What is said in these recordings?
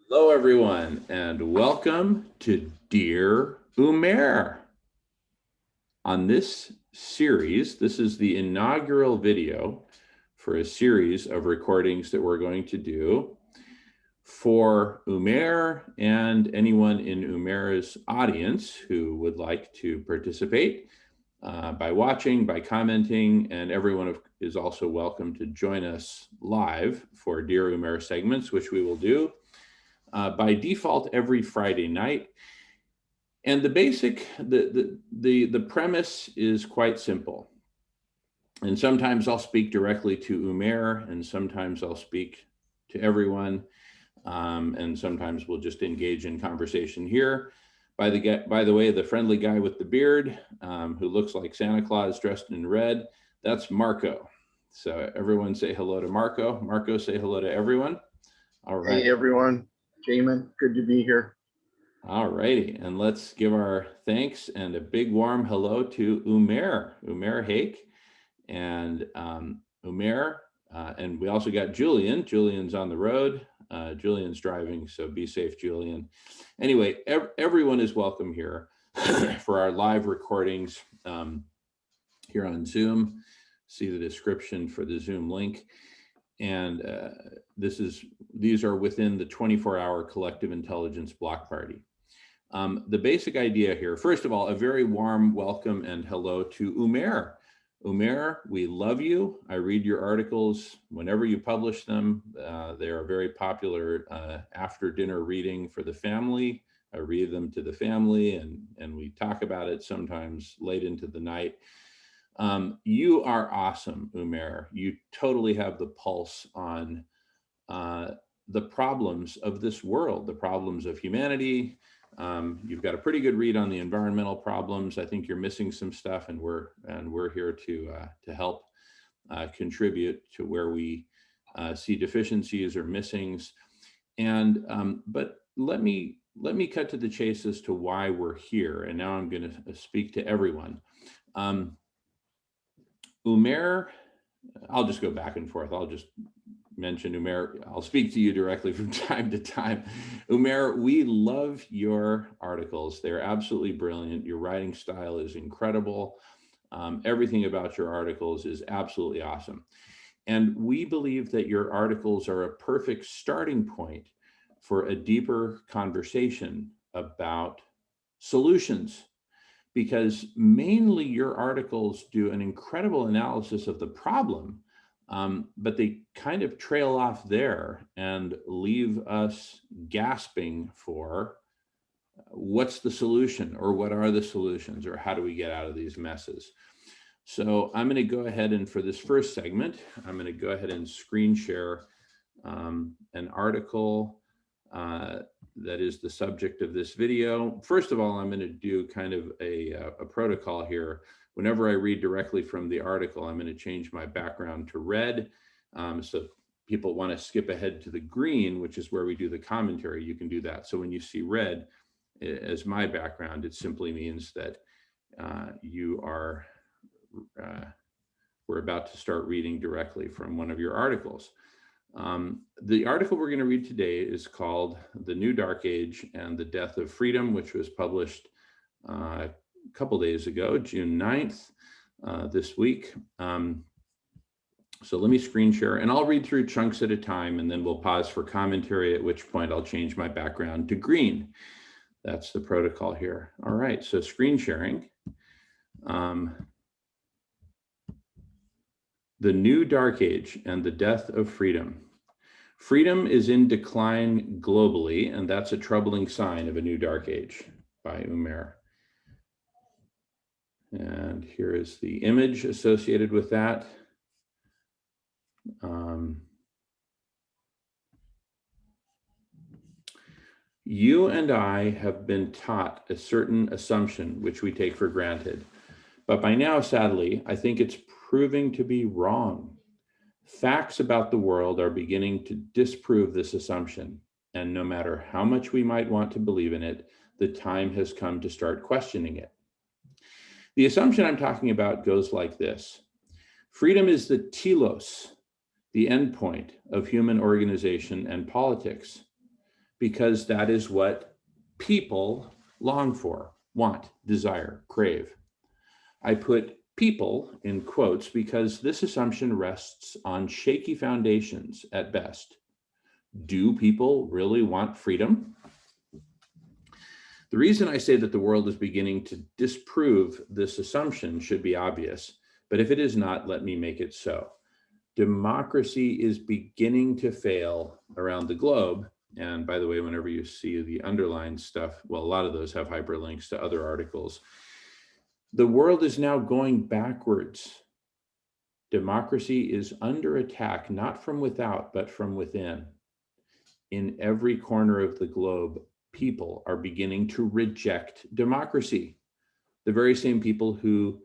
Hello, everyone, and welcome to Dear Umair. On this series, this is the inaugural video for a series of recordings that we're going to do for Umair and anyone in Umair's audience who would like to participate by watching, by commenting, and everyone is also welcome to join us live for Dear Umair segments, which we will do by default every Friday night. And the premise is quite simple. And sometimes I'll speak directly to Umair, and sometimes I'll speak to everyone, and sometimes we'll just engage in conversation here. By the way, the friendly guy with the beard, who looks like Santa Claus dressed in red, that's Marco. So everyone say hello to Marco. Marco, say hello to everyone. All right. Hey everyone, Jamin, good to be here. All righty, and let's give our thanks and a big warm hello to Umair Haque, and Umair, and we also got Julian. Julian's on the road. Julian's driving, so be safe, Julian. Anyway, everyone is welcome here for our live recordings here on Zoom. See the description for the Zoom link. And these are within the 24-hour collective intelligence block party. The basic idea here, first of all, a very warm welcome and hello to Umair. Umair, we love you. I read your articles whenever you publish them. They are very popular after dinner reading for the family. I read them to the family and we talk about it sometimes late into the night. You are awesome, Umair. You totally have the pulse on the problems of this world, the problems of humanity. You've got a pretty good read on the environmental problems. I think you're missing some stuff, and we're here to help contribute to where we see deficiencies or missings. And but let me cut to the chase as to why we're here. And now I'm going to speak to everyone. Umair, I'll just go back and forth. I'll just mention Umair. I'll speak to you directly from time to time. Umair, we love your articles. They're absolutely brilliant. Your writing style is incredible. Everything about your articles is absolutely awesome. And we believe that your articles are a perfect starting point for a deeper conversation about solutions, because mainly your articles do an incredible analysis of the problem, but they kind of trail off there and leave us gasping for what's the solution, or what are the solutions, or how do we get out of these messes. So I'm going to go ahead, and for this first segment, I'm going to go ahead and screen share an article that is the subject of this video. First of all, I'm going to do kind of a protocol here. Whenever I read directly from the article, I'm going to change my background to red. So people want to skip ahead to the green, which is where we do the commentary, you can do that. So when you see red as my background, it simply means that we're about to start reading directly from one of your articles. The article we're going to read today is called "The New Dark Age and the Death of Freedom," which was published a couple days ago, June 9th, this week. So let me screen share, and I'll read through chunks at a time, and then we'll pause for commentary, at which point I'll change my background to green. That's the protocol here. All right, so screen sharing. The New Dark Age and the Death of Freedom. Freedom is in decline globally, and that's a troubling sign of a new dark age, by Umair. And here is the image associated with that. You and I have been taught a certain assumption which we take for granted, but by now, sadly, I think it's proving to be wrong. Facts about the world are beginning to disprove this assumption, and no matter how much we might want to believe in it, the time has come to start questioning it. The assumption I'm talking about goes like this: freedom is the telos, the endpoint of human organization and politics. because that is what people long for, want, desire, crave. I put people in quotes because this assumption rests on shaky foundations at best. Do people really want freedom? The reason I say that the world is beginning to disprove this assumption should be obvious, but if it is not, let me make it so. Democracy is beginning to fail around the globe. And by the way, whenever you see the underlined stuff, well, a lot of those have hyperlinks to other articles. The world is now going backwards. Democracy is under attack, not from without, but from within. In every corner of the globe, people are beginning to reject democracy. The very same people who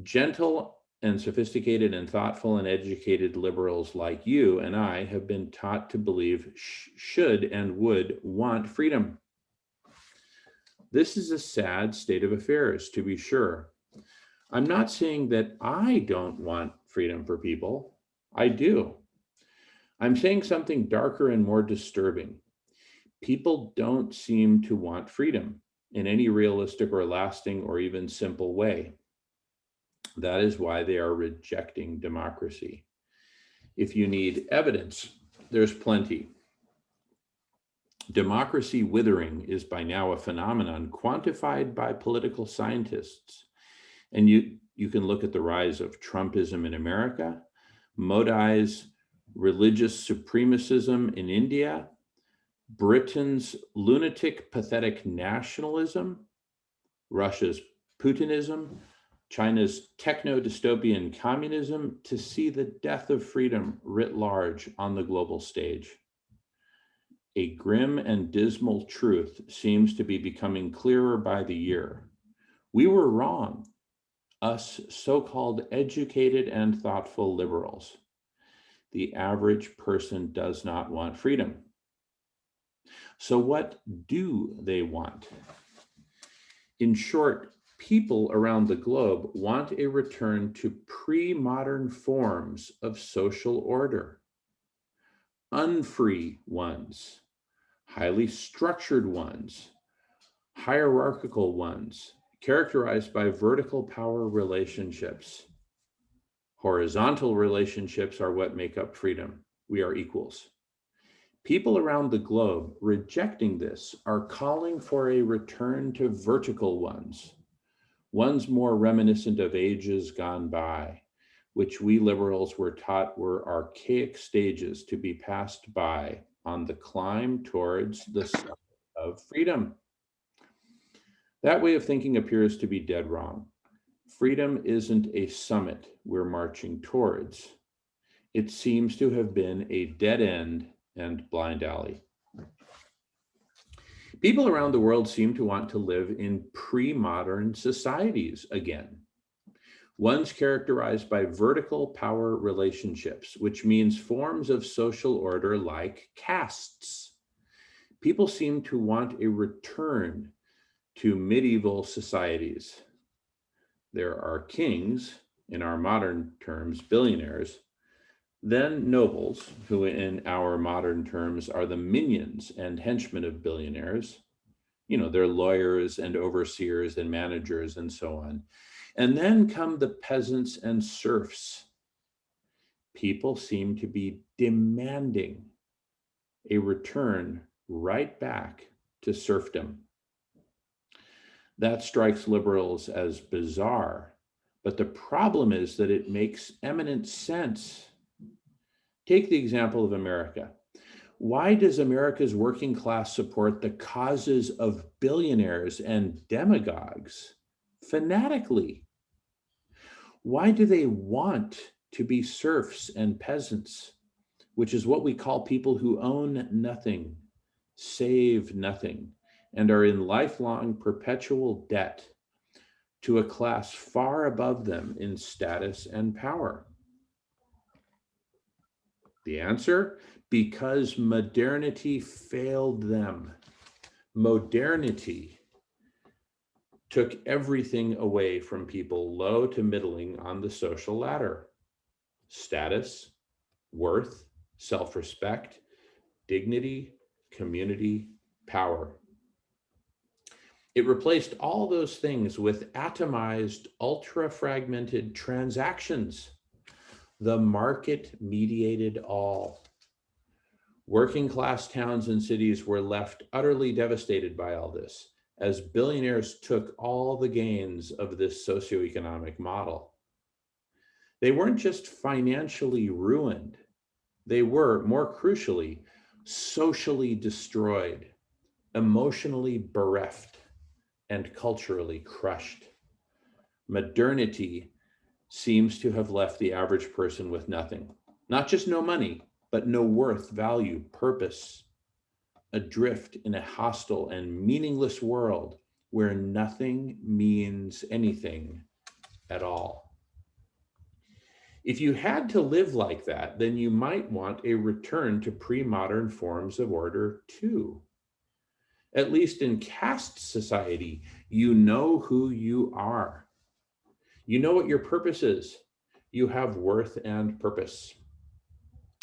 gentle and sophisticated and thoughtful and educated liberals like you and I have been taught to believe should and would want freedom. This is a sad state of affairs, to be sure. I'm not saying that I don't want freedom for people. I do. I'm saying something darker and more disturbing. People don't seem to want freedom in any realistic or lasting or even simple way. That is why they are rejecting democracy. If you need evidence, there's plenty. Democracy withering is by now a phenomenon quantified by political scientists. And you can look at the rise of Trumpism in America, Modi's religious supremacism in India, Britain's lunatic, pathetic nationalism, Russia's Putinism, China's techno-dystopian communism, to see the death of freedom writ large on the global stage. A grim and dismal truth seems to be becoming clearer by the year. We were wrong, us so-called educated and thoughtful liberals. The average person does not want freedom. So what do they want? In short, people around the globe want a return to pre-modern forms of social order. Unfree ones, highly structured ones, hierarchical ones, characterized by vertical power relationships. Horizontal relationships are what make up freedom. We are equals. People around the globe rejecting this are calling for a return to vertical ones more reminiscent of ages gone by, which we liberals were taught were archaic stages to be passed by on the climb towards the summit of freedom. That way of thinking appears to be dead wrong. Freedom isn't a summit we're marching towards. It seems to have been a dead end and blind alley. People around the world seem to want to live in pre-modern societies again. One's characterized by vertical power relationships, which means forms of social order like castes. People seem to want a return to medieval societies. There are kings, in our modern terms, billionaires, then nobles, who in our modern terms are the minions and henchmen of billionaires. You know, they're lawyers and overseers and managers and so on. And then come the peasants and serfs. People seem to be demanding a return right back to serfdom. That strikes liberals as bizarre, but the problem is that it makes eminent sense. Take the example of America. Why does America's working class support the causes of billionaires and demagogues fanatically? Why do they want to be serfs and peasants, which is what we call people who own nothing, save nothing, and are in lifelong perpetual debt to a class far above them in status and power? The answer? Because modernity failed them. Modernity took everything away from people low to middling on the social ladder. Status, worth, self-respect, dignity, community, power. It replaced all those things with atomized, ultra fragmented transactions. The market mediated all. Working class towns and cities were left utterly devastated by all this, as billionaires took all the gains of this socioeconomic model. They weren't just financially ruined, they were, more crucially, socially destroyed, emotionally bereft, and culturally crushed. Modernity seems to have left the average person with nothing. Not just no money, but no worth, value, purpose, adrift in a hostile and meaningless world where nothing means anything at all. If you had to live like that, then you might want a return to pre modern forms of order too. At least in caste society, you know who you are. You know what your purpose is. You have worth and purpose.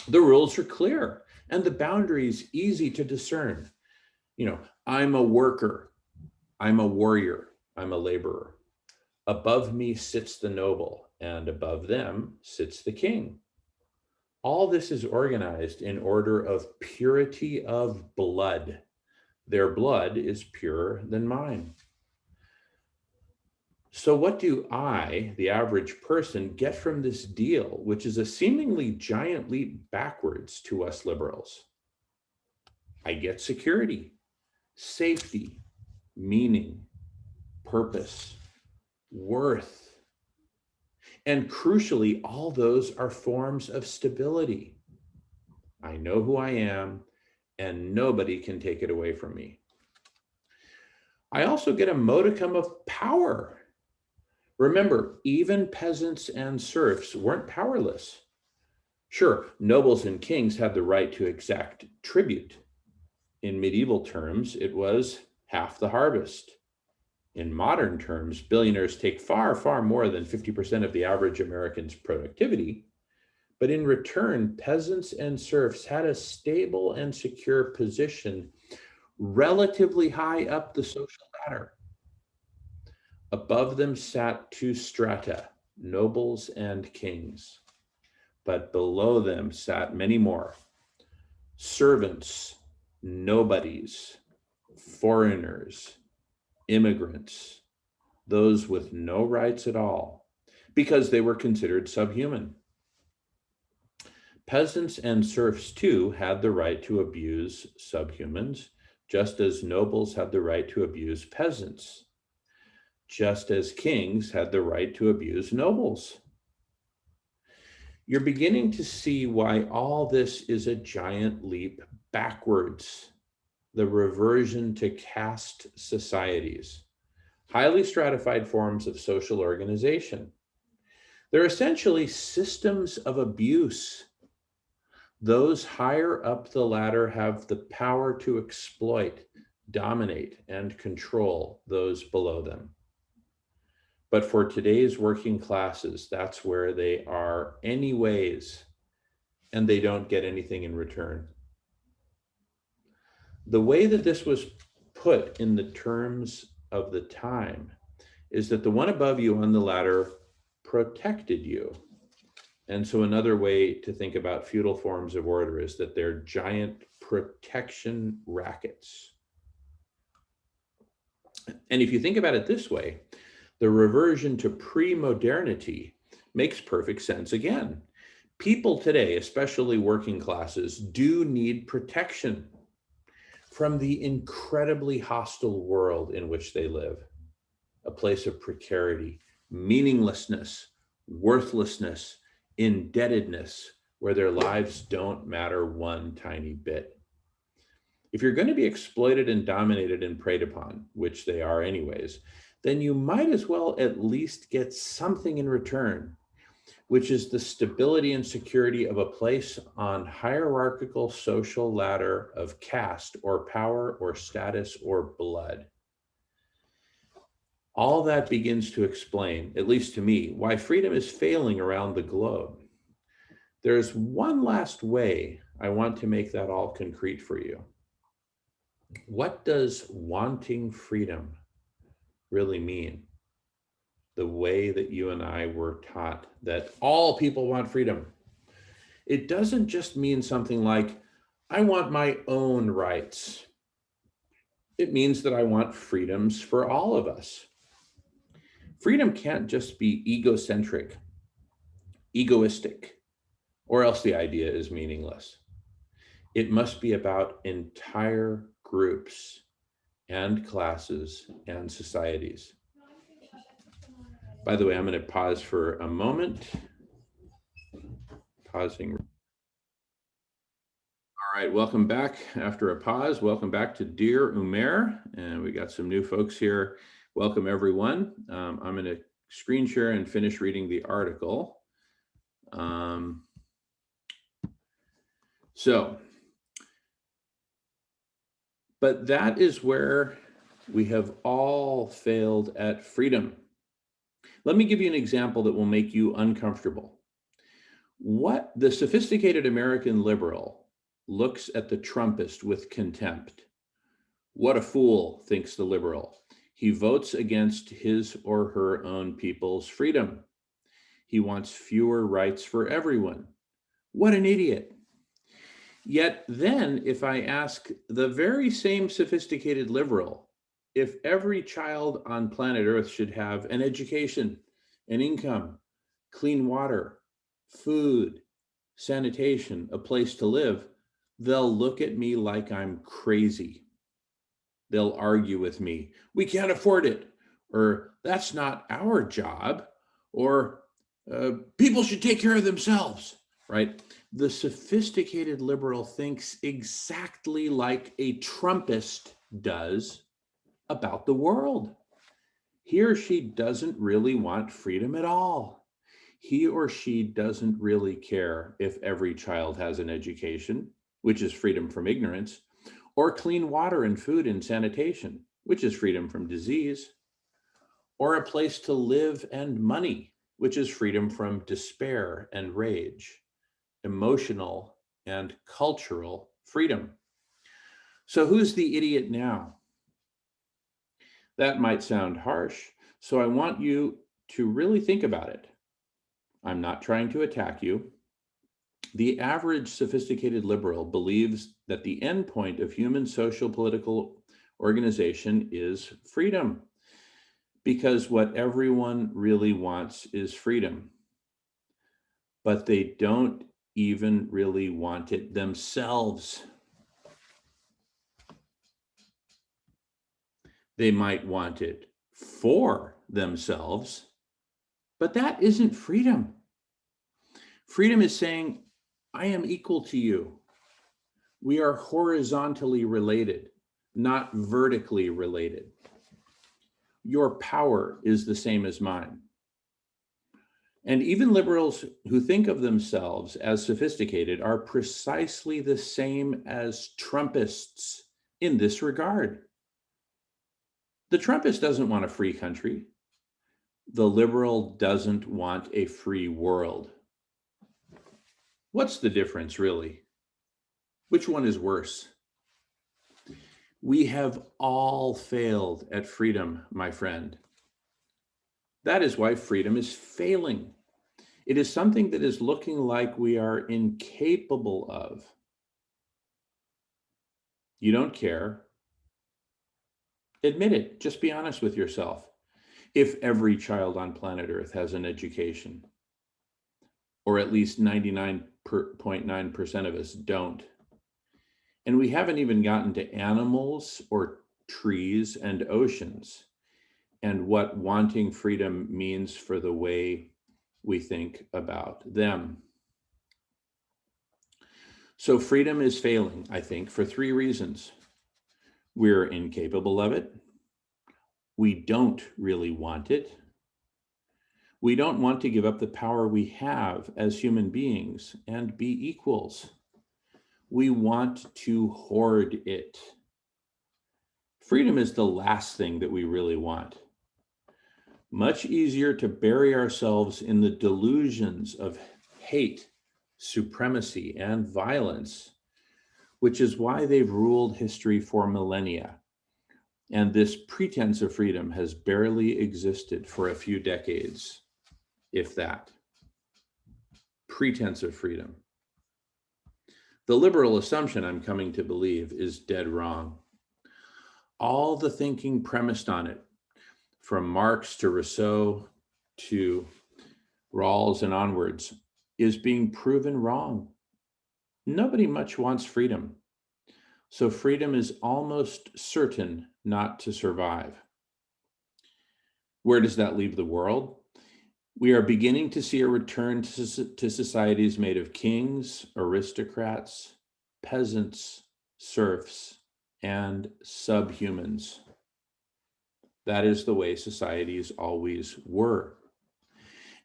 The rules are clear and the boundaries easy to discern. I'm a worker, I'm a warrior, I'm a laborer. Above me sits the noble, and above them sits the king. All this is organized in order of purity of blood. Their blood is purer than mine. So, what do I, the average person, get from this deal, which is a seemingly giant leap backwards to us liberals? I get security, safety, meaning, purpose, worth. And crucially, all those are forms of stability. I know who I am, and nobody can take it away from me. I also get a modicum of power. Remember, even peasants and serfs weren't powerless. Sure, nobles and kings had the right to exact tribute. In medieval terms, it was half the harvest. In modern terms, billionaires take far, far more than 50% of the average American's productivity. But in return, peasants and serfs had a stable and secure position relatively high up the social ladder. Above them sat two strata, nobles and kings. But below them sat many more, servants, nobodies, foreigners, immigrants, those with no rights at all, because they were considered subhuman. Peasants and serfs, too, had the right to abuse subhumans, just as nobles had the right to abuse peasants, just as kings had the right to abuse nobles. You're beginning to see why all this is a giant leap backwards, the reversion to caste societies, highly stratified forms of social organization. They're essentially systems of abuse. Those higher up the ladder have the power to exploit, dominate, and control those below them. But for today's working classes, that's where they are anyways, and they don't get anything in return. The way that this was put in the terms of the time is that the one above you on the ladder protected you. And so another way to think about feudal forms of order is that they're giant protection rackets. And if you think about it this way, the reversion to pre-modernity makes perfect sense again. People today, especially working classes, do need protection from the incredibly hostile world in which they live, a place of precarity, meaninglessness, worthlessness, indebtedness, where their lives don't matter one tiny bit. If you're going to be exploited and dominated and preyed upon, which they are anyways, then you might as well at least get something in return, which is the stability and security of a place on hierarchical social ladder of caste or power or status or blood. All that begins to explain, at least to me, why freedom is failing around the globe. There's one last way I want to make that all concrete for you. What does wanting freedom really mean? The way that you and I were taught that all people want freedom. It doesn't just mean something like, I want my own rights. It means that I want freedoms for all of us. Freedom can't just be egocentric, egoistic, or else the idea is meaningless. It must be about entire groups and classes and societies. By the way, I'm going to pause for a moment. Pausing. All right, welcome back after a pause. Welcome back to Dear Umair. And we got some new folks here. Welcome, everyone. I'm going to screen share and finish reading the article. But that is where we have all failed at freedom. Let me give you an example that will make you uncomfortable. What the sophisticated American liberal looks at the Trumpist with contempt. What a fool, thinks the liberal. He votes against his or her own people's freedom. He wants fewer rights for everyone. What an idiot. Yet then, if I ask the very same sophisticated liberal, if every child on planet Earth should have an education, an income, clean water, food, sanitation, a place to live, they'll look at me like I'm crazy. They'll argue with me, we can't afford it, or that's not our job, or people should take care of themselves, right? The sophisticated liberal thinks exactly like a Trumpist does about the world. He or she doesn't really want freedom at all. He or she doesn't really care if every child has an education, which is freedom from ignorance, or clean water and food and sanitation, which is freedom from disease, or a place to live and money, which is freedom from despair and rage, emotional and cultural freedom. So who's the idiot now? That might sound harsh, so I want you to really think about it. I'm not trying to attack you. The average sophisticated liberal believes that the end point of human social political organization is freedom, because what everyone really wants is freedom, but they don't even really want it themselves. They might want it for themselves, but that isn't freedom. Freedom is saying, I am equal to you. We are horizontally related, not vertically related. Your power is the same as mine. And even liberals who think of themselves as sophisticated are precisely the same as Trumpists in this regard. The Trumpist doesn't want a free country. The liberal doesn't want a free world. What's the difference, really? Which one is worse? We have all failed at freedom, my friend. That is why freedom is failing. It is something that is looking like we are incapable of. You don't care. Admit it. Just be honest with yourself. If every child on planet Earth has an education, or at least 99.9% of us don't, and we haven't even gotten to animals or trees and oceans, and what wanting freedom means for the way we think about them. So freedom is failing, I think, for three reasons. We're incapable of it. We don't really want it. We don't want to give up the power we have as human beings and be equals. We want to hoard it. Freedom is the last thing that we really want. Much easier to bury ourselves in the delusions of hate, supremacy, and violence, which is why they've ruled history for millennia. And this pretense of freedom has barely existed for a few decades, if that. Pretense of freedom. The liberal assumption, I'm coming to believe, is dead wrong. All the thinking premised on it, from Marx to Rousseau to Rawls and onwards, is being proven wrong. Nobody much wants freedom. So freedom is almost certain not to survive. Where does that leave the world? We are beginning to see a return to societies made of kings, aristocrats, peasants, serfs, and subhumans. That is the way societies always were.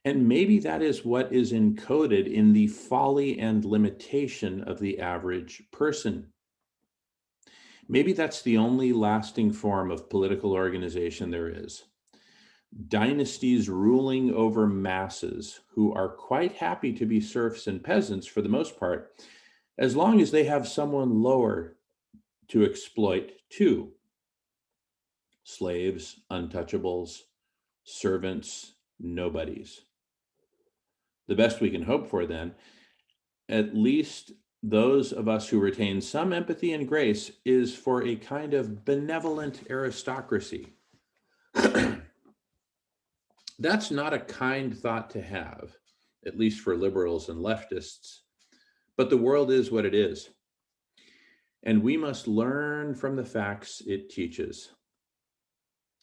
And maybe that is what is encoded in the folly and limitation of the average person. Maybe that's the only lasting form of political organization there is. Dynasties ruling over masses who are quite happy to be serfs and peasants for the most part, as long as they have someone lower to exploit too. Slaves, untouchables, servants, nobodies. The best we can hope for then, at least those of us who retain some empathy and grace, is for a kind of benevolent aristocracy. That's not a kind thought to have, at least for liberals and leftists, but the world is what it is. And we must learn from the facts it teaches.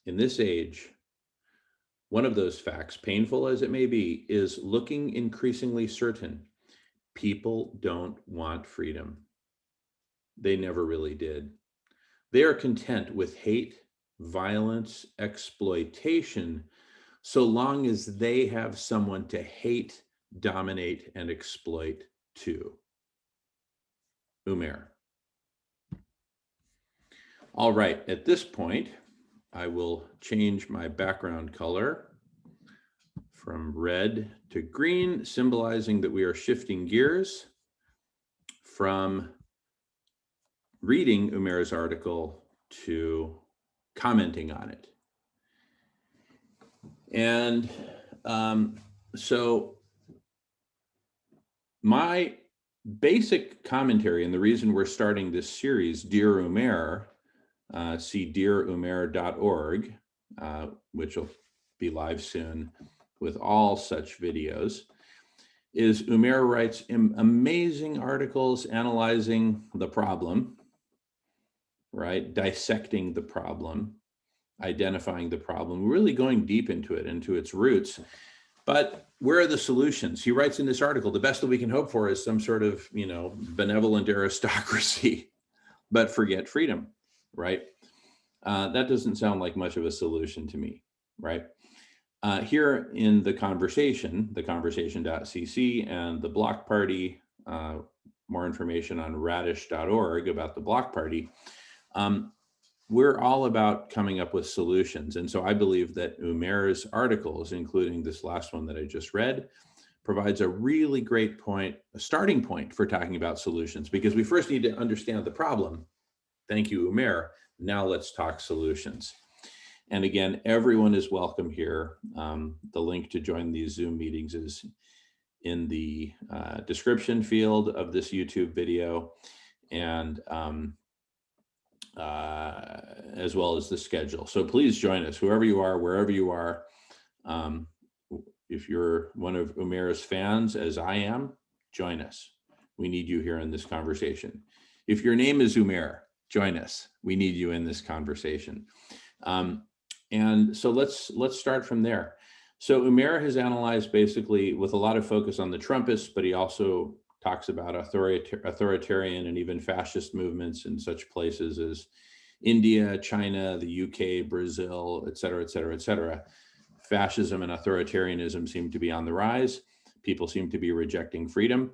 In this age, one of those facts, painful as it may be, is looking increasingly certain. People don't want freedom. They never really did. They are content with hate, violence, exploitation, so long as they have someone to hate, dominate, and exploit too. Umair. All right, at this point, I will change my background color from red to green, symbolizing that we are shifting gears from reading Umair's article to commenting on it. And so my basic commentary, and the reason we're starting this series, Dear Umair, see dearumair.org, which will be live soon with all such videos, is Umair writes amazing articles analyzing the problem, right? Dissecting the problem, identifying the problem, really going deep into it, into its roots. But where are the solutions? He writes in this article, the best that we can hope for is some sort of, benevolent aristocracy, but forget freedom, right? That doesn't sound like much of a solution to me, right? Here in the conversation.cc and the Block Party, more information on radish.org about the Block Party, we're all about coming up with solutions. And so I believe that Umair's articles, including this last one that I just read, provides a really great point, a starting point for talking about solutions, because we first need to understand the problem. Thank you, Umair. Now let's talk solutions. And again, everyone is welcome here. The link to join these Zoom meetings is in the description field of this YouTube video, and as well as the schedule. So please join us, whoever you are, wherever you are. If you're one of Umair's fans, as I am, join us. We need you here in this conversation. If your name is Umair, join us. We need you in this conversation. And so let's start from there. So Umair has analyzed basically with a lot of focus on the Trumpists, but he also talks about authoritarian and even fascist movements in such places as India, China, the UK, Brazil, et cetera, et cetera, et cetera. Fascism and authoritarianism seem to be on the rise. People seem to be rejecting freedom.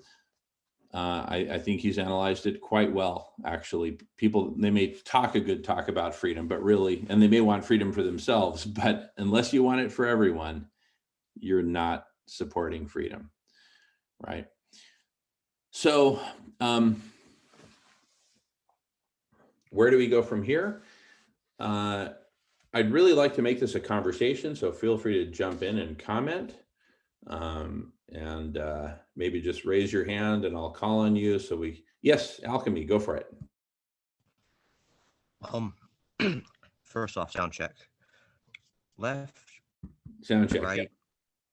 I think he's analyzed it quite well, actually. People, they may talk a good talk about freedom, but really, and they may want freedom for themselves, but unless you want it for everyone, you're not supporting freedom, right? So where do we go from here? I'd really like to make this a conversation, so feel free to jump in and comment. And maybe just raise your hand and I'll call on you. So yes, Alchemy, go for it. First off, sound check. Left, Sound check. right, Yep.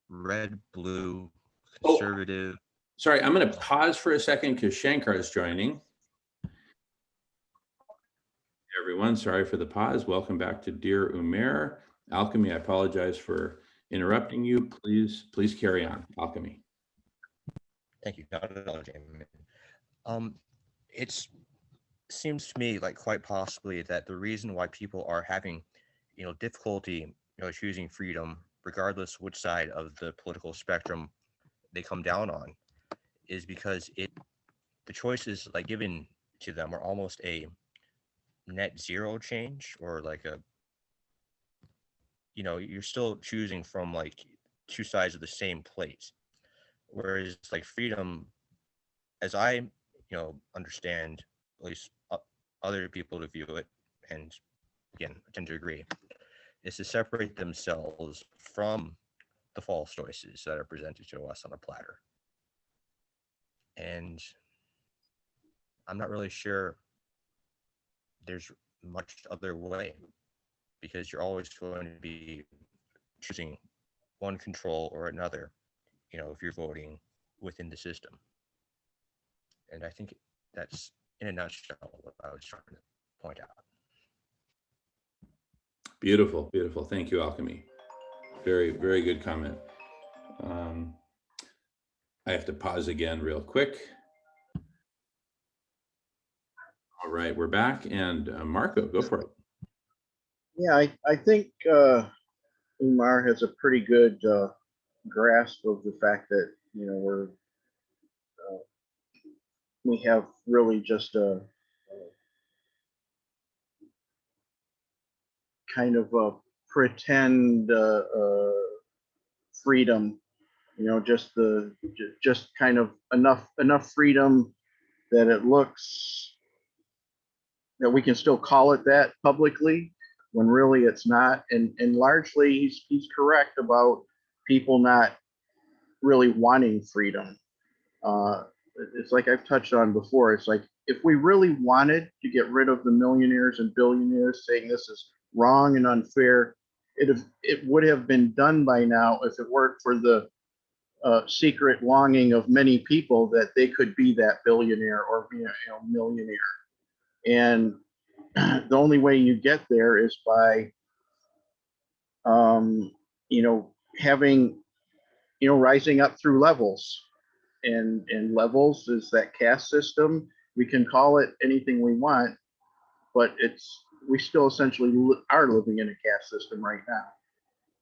red, blue, Oh, conservative. sorry, I'm going to pause for a second because Shankar is joining. Everyone, sorry for the pause. Welcome back to Dear Umair. Alchemy, I apologize for interrupting you. Please carry on, Alchemy. Thank you. Not at all, Jamie. It seems to me like quite possibly that the reason why people are having, difficulty, choosing freedom, regardless which side of the political spectrum they come down on, is because the choices like given to them are almost a net zero change, or like you're still choosing from like two sides of the same plate. Whereas like freedom, as I understand, at least other people to view it, and again I tend to agree, is to separate themselves from the false choices that are presented to us on a platter. And I'm not really sure there's much other way, because you're always going to be choosing one control or another, if you're voting within the system. And I think that's, in a nutshell, what I was trying to point out. Beautiful, beautiful. Thank you, Alchemy. Very, very good comment. I have to pause again real quick. All right, we're back. And Marco, go for it. Yeah, I think Umair has a pretty good grasp of the fact that we have really just a kind of a pretend freedom, just kind of enough freedom that it looks that we can still call it that publicly, when really it's not. And largely he's correct about people not really wanting freedom. It's like I've touched on before. It's like, if we really wanted to get rid of the millionaires and billionaires saying this is wrong and unfair, it would have been done by now if it weren't for the secret longing of many people that they could be that billionaire or millionaire. And the only way you get there is by having rising up through levels. And levels is that caste system. We can call it anything we want, but we still essentially are living in a caste system right now.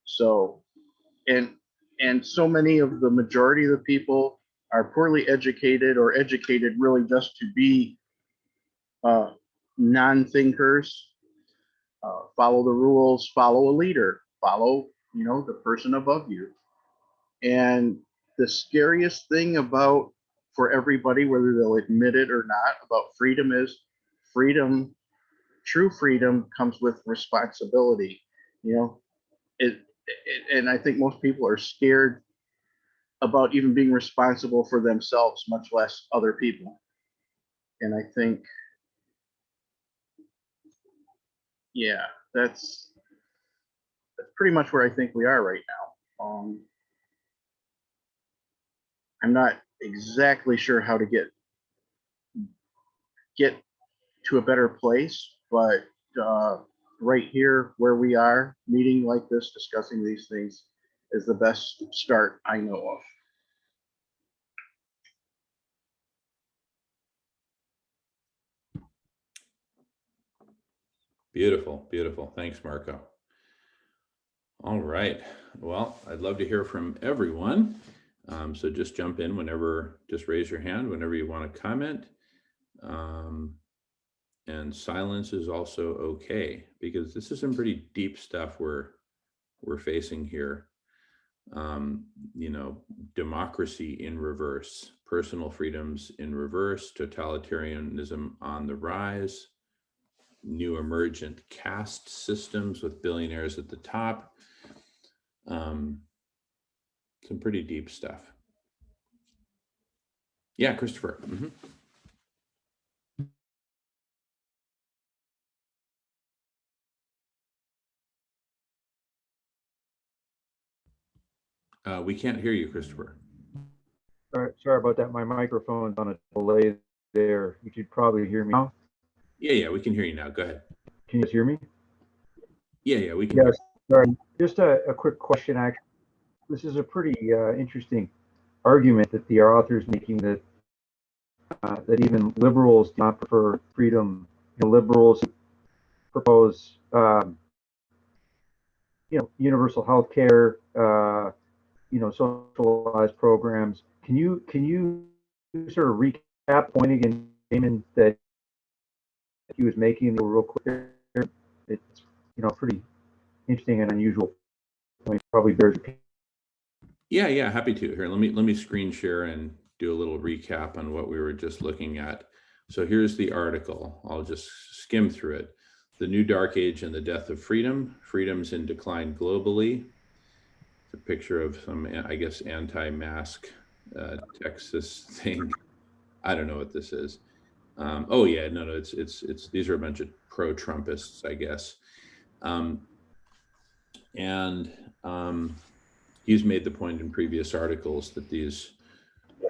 So and so many of the majority of the people are poorly educated, or educated really just to be non-thinkers. Follow the rules, follow a leader, follow the person above you. And the scariest thing about, for everybody, whether they'll admit it or not, about freedom is freedom. True freedom comes with responsibility. And I think most people are scared about even being responsible for themselves, much less other people. And I think, yeah, that's pretty much where I think we are right now. I'm not exactly sure how to get to a better place, but right here where we are, meeting like this, discussing these things, is the best start I know of. Beautiful, beautiful. Thanks, Marco. All right. Well, I'd love to hear from everyone. So just jump in just raise your hand whenever you want to comment. And silence is also okay, because this is some pretty deep stuff we're facing here. Democracy in reverse, personal freedoms in reverse, totalitarianism on the rise. new emergent caste systems with billionaires at the top. Some pretty deep stuff. Yeah, Christopher. We can't hear you, Christopher. Sorry about that. My microphone's on a delay there. You should probably hear me now. Yeah, we can hear you now. Go ahead. Can you guys hear me? Yeah, we can hear Yes. Sorry. Just a quick question. Actually, this is a pretty interesting argument that the author is making, that that even liberals do not prefer freedom. Liberals propose, universal health care, socialized programs. Can you sort of recap point again, Damon, that he was making real quick? It's pretty interesting and unusual. Probably bears repeating. Yeah, happy to. Here, let me screen share and do a little recap on what we were just looking at. So here's the article. I'll just skim through it. The New Dark Age and the Death of Freedom. Freedom's in decline globally. It's a picture of some, I guess, anti-mask Texas thing. I don't know what this is. Oh yeah, no, it's these are a bunch of pro-Trumpists, I guess. He's made the point in previous articles that these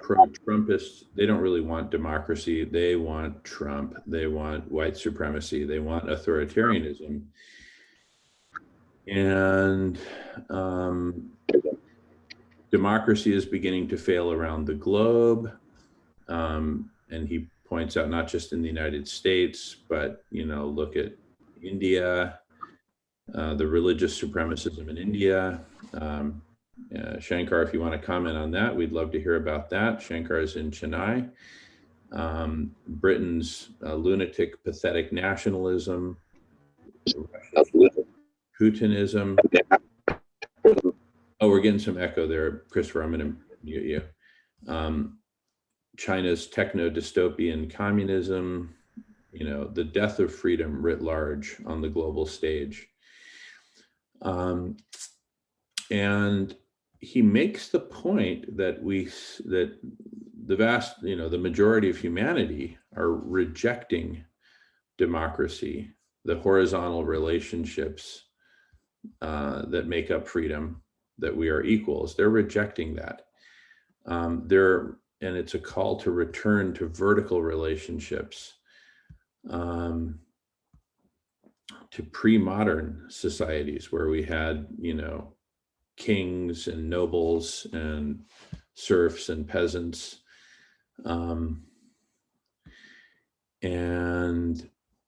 pro-Trumpists, they don't really want democracy. They want Trump. They want white supremacy. They want authoritarianism. And democracy is beginning to fail around the globe. And he points out not just in the United States, but, look at India, the religious supremacism in India. Shankar, if you want to comment on that, we'd love to hear about that. Shankar is in Chennai. Britain's lunatic, pathetic nationalism, Putinism. Oh, we're getting some echo there, Christopher. I'm going to mute you. China's techno-dystopian communism, the death of freedom writ large on the global stage. And he makes the point that the vast, the majority of humanity are rejecting democracy, the horizontal relationships that make up freedom, that we are equals. They're rejecting that. And it's a call to return to vertical relationships, to pre-modern societies where we had, kings and nobles and serfs and peasants. And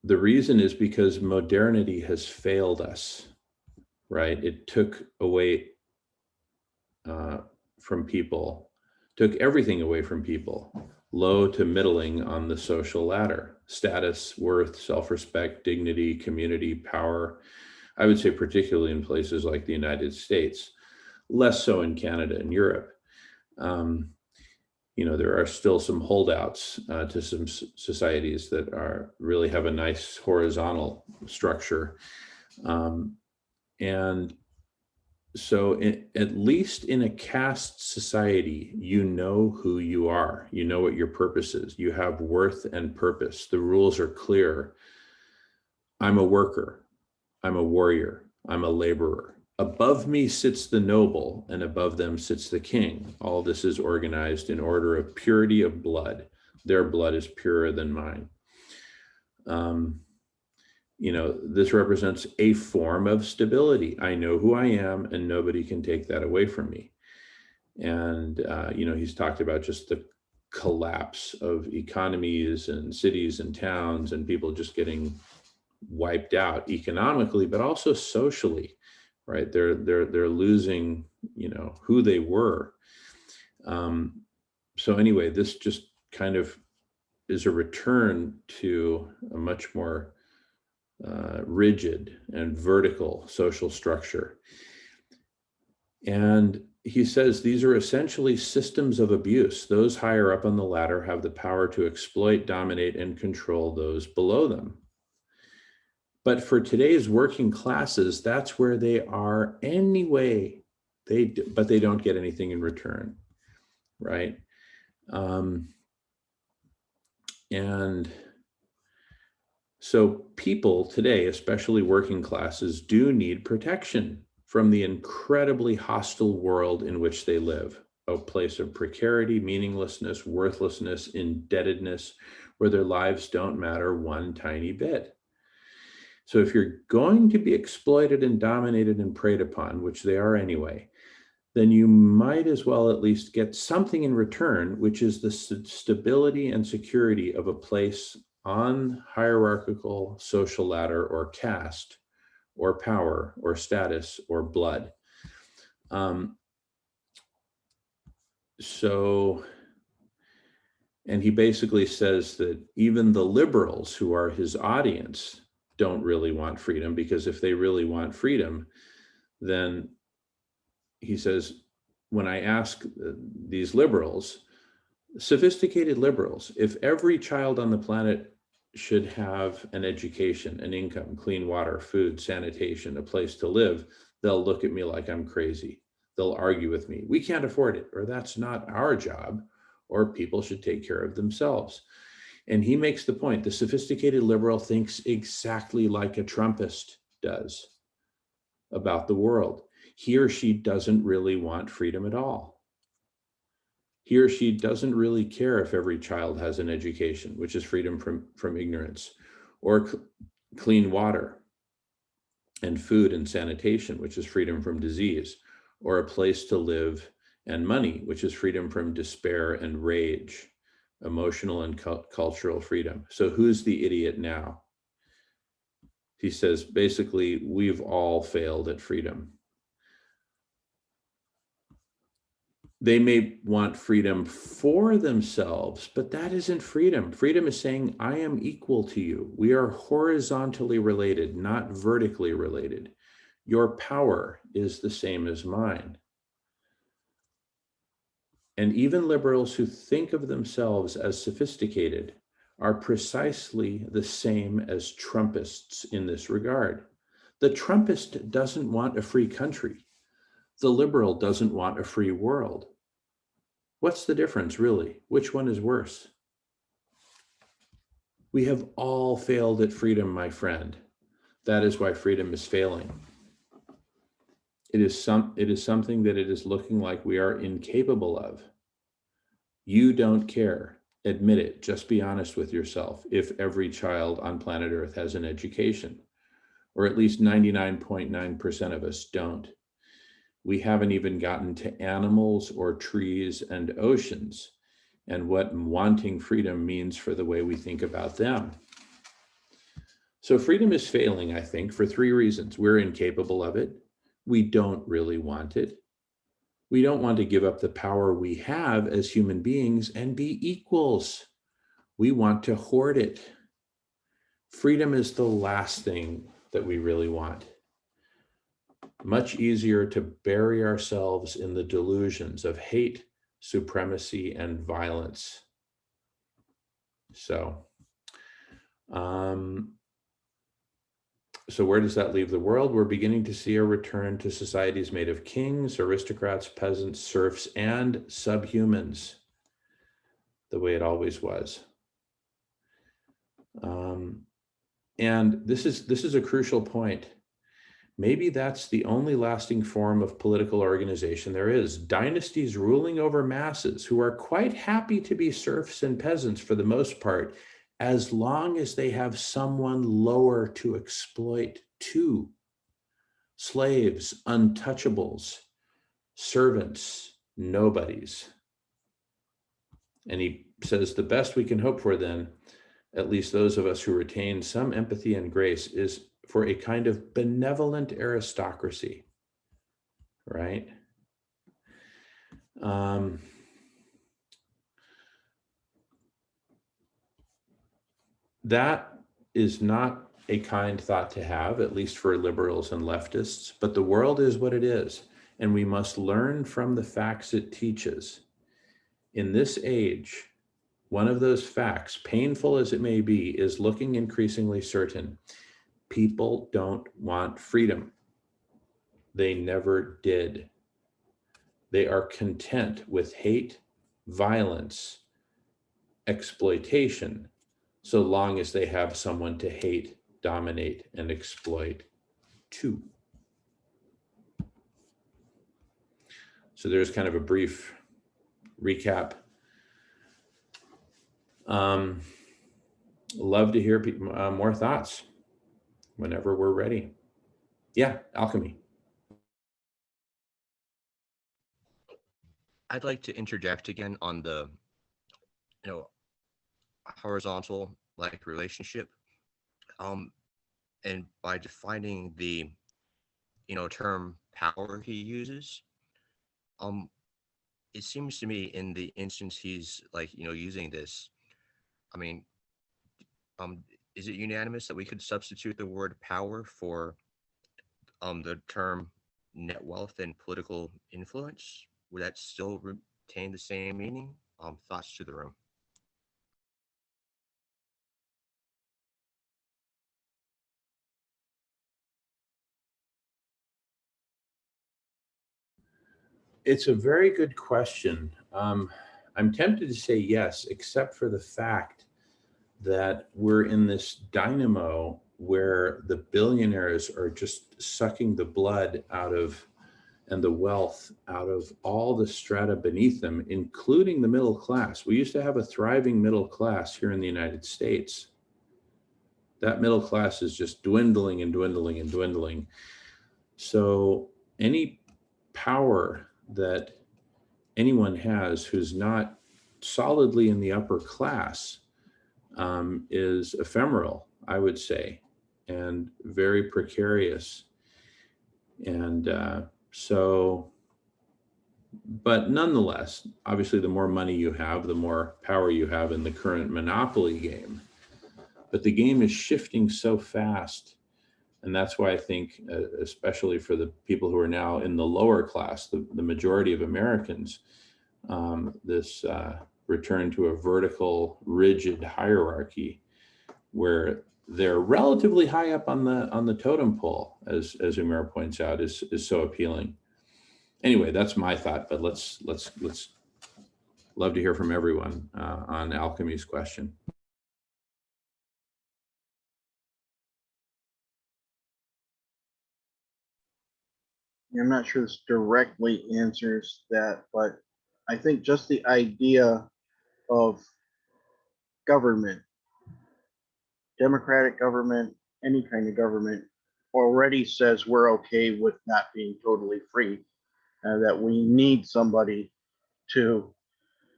the reason is because modernity has failed us, right? It took away from people, took everything away from people, low to middling on the social ladder: status, worth, self-respect, dignity, community, power. I would say particularly in places like the United States, less so in Canada and Europe. There are still some holdouts to some societies that really have a nice horizontal structure. And so at least in a caste society, you know who you are, you know what your purpose is, you have worth and purpose. The rules are clear. I'm a worker, I'm a warrior, I'm a laborer. Above me sits the noble, and above them sits the king. All this is organized in order of purity of blood. Their blood is purer than mine. This represents a form of stability. I know who I am, and nobody can take that away from me. And, he's talked about just the collapse of economies and cities and towns and people just getting wiped out economically, but also socially, right? They're losing, who they were. So anyway, this just kind of is a return to a much more rigid and vertical social structure. And he says these are essentially systems of abuse. Those higher up on the ladder have the power to exploit, dominate, and control those below them. But for today's working classes, that's where they are anyway. But they don't get anything in return, right? And so people today, especially working classes, do need protection from the incredibly hostile world in which they live, a place of precarity, meaninglessness, worthlessness, indebtedness, where their lives don't matter one tiny bit. So if you're going to be exploited and dominated and preyed upon, which they are anyway, then you might as well at least get something in return, which is the stability and security of a place on hierarchical social ladder or caste or power or status or blood. And he basically says that even the liberals who are his audience don't really want freedom, because if they really want freedom, then he says, when I ask these liberals, sophisticated liberals, if every child on the planet should have an education, an income, clean water, food, sanitation, a place to live, they'll look at me like I'm crazy. They'll argue with me. We can't afford it, or that's not our job, or people should take care of themselves. And he makes the point, the sophisticated liberal thinks exactly like a Trumpist does about the world. He or she doesn't really want freedom at all. He or she doesn't really care if every child has an education, which is freedom from ignorance, or clean water and food and sanitation, which is freedom from disease, or a place to live, and money, which is freedom from despair and rage, emotional and cultural freedom. So who's the idiot now? He says, basically, we've all failed at freedom. They may want freedom for themselves, but that isn't freedom. Freedom is saying, I am equal to you. We are horizontally related, not vertically related. Your power is the same as mine. And even liberals who think of themselves as sophisticated are precisely the same as Trumpists in this regard. The Trumpist doesn't want a free country. The liberal doesn't want a free world. What's the difference, really? Which one is worse? We have all failed at freedom, my friend. That is why freedom is failing. It is something that it is looking like we are incapable of. You don't care. Admit it. Just be honest with yourself. If every child on planet Earth has an education, or at least 99.9% of us don't. We haven't even gotten to animals or trees and oceans, and what wanting freedom means for the way we think about them. So freedom is failing, I think, for three reasons. We're incapable of it. We don't really want it. We don't want to give up the power we have as human beings and be equals. We want to hoard it. Freedom is the last thing that we really want. Much easier to bury ourselves in the delusions of hate, supremacy, and violence. So where does that leave the world? We're beginning to see a return to societies made of kings, aristocrats, peasants, serfs, and subhumans, the way it always was. And this is a crucial point. Maybe that's the only lasting form of political organization there is. Dynasties ruling over masses who are quite happy to be serfs and peasants for the most part, as long as they have someone lower to exploit too. Slaves, untouchables, servants, nobodies. And he says the best we can hope for then, at least those of us who retain some empathy and grace, is for a kind of benevolent aristocracy, right? That is not a kind thought to have, at least for liberals and leftists, but the world is what it is, and we must learn from the facts it teaches. In this age, one of those facts, painful as it may be, is looking increasingly certain. People don't want freedom. They never did. They are content with hate, violence, exploitation, so long as they have someone to hate, dominate, and exploit too. So there's kind of a brief recap. Love to hear more thoughts whenever we're ready. Yeah, alchemy. I'd like to interject again on the, horizontal like relationship. And by defining the, term power he uses, it seems to me in the instance he's like, using this, I mean, is it unanimous that we could substitute the word power for the term net wealth and political influence? Would that still retain the same meaning? Thoughts to the room. It's a very good question. I'm tempted to say yes, except for the fact that we're in this dynamo where the billionaires are just sucking the blood out of and the wealth out of all the strata beneath them, including the middle class. We used to have a thriving middle class here in the United States. That middle class is just dwindling and dwindling and dwindling. So any power that anyone has who's not solidly in the upper class is ephemeral, I would say, and very precarious. And but nonetheless, obviously, the more money you have, the more power you have in the current monopoly game. But the game is shifting so fast. And that's why I think, especially for the people who are now in the lower class, the majority of Americans, this return to a vertical, rigid hierarchy where they're relatively high up on the totem pole, as Umair points out, is so appealing. Anyway, that's my thought, but let's love to hear from everyone on alchemy's question. I'm not sure this directly answers that, but I think just the idea of government, democratic government, any kind of government, already says we're okay with not being totally free, that we need somebody to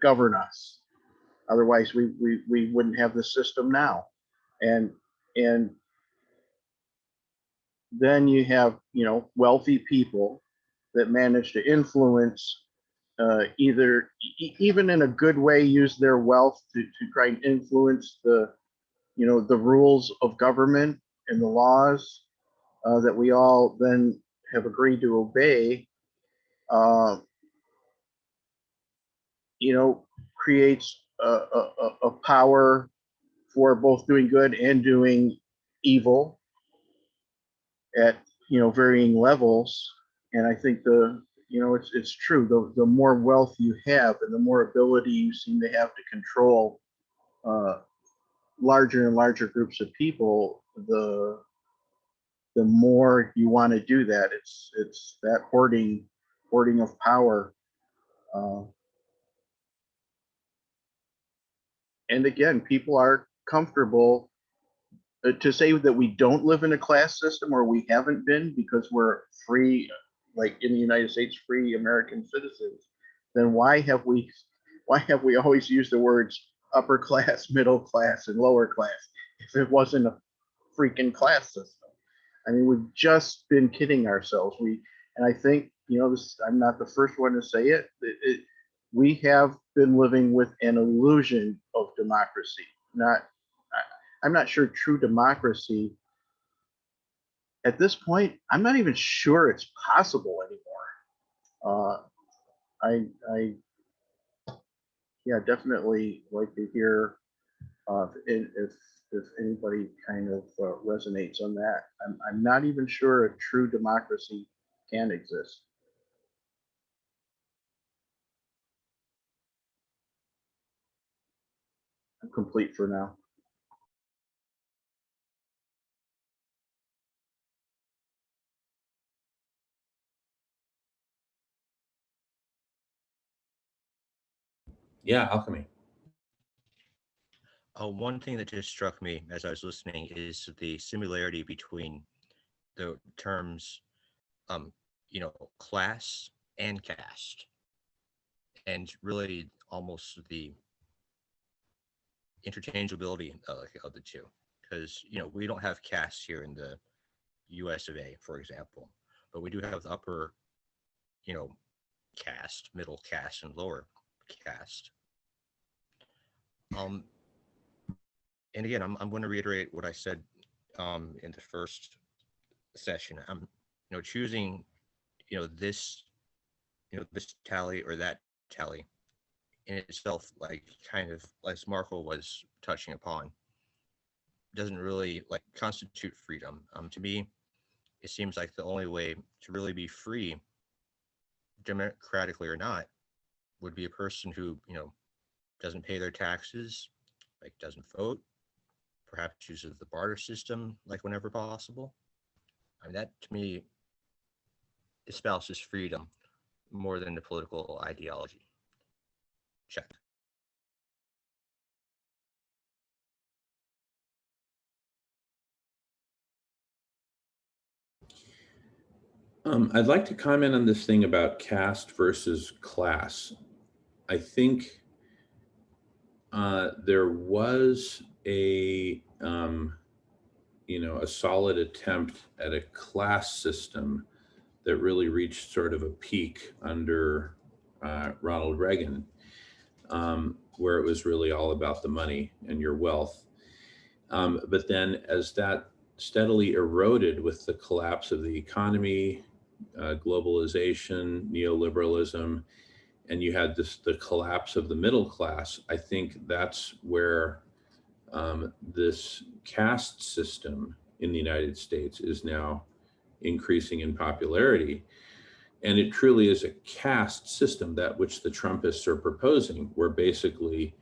govern us. Otherwise, we wouldn't have the system now. And then you have, wealthy people that manage to influence, either even in a good way, use their wealth to try and influence the rules of government and the laws that we all then have agreed to obey. uh, Creates a power for both doing good and doing evil at varying levels. And I think it's true. The more wealth you have and the more ability you seem to have to control larger and larger groups of people, the more you want to do that. It's that hoarding of power. Uh, and again, people are comfortable to say that we don't live in a class system, or we haven't been because we're free, like in the United States, free American citizens. Then why have we always used the words upper class, middle class, and lower class if it wasn't a freaking class system? I mean, we've just been kidding ourselves. And I think, I'm not the first one to say it. We have been living with an illusion of democracy. I'm not sure true democracy at this point. I'm not even sure it's possible anymore. I yeah, definitely like to hear If anybody kind of resonates on that, I'm not even sure a true democracy can exist. I'm complete for now. Yeah, Alchemy. One thing that just struck me as I was listening is the similarity between the terms, um, class and caste, and really almost the interchangeability of the two. Because we don't have castes here in the U.S. of A., for example, but we do have the upper, you know, caste, middle caste, and lower caste. Um, and again, I'm going to reiterate what I said in the first session. I'm, choosing, this, this tally or that tally in itself, like kind of as Marco was touching upon, doesn't really like constitute freedom. To me, it seems like the only way to really be free, democratically or not, would be a person who, doesn't pay their taxes, like doesn't vote, perhaps uses the barter system, like whenever possible. I mean, that to me espouses freedom more than the political ideology. Check. I'd like to comment on this thing about caste versus class. I think there was a a solid attempt at a class system that really reached sort of a peak under Ronald Reagan, where it was really all about the money and your wealth. But then as that steadily eroded with the collapse of the economy, globalization, neoliberalism, and you had the collapse of the middle class, I think that's where this caste system in the United States is now increasing in popularity. And it truly is a caste system, that which the Trumpists are proposing, where basically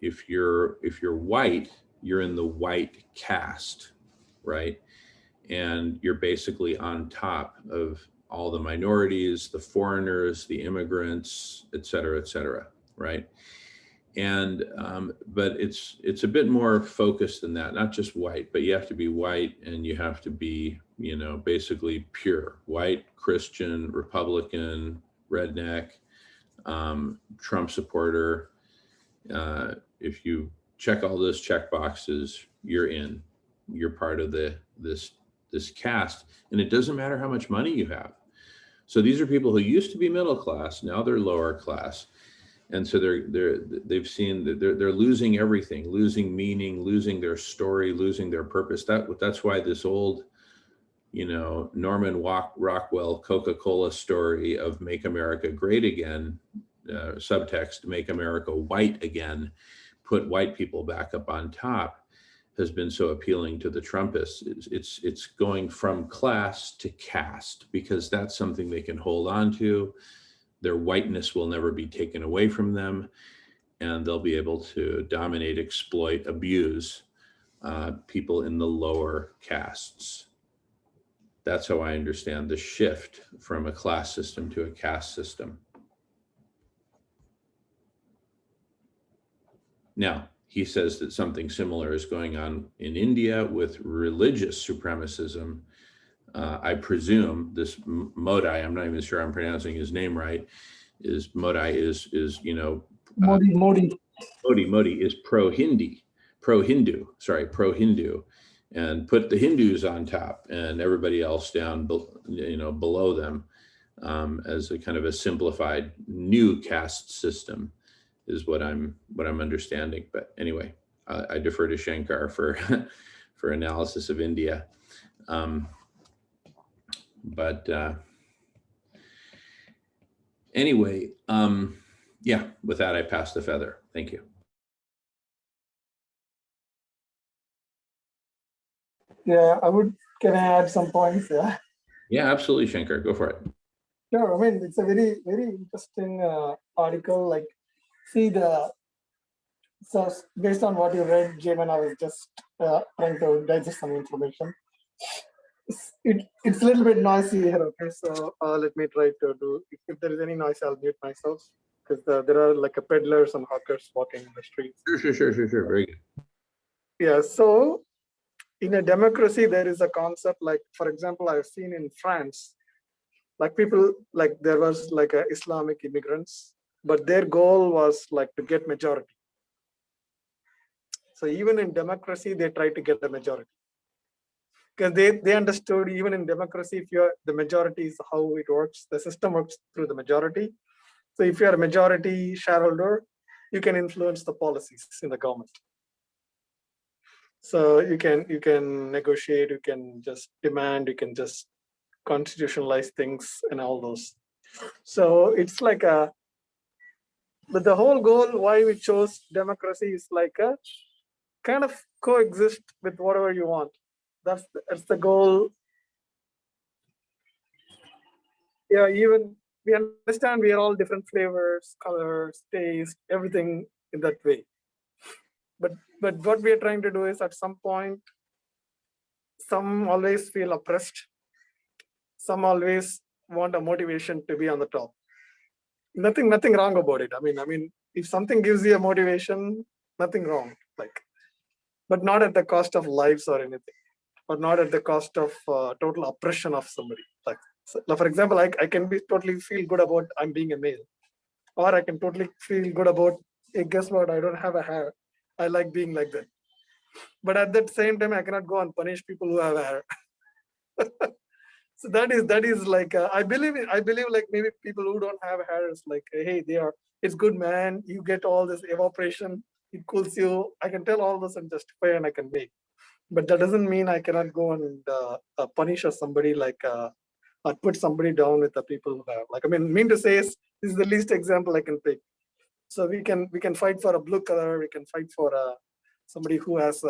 if you're white, you're in the white caste, right? And you're basically on top of all the minorities, the foreigners, the immigrants, et cetera, right? And but it's a bit more focused than that. Not just white, but you have to be white, and you have to be basically pure white, Christian, Republican, redneck, Trump supporter. If you check all those check boxes, you're in. You're part of this caste, and it doesn't matter how much money you have. So these are people who used to be middle class, now they're lower class, and so they've seen that they're losing everything, losing meaning, losing their story, losing their purpose. That's why this old, Norman Rockwell Coca-Cola story of "Make America Great Again," subtext "Make America White Again," put white people back up on top, has been so appealing to the Trumpists. It's going from class to caste, because that's something they can hold on to. Their whiteness will never be taken away from them, and they'll be able to dominate, exploit, abuse people in the lower castes. That's how I understand the shift from a class system to a caste system. Now, he says that something similar is going on in India with religious supremacism. I presume this Modi, I'm not even sure I'm pronouncing his name right, is Modi is Modi. Modi is pro-Hindu, and put the Hindus on top and everybody else down, below them, as a kind of a simplified new caste system, is what I'm understanding. But anyway, I defer to Shankar for for analysis of India. But anyway, yeah, with that, I pass the feather. Thank you. Yeah, can I add some points? Yeah. Yeah, absolutely, Shankar. Go for it. Sure. I mean, it's a very interesting article. Like, see so based on what you read, Jamin, I was just trying to digest some information. It's a little bit noisy here. Okay, so let me try to do. If there is any noise, I'll mute myself because there are like a peddlers and hawkers walking in the streets. Sure. Very good. Yeah. So in a democracy, there is a concept like, for example, I've seen in France, like people like there was like a Islamic immigrants, but their goal was like to get majority. So even in democracy, they try to get the majority because they understood even in democracy, if you're the majority is how it works. The system works through the majority. So if you're a majority shareholder, you can influence the policies in the government. So you can negotiate, you can just demand, you can just constitutionalize things and all those. So it's like but the whole goal why we chose democracy is like a kind of coexist with whatever you want. That's the goal. Yeah, even we understand we are all different flavors, colors, taste, everything in that way. But what we are trying to do is at some point, some always feel oppressed. Some always want a motivation to be on the top. Nothing wrong about it. I mean, if something gives you a motivation, nothing wrong. Like, but not at the cost of lives or anything, or not at the cost of total oppression of somebody. Like, so, for example, I can be totally feel good about I'm being a male, or I can totally feel good about, hey, guess what? I don't have a hair. I like being like that. But at that same time, I cannot go and punish people who have hair. So that is like I believe like maybe people who don't have hair is like, hey, it's good, man. You get all this evaporation, it cools you. I can tell all this and justify and I can make. But that doesn't mean I cannot go and punish somebody like or put somebody down with the people who have. Like, I mean to say is this is the least example I can pick. So we can fight for a blue color. We can fight for somebody who has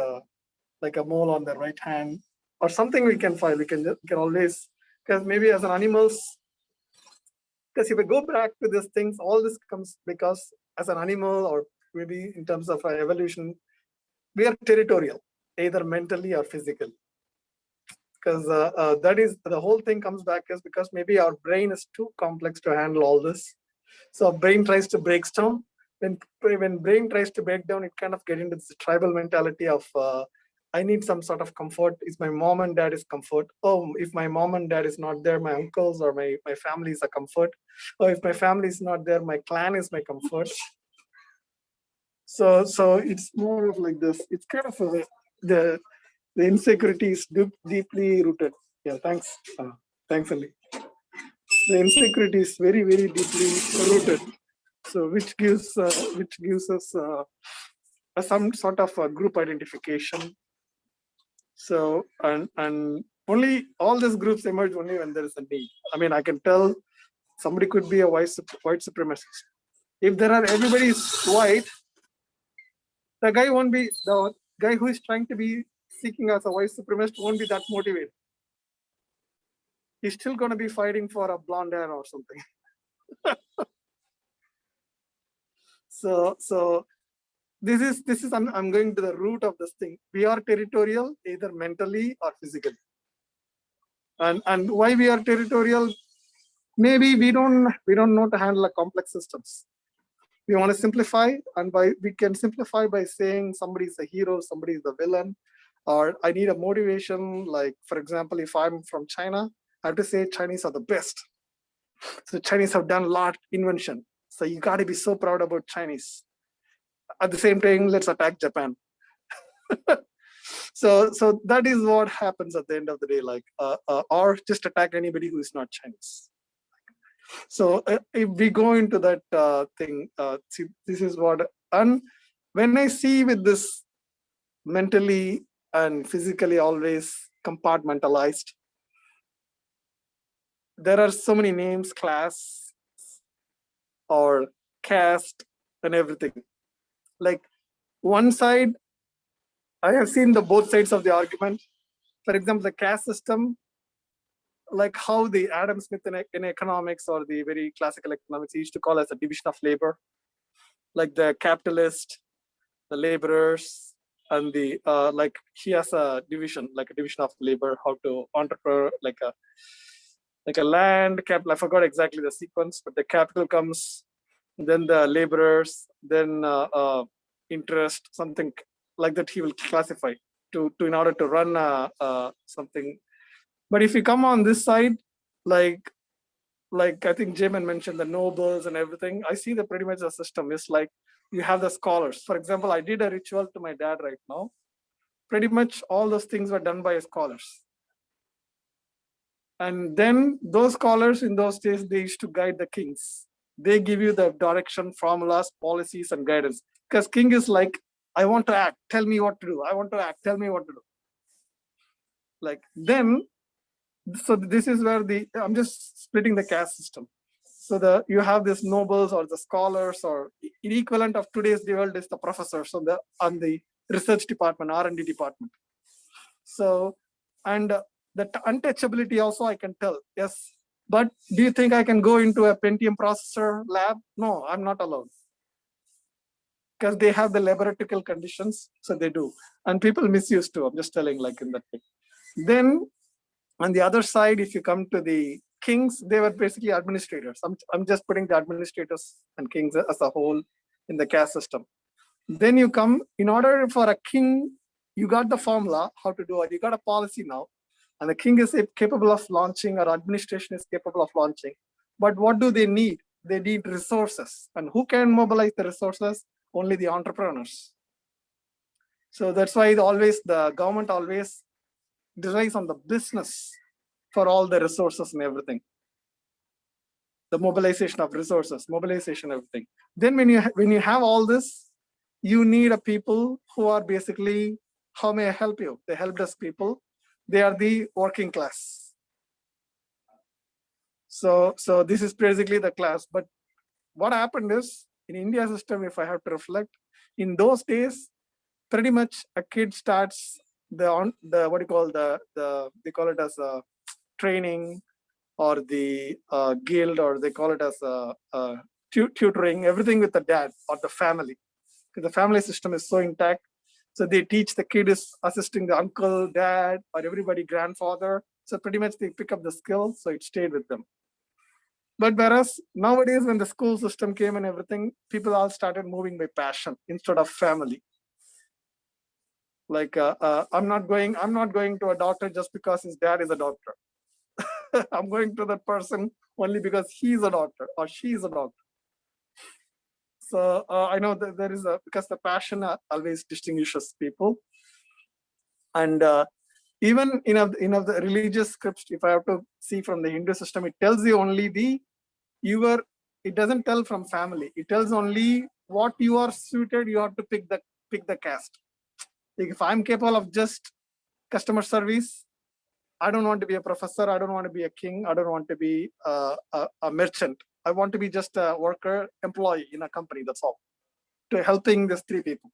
like a mole on their right hand or something. We can fight. We can always, because maybe as an animals, because if we go back to these things, all this comes because as an animal or maybe in terms of evolution, we are territorial, either mentally or physically. Because that is the whole thing comes back is because maybe our brain is too complex to handle all this. So our brain tries to break down. When brain tries to break down, it kind of get into this tribal mentality of I need some sort of comfort. Is my mom and dad is comfort? Oh, if my mom and dad is not there, my uncles or my family is a comfort. Or if my family is not there, my clan is my comfort. So it's more of like this. It's kind of the insecurity is deeply rooted. Yeah, thanks. Thanks, Ali. The insecurity is very deeply rooted. So which gives us some sort of a group identification. So and only all these groups emerge only when there is a need. I mean, I can tell somebody could be a white supremacist. If there are everybody is white, the guy who is trying to be seeking as a white supremacist won't be that motivated. He's still going to be fighting for a blonde hair or something. So this is I'm going to the root of this thing. We are territorial either mentally or physically. And why we are territorial? Maybe we don't know to handle complex systems. We want to simplify, and we can simplify by saying somebody is a hero, somebody is the villain, or I need a motivation. Like, for example, if I'm from China, I have to say Chinese are the best. So Chinese have done a lot invention. So you got to be so proud about Chinese. At the same time, let's attack Japan. So that is what happens at the end of the day, like or just attack anybody who is not Chinese. So if we go into that thing, see, this is what, and when I see with this mentally and physically always compartmentalized, there are so many names, class or caste and everything. Like one side, I have seen the both sides of the argument. For example, the caste system, like how the Adam Smith in economics or the very classical economics he used to call as a division of labor, like the capitalist, the laborers, and the like he has a division, like a division of labor, how to entrepreneur, like a land capital. I forgot exactly the sequence, but the capital comes, then the laborers, then interest, something like that. He will classify to in order to run something. But if you come on this side, like I think Jamin mentioned the nobles and everything, I see that pretty much the system is like you have the scholars. For example, I did a ritual to my dad right now. Pretty much all those things were done by scholars. And then those scholars in those days, they used to guide the kings. They give you the direction, formulas, policies, and guidance. Because king is like, I want to act, tell me what to do. I want to act, tell me what to do. Like then, so this is where I'm just splitting the caste system. So you have these nobles or the scholars, or equivalent of today's world is the professors on the research department, R&D department. So, and the untouchability also I can tell, yes. But do you think I can go into a Pentium processor lab? No, I'm not allowed. Because they have the laboratory conditions, so they do. And people misuse too, I'm just telling like in that way. Then on the other side, if you come to the kings, they were basically administrators. I'm just putting the administrators and kings as a whole in the caste system. Then you come, in order for a king, you got the formula, how to do it. You got a policy now. And the king is capable of launching, or administration is capable of launching. But what do they need? They need resources. And who can mobilize the resources? Only the entrepreneurs. So that's why the government always relies on the business for all the resources and everything. The mobilization of resources, mobilization, everything. Then when you have all this, you need a people who are basically, how may I help you? The help desk people. They are the working class. So this is basically the class. But what happened is, in India system, if I have to reflect, in those days, pretty much a kid starts they call it as a training, or the guild, or they call it as tutoring, everything with the dad or the family. Because the family system is so intact. So they teach the kid is assisting the uncle, dad, or everybody, grandfather. So pretty much they pick up the skill, so it stayed with them. But whereas nowadays, when the school system came and everything, people all started moving by passion instead of family. Like I'm not going to a doctor just because his dad is a doctor. I'm going to that person only because he's a doctor or she's a doctor. So I know that there is because the passion always distinguishes people. And even in the religious scripts, if I have to see from the Hindu system, it tells you only it doesn't tell from family. It tells only what you are suited. You have to pick the caste. Like if I'm capable of just customer service, I don't want to be a professor. I don't want to be a king. I don't want to be a merchant. I want to be just a worker, employee in a company. That's all. To helping these three people.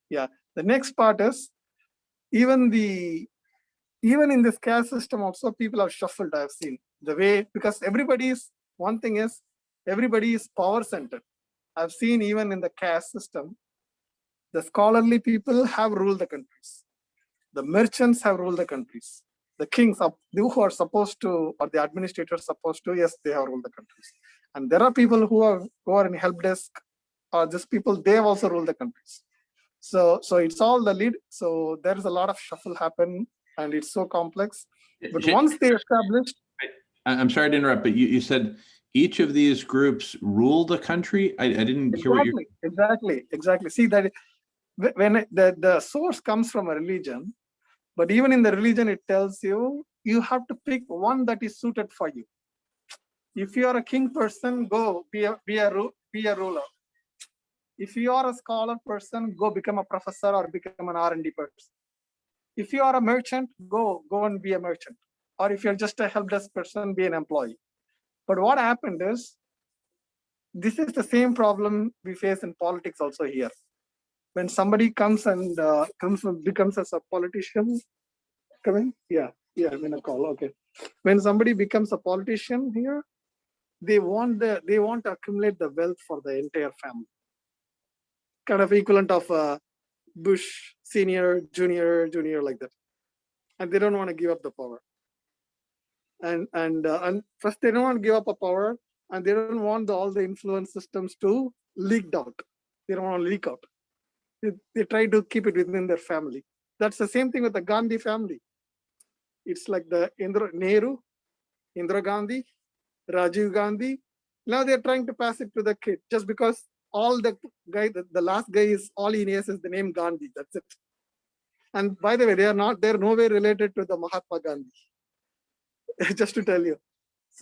Yeah. The next part is even in this caste system also, people have shuffled. I've seen the way, because one thing is everybody is power centered. I've seen even in the caste system, the scholarly people have ruled the countries. The merchants have ruled the countries. The kings who are supposed to, or the administrators supposed to, yes, they have ruled the countries. And there are people who are in help desk, or these people, they have also ruled the countries. So it's all the lead. So there is a lot of shuffle happen, and it's so complex. But once they established, I'm sorry to interrupt, but you said each of these groups rule the country. I didn't hear what you. Exactly. See that when the source comes from a religion, but even in the religion, it tells you have to pick one that is suited for you. If you are a king person, go be a ruler. If you are a scholar person, go become a professor or become an R&D person. If you are a merchant, go and be a merchant. Or if you're just a help desk person, be an employee. But what happened is, this is the same problem we face in politics also here. When somebody comes and becomes as a politician, coming? Yeah, I'm in a call. Okay. When somebody becomes a politician here, they want to accumulate the wealth for the entire family. Kind of equivalent of Bush senior, junior, like that. And they don't want to give up the power. And first they don't want to give up a power, and they don't want all the influence systems to leak out. They don't want to leak out. They try to keep it within their family. That's the same thing with the Gandhi family. It's like the Nehru, Indira Gandhi, Rajiv Gandhi. Now they're trying to pass it to the kid just because all the last guy is all he knows is the name Gandhi. That's it. And by the way, they're nowhere related to the Mahatma Gandhi. Just to tell you.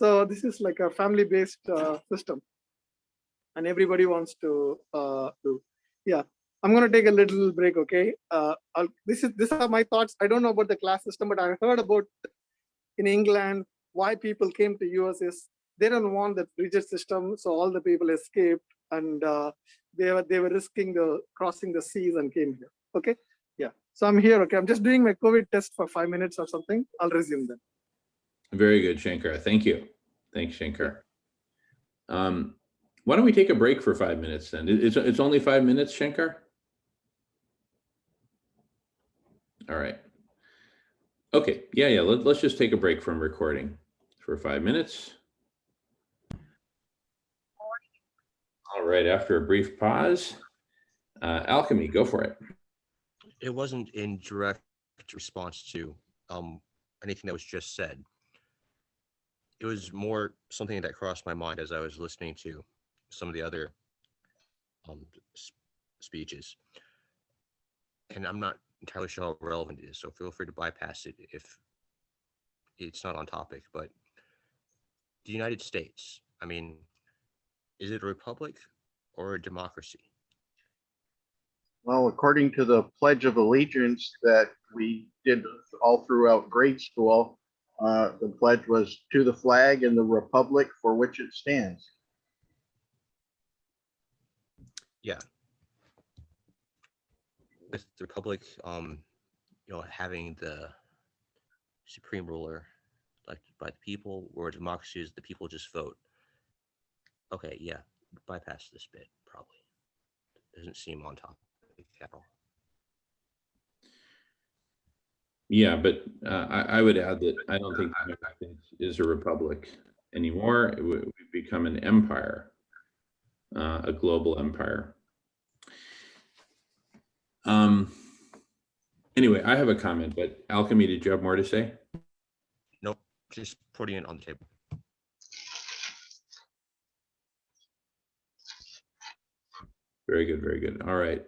So this is like a family-based system, and everybody wants to do. Yeah, I'm going to take a little break. Okay, these are my thoughts. I don't know about the class system, but I heard about in England why people came to US is they don't want the rigid system, so all the people escaped, and they were risking crossing the seas and came here. Okay, yeah. So I'm here. Okay, I'm just doing my COVID test for 5 minutes or something. I'll resume then. Very good, Shankar. Thank you. Thanks, Shankar. Why don't we take a break for 5 minutes then? It's only 5 minutes, Shankar? All right. Okay. Yeah. Let's just take a break from recording for 5 minutes. All right. After a brief pause, Alchemy, go for it. It wasn't in direct response to anything that was just said. It was more something that crossed my mind as I was listening to some of the other speeches. And I'm not entirely sure how relevant it is, so feel free to bypass it if it's not on topic. But the United States, I mean, is it a republic or a democracy? Well, according to the Pledge of Allegiance that we did all throughout grade school, the pledge was to the flag and the republic for which it stands. Yeah. With the republic, having the supreme ruler elected by the people, or democracy is the people just vote. Okay, yeah, bypass this bit, probably. Doesn't seem on topic at all. Yeah, but I would add that I don't think the United States is a republic anymore. We've become an empire, a global empire. Anyway, I have a comment, but Alchemy, did you have more to say? Nope, just putting it on the table. Very good, very good. All right.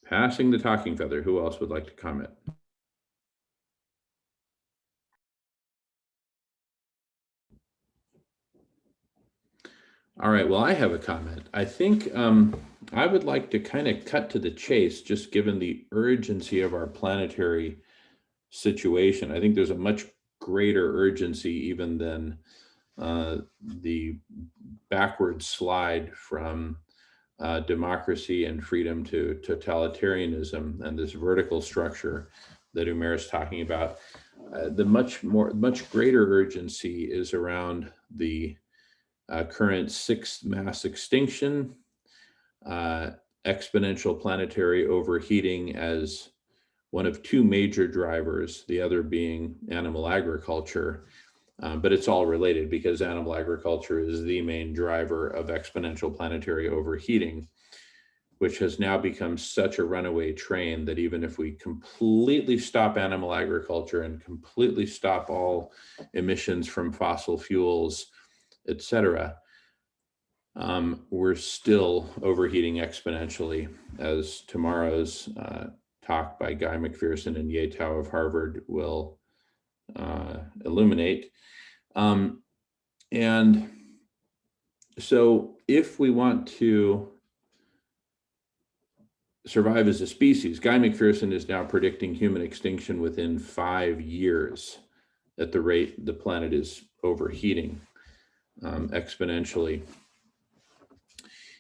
Passing the talking feather. Who else would like to comment? All right. Well, I have a comment. I think I would like to kind of cut to the chase, just given the urgency of our planetary situation. I think there's a much greater urgency even than the backward slide from democracy and freedom to totalitarianism and this vertical structure that Umair is talking about. The much greater urgency is around the current sixth mass extinction, exponential planetary overheating as one of two major drivers, the other being animal agriculture. But it's all related because animal agriculture is the main driver of exponential planetary overheating, which has now become such a runaway train that even if we completely stop animal agriculture and completely stop all emissions from fossil fuels, et cetera, we're still overheating exponentially, as tomorrow's talk by Guy McPherson and Ye Tao of Harvard will illuminate. And so if we want to survive as a species, Guy McPherson is now predicting human extinction within 5 years at the rate the planet is overheating exponentially.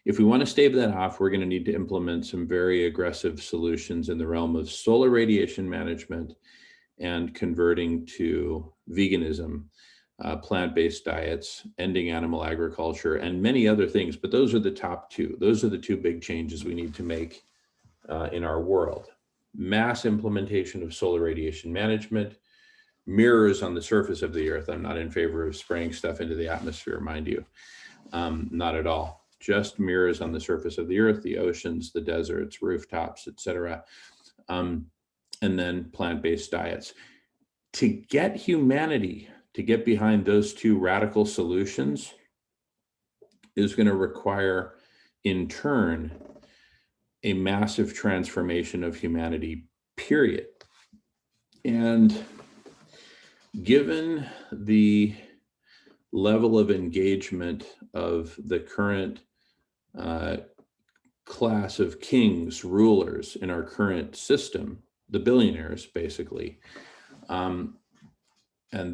If we want to stave that off, we're going to need to implement some very aggressive solutions in the realm of solar radiation management and converting to veganism, plant-based diets, ending animal agriculture, and many other things. But those are the top two. Those are the two big changes we need to make in our world. Mass implementation of solar radiation management, mirrors on the surface of the earth. I'm not in favor of spraying stuff into the atmosphere, mind you. Not at all. Just mirrors on the surface of the earth, the oceans, the deserts, rooftops, etc. And then plant-based diets. To get humanity to get behind those two radical solutions is going to require, in turn, a massive transformation of humanity, period. And given the level of engagement of the current class of kings, rulers in our current system, the billionaires, basically, and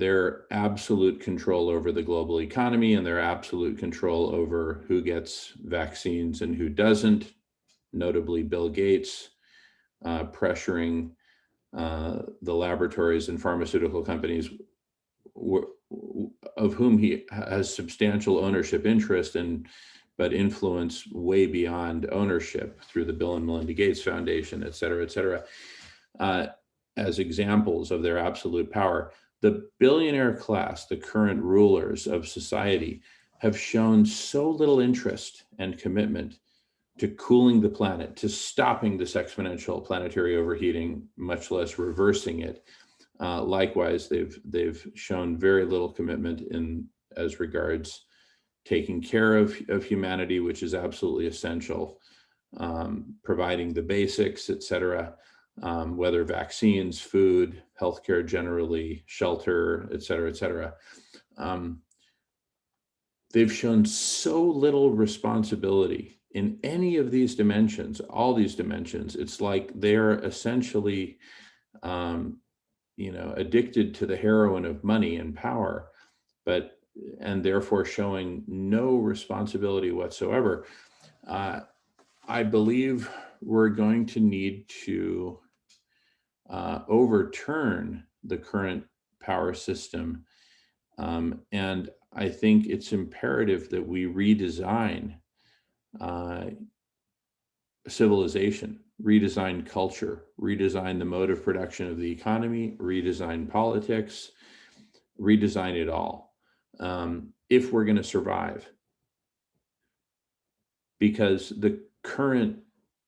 their absolute control over the global economy and their absolute control over who gets vaccines and who doesn't, notably Bill Gates, pressuring the laboratories and pharmaceutical companies of whom he has substantial ownership interest in, but influence way beyond ownership through the Bill and Melinda Gates Foundation, et cetera, as examples of their absolute power. The billionaire class, the current rulers of society, have shown so little interest and commitment to cooling the planet, to stopping this exponential planetary overheating, much less reversing it. Likewise, they've shown very little commitment as regards taking care of humanity, which is absolutely essential, providing the basics, et cetera, whether vaccines, food, healthcare generally, shelter, et cetera, et cetera. They've shown so little responsibility in any of these dimensions, all these dimensions. It's like they're essentially, addicted to the heroin of money and power, and therefore showing no responsibility whatsoever. I believe we're going to need to overturn the current power system. And I think it's imperative that we redesign civilization, redesign culture, redesign the mode of production of the economy, redesign politics, redesign it all, if we're going to survive. Because the current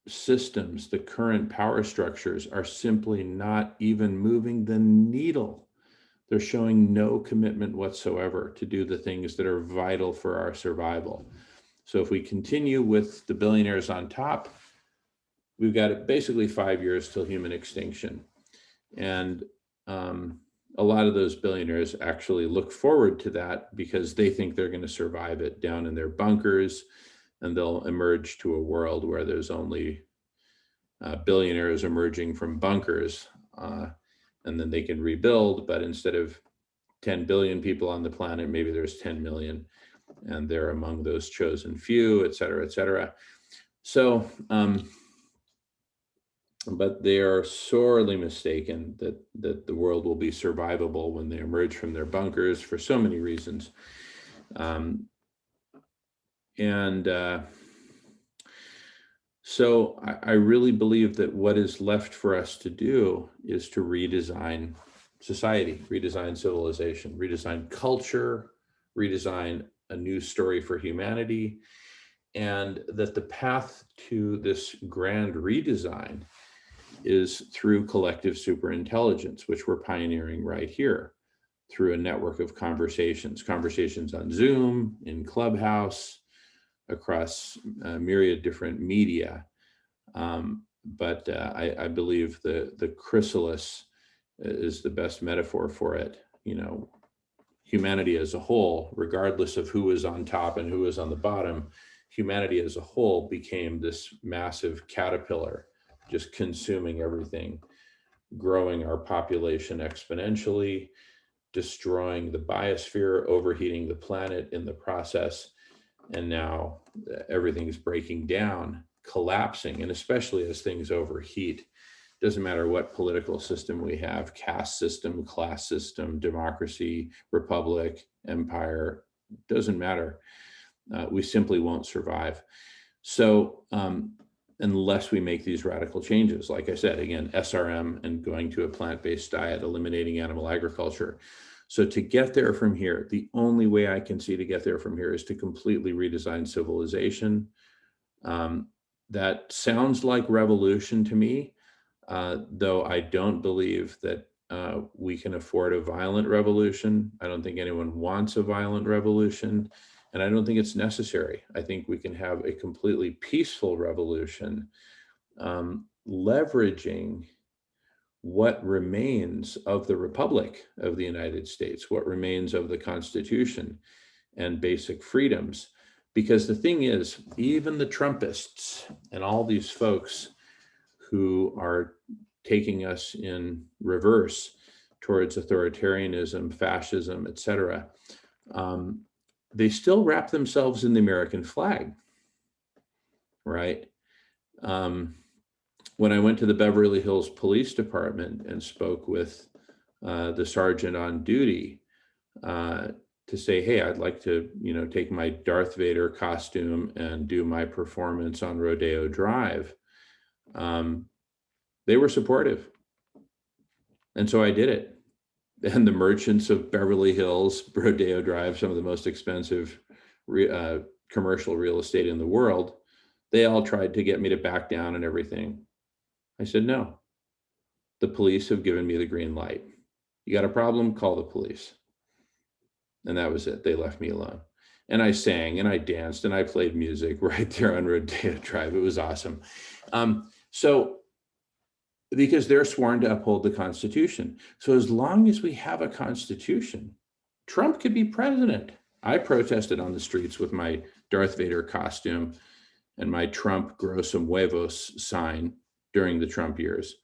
systems, the current power structures are simply not even moving the needle. They're showing no commitment whatsoever to do the things that are vital for our survival. So if we continue with the billionaires on top, we've got basically 5 years till human extinction. And a lot of those billionaires actually look forward to that because they think they're going to survive it down in their bunkers, and they'll emerge to a world where there's only billionaires emerging from bunkers, and then they can rebuild. But instead of 10 billion people on the planet, maybe there's 10 million, and they're among those chosen few, et cetera, et cetera. So, but they are sorely mistaken that the world will be survivable when they emerge from their bunkers for so many reasons. So I really believe that what is left for us to do is to redesign society, redesign civilization, redesign culture, redesign a new story for humanity, and that the path to this grand redesign is through collective superintelligence, which we're pioneering right here through a network of conversations on Zoom, in Clubhouse, across a myriad different media. But I believe the chrysalis is the best metaphor for it. Humanity as a whole, regardless of who is on top and who is on the bottom, humanity as a whole became this massive caterpillar, just consuming everything, growing our population exponentially, destroying the biosphere, overheating the planet in the process, And now everything is breaking down, collapsing, and especially as things overheat. Doesn't matter what political system we have, caste system, class system, democracy, republic, empire, doesn't matter. We simply won't survive. So unless we make these radical changes, like I said, again, SRM and going to a plant-based diet, eliminating animal agriculture. So to get there from here, the only way I can see to get there from here is to completely redesign civilization. That sounds like revolution to me, though I don't believe that we can afford a violent revolution. I don't think anyone wants a violent revolution, and I don't think it's necessary. I think we can have a completely peaceful revolution, leveraging what remains of the Republic of the United States, what remains of the Constitution and basic freedoms. Because the thing is, even the Trumpists and all these folks who are taking us in reverse towards authoritarianism, fascism, etc., they still wrap themselves in the American flag, right? When I went to the Beverly Hills Police Department and spoke with the sergeant on duty to say, hey, I'd like to, take my Darth Vader costume and do my performance on Rodeo Drive, they were supportive. And so I did it. And the merchants of Beverly Hills, Rodeo Drive, some of the most expensive commercial real estate in the world, they all tried to get me to back down and everything. I said, no, the police have given me the green light. You got a problem? Call the police. And that was it. They left me alone. And I sang and I danced and I played music right there on Rodeo Drive. It was awesome. Because they're sworn to uphold the Constitution. So as long as we have a Constitution, Trump could be president. I protested on the streets with my Darth Vader costume and my Trump Grosso Huevos sign during the Trump years.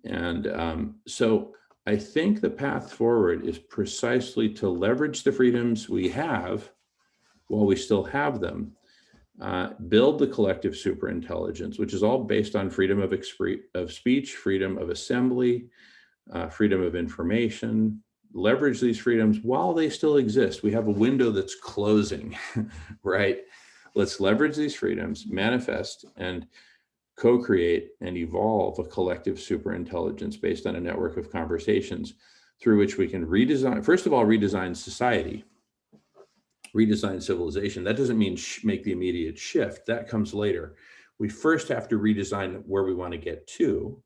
And so I think the path forward is precisely to leverage the freedoms we have while we still have them, build the collective superintelligence, which is all based on freedom of speech, freedom of assembly, freedom of information, leverage these freedoms while they still exist. We have a window that's closing, right? Let's leverage these freedoms, manifest and co-create and evolve a collective superintelligence based on a network of conversations through which we can redesign, first of all, redesign society, redesign civilization. That doesn't mean make the immediate shift. That comes later. We first have to redesign where we want to get to.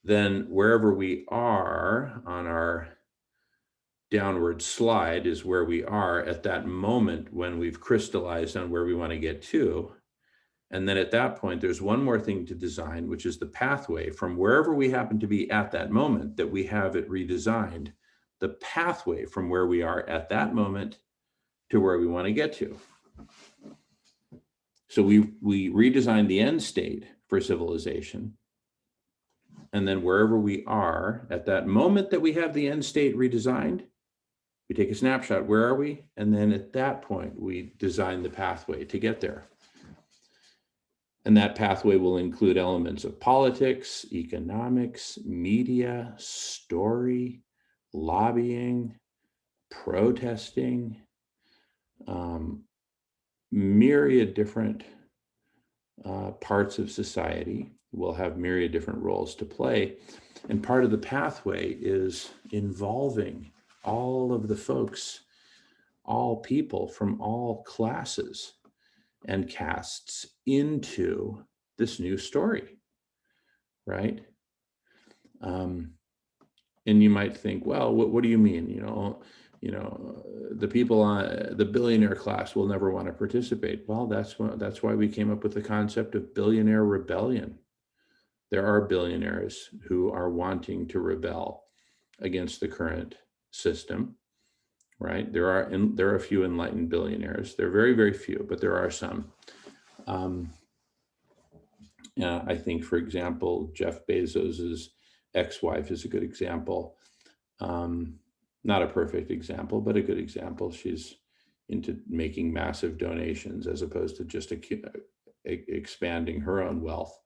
Then wherever we are on our downward slide is where we are at that moment when we've crystallized on where we want to get to. And then at that point, there's one more thing to design, which is the pathway from wherever we happen to be at that moment that we have it redesigned, the pathway from where we are at that moment to where we want to get to. So we redesign the end state for civilization. And then wherever we are at that moment that we have the end state redesigned, we take a snapshot, where are we? And then at that point, we design the pathway to get there. And that pathway will include elements of politics, economics, media, story, lobbying, protesting, myriad different parts of society will have myriad different roles to play. And part of the pathway is involving all of the folks, all people from all classes and castes into this new story, right? And you might think, well, what do you mean? The people on the billionaire class will never want to participate. Well, that's why we came up with the concept of billionaire rebellion. There are billionaires who are wanting to rebel against the current system, right? There are a few enlightened billionaires. They're very, very few, but there are some. I think, for example, Jeff Bezos's ex-wife is a good example. Not a perfect example, but a good example. She's into making massive donations as opposed to just expanding her own wealth.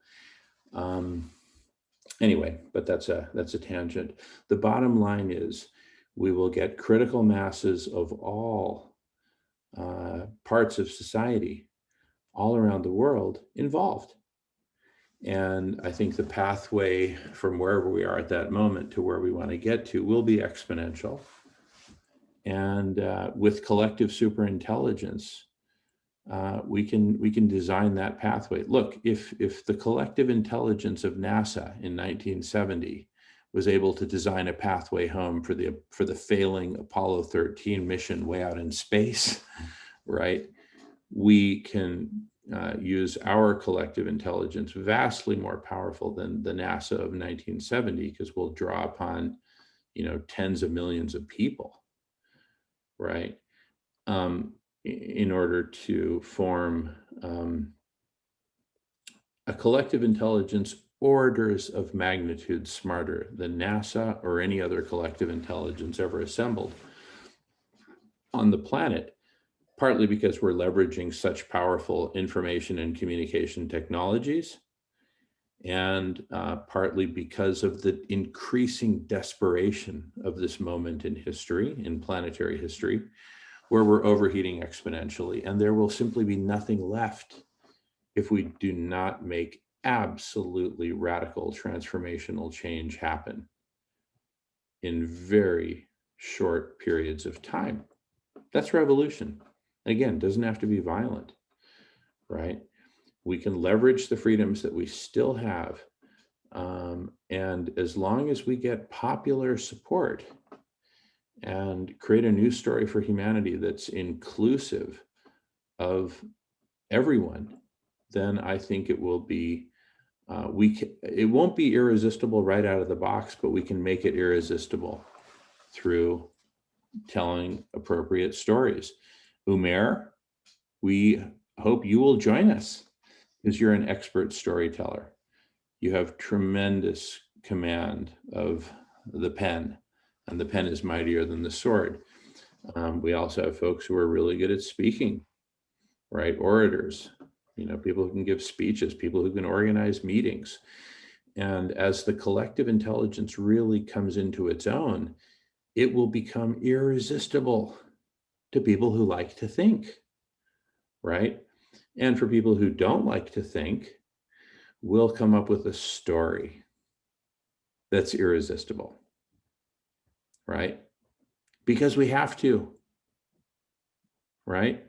Anyway, but that's a tangent. The bottom line is we will get critical masses of all parts of society all around the world involved. And I think the pathway from wherever we are at that moment to where we want to get to will be exponential. And with collective superintelligence, we can design that pathway. Look, if the collective intelligence of NASA in 1970 was able to design a pathway home for the failing Apollo 13 mission way out in space, right? We can use our collective intelligence, vastly more powerful than the NASA of 1970, because we'll draw upon, tens of millions of people, right? In order to form a collective intelligence orders of magnitude smarter than NASA or any other collective intelligence ever assembled on the planet, partly because we're leveraging such powerful information and communication technologies, and partly because of the increasing desperation of this moment in history, in planetary history, where we're overheating exponentially, and there will simply be nothing left if we do not make absolutely radical transformational change happen in very short periods of time. That's revolution. Again, doesn't have to be violent, right? We can leverage the freedoms that we still have. And as long as we get popular support and create a new story for humanity that's inclusive of everyone, then I think it will be, it won't be irresistible right out of the box, but we can make it irresistible through telling appropriate stories. Umair, we hope you will join us because you're an expert storyteller. You have tremendous command of the pen, and the pen is mightier than the sword. We also have folks who are really good at speaking, right? Orators, people who can give speeches, people who can organize meetings. And as the collective intelligence really comes into its own, it will become irresistible to people who like to think, right? And for people who don't like to think, we'll come up with a story that's irresistible, right? Because we have to, right?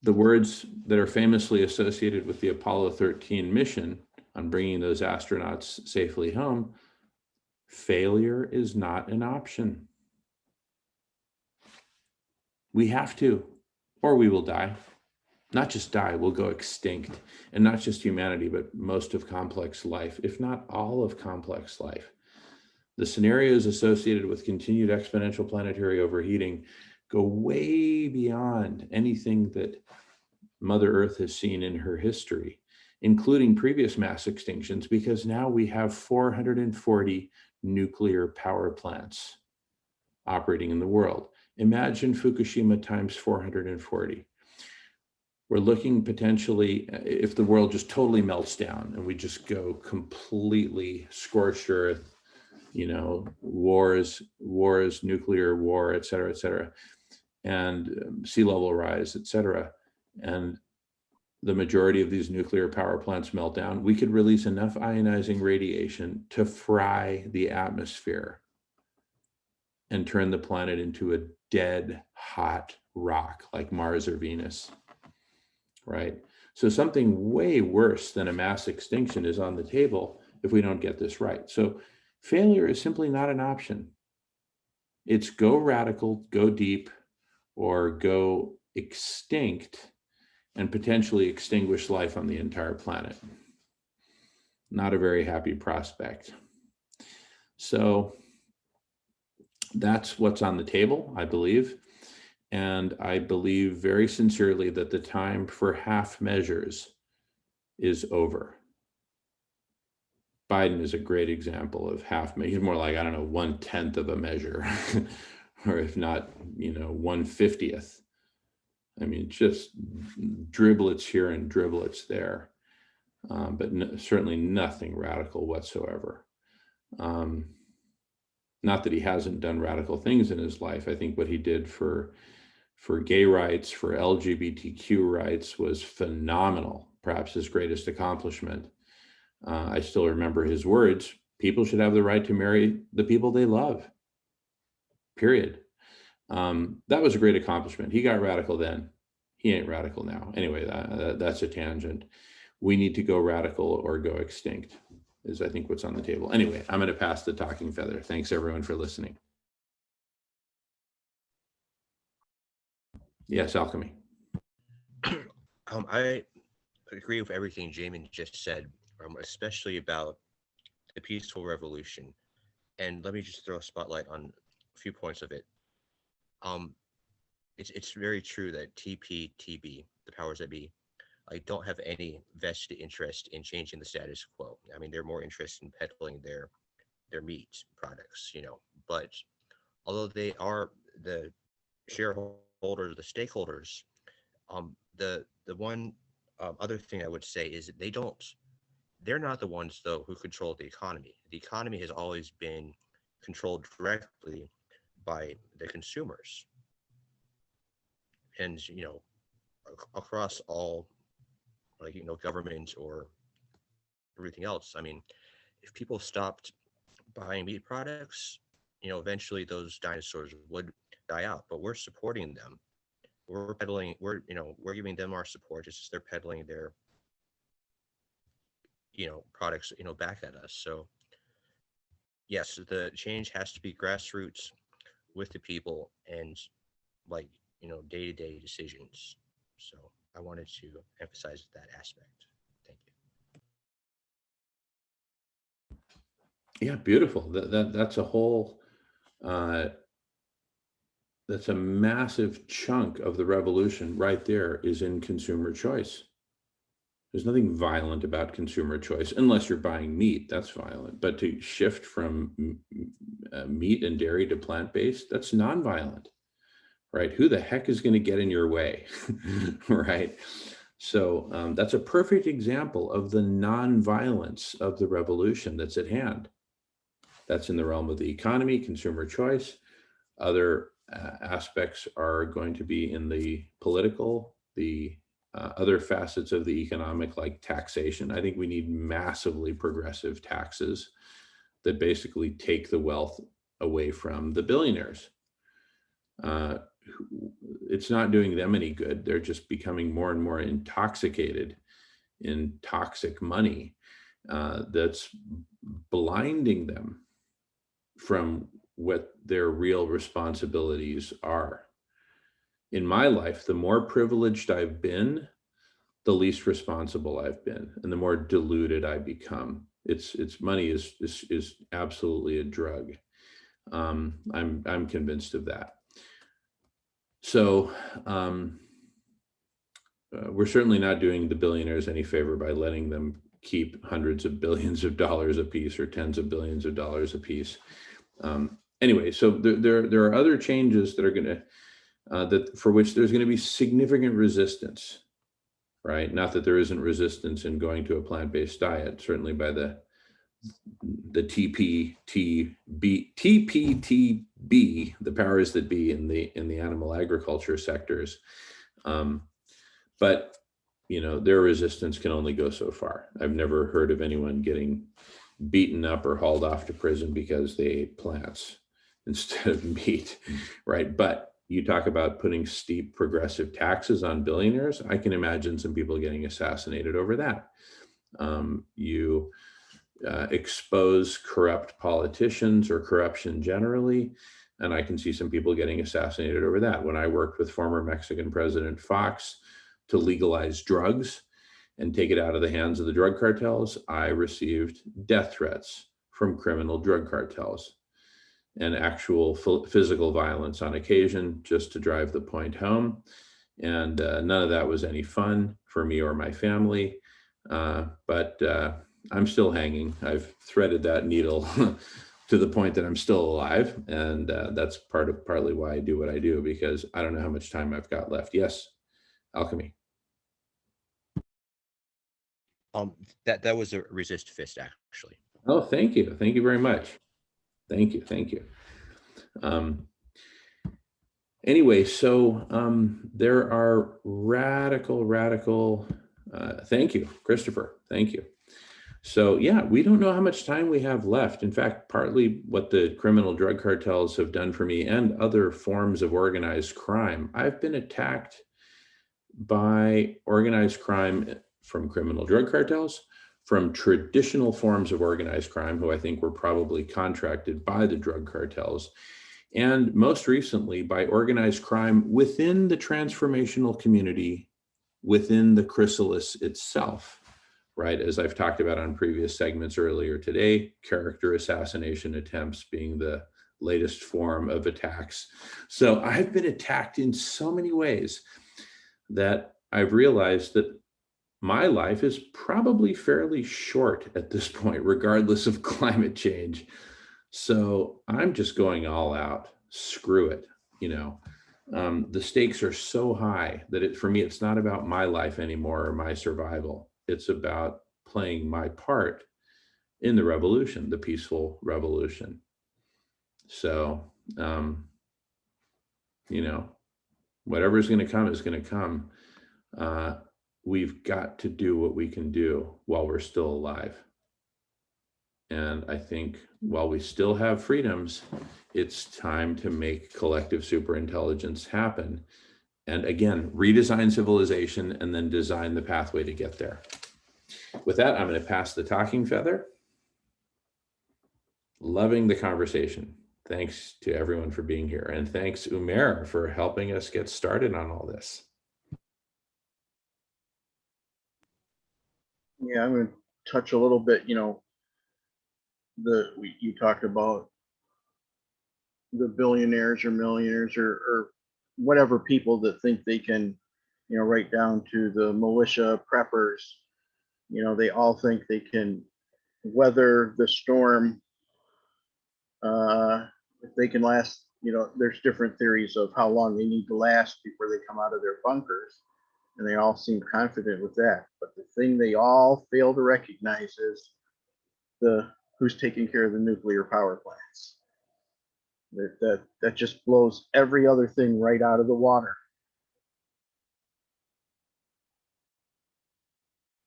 The words that are famously associated with the Apollo 13 mission on bringing those astronauts safely home: failure is not an option. We have to, or we will die. Not just die, we'll go extinct. And not just humanity, but most of complex life, if not all of complex life. The scenarios associated with continued exponential planetary overheating go way beyond anything that Mother Earth has seen in her history, including previous mass extinctions, because now we have 440 nuclear power plants operating in the world. Imagine Fukushima times 440. We're looking potentially, if the world just totally melts down and we just go completely scorched earth, wars, nuclear war, et cetera, and sea level rise, et cetera, and the majority of these nuclear power plants melt down, we could release enough ionizing radiation to fry the atmosphere and turn the planet into a dead, hot rock like Mars or Venus. Right? So something way worse than a mass extinction is on the table if we don't get this right. So failure is simply not an option. It's go radical, go deep, or go extinct and potentially extinguish life on the entire planet. Not a very happy prospect. So that's what's on the table, I believe. And I believe very sincerely that the time for half measures is over. Biden is a great example of half measure. He's more like, 1/10 of a measure, or if not, 1/50th. I mean, just driblets here and driblets there, but certainly nothing radical whatsoever. Not that he hasn't done radical things in his life. I think what he did for gay rights, for LGBTQ rights was phenomenal, perhaps his greatest accomplishment. I still remember his words: people should have the right to marry the people they love, period. That was a great accomplishment. He got radical then. He ain't radical now. Anyway, that's a tangent. We need to go radical or go extinct, is I think what's on the table. Anyway, I'm going to pass the talking feather. Thanks everyone for listening. Yes, Alchemy. I agree with everything Jamin just said, especially about the peaceful revolution. And let me just throw a spotlight on a few points of it. It's very true that TP, the powers that be, don't have any vested interest in changing the status quo. I mean, they're more interested in peddling their meat products, But although they are the shareholders, the stakeholders, the one other thing I would say is that they're not the ones though who control the economy. The economy has always been controlled directly by the consumers, and across all, government or everything else. I mean, if people stopped buying meat products, eventually those dinosaurs would die out. But we're supporting them. We're peddling. We're giving them our support. It's just they're peddling their products back at us. So yes, the change has to be grassroots with the people and day-to-day decisions. So I wanted to emphasize that aspect. Thank you. Yeah, beautiful. That's a whole that's a massive chunk of the revolution right there, is in consumer choice. There's nothing violent about consumer choice, unless you're buying meat, that's violent. But to shift from meat and dairy to plant-based, that's non-violent, right? Who the heck is going to get in your way, right? So that's a perfect example of the non-violence of the revolution that's at hand. That's in the realm of the economy, consumer choice. Other aspects are going to be in the political, the other facets of the economic, like taxation. I think we need massively progressive taxes that basically take the wealth away from the billionaires. It's not doing them any good. They're just becoming more and more intoxicated in toxic money that's blinding them from what their real responsibilities are. In my life, the more privileged I've been, the least responsible I've been, and the more deluded I become. It's money is absolutely a drug. I'm convinced of that. So we're certainly not doing the billionaires any favor by letting them keep hundreds of billions of dollars a piece or tens of billions of dollars a piece. Anyway, so there are other changes that are going to for which there's going to be significant resistance, right? Not that there isn't resistance in going to a plant-based diet, certainly by the TPTB, the powers that be in the animal agriculture sectors. But their resistance can only go so far. I've never heard of anyone getting beaten up or hauled off to prison because they ate plants instead of meat, right? But you talk about putting steep progressive taxes on billionaires. I can imagine some people getting assassinated over that. You expose corrupt politicians or corruption generally, and I can see some people getting assassinated over that. When I worked with former Mexican President Fox to legalize drugs and take it out of the hands of the drug cartels, I received death threats from criminal drug cartels and actual physical violence on occasion, just to drive the point home. And none of that was any fun for me or my family, but I'm still hanging. I've threaded that needle to the point that I'm still alive. And that's partly why I do what I do, because I don't know how much time I've got left. Yes, Alchemy. That was a resist fist, actually. Oh, thank you. Thank you very much. Thank you. Thank you. Anyway, so there are radical, thank you, Christopher. Thank you. So yeah, we don't know how much time we have left. In fact, partly what the criminal drug cartels have done for me and other forms of organized crime, I've been attacked by organized crime from criminal drug cartels, from traditional forms of organized crime, who I think were probably contracted by the drug cartels, and most recently by organized crime within the transformational community, within the chrysalis itself, right? As I've talked about on previous segments earlier today, character assassination attempts being the latest form of attacks. So I've been attacked in so many ways that I've realized that my life is probably fairly short at this point, regardless of climate change. So I'm just going all out. Screw it. The stakes are so high that for me, it's not about my life anymore or my survival. It's about playing my part in the revolution, the peaceful revolution. So, whatever's going to come is going to come. We've got to do what we can do while we're still alive. And I think while we still have freedoms, it's time to make collective superintelligence happen. And again, redesign civilization and then design the pathway to get there. With that, I'm going to pass the talking feather. Loving the conversation. Thanks to everyone for being here. And thanks, Umair, for helping us get started on all this. Yeah, I'm going to touch a little bit, you talked about the billionaires or millionaires or whatever people that think they can, right down to the militia preppers, they all think they can weather the storm. If they can last, there's different theories of how long they need to last before they come out of their bunkers. And they all seem confident with that. But the thing they all fail to recognize is who's taking care of the nuclear power plants. That just blows every other thing right out of the water.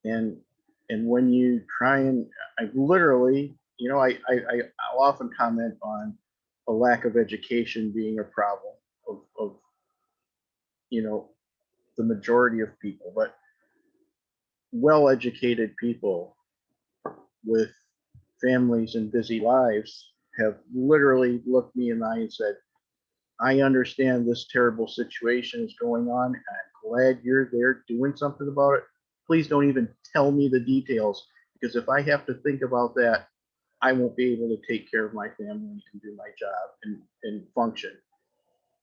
And when you try and I literally, I'll often comment on a lack of education being a problem of the majority of people, but well-educated people with families and busy lives have literally looked me in the eye and said, I understand this terrible situation is going on, and I'm glad you're there doing something about it. Please don't even tell me the details, because if I have to think about that, I won't be able to take care of my family and do my job and function.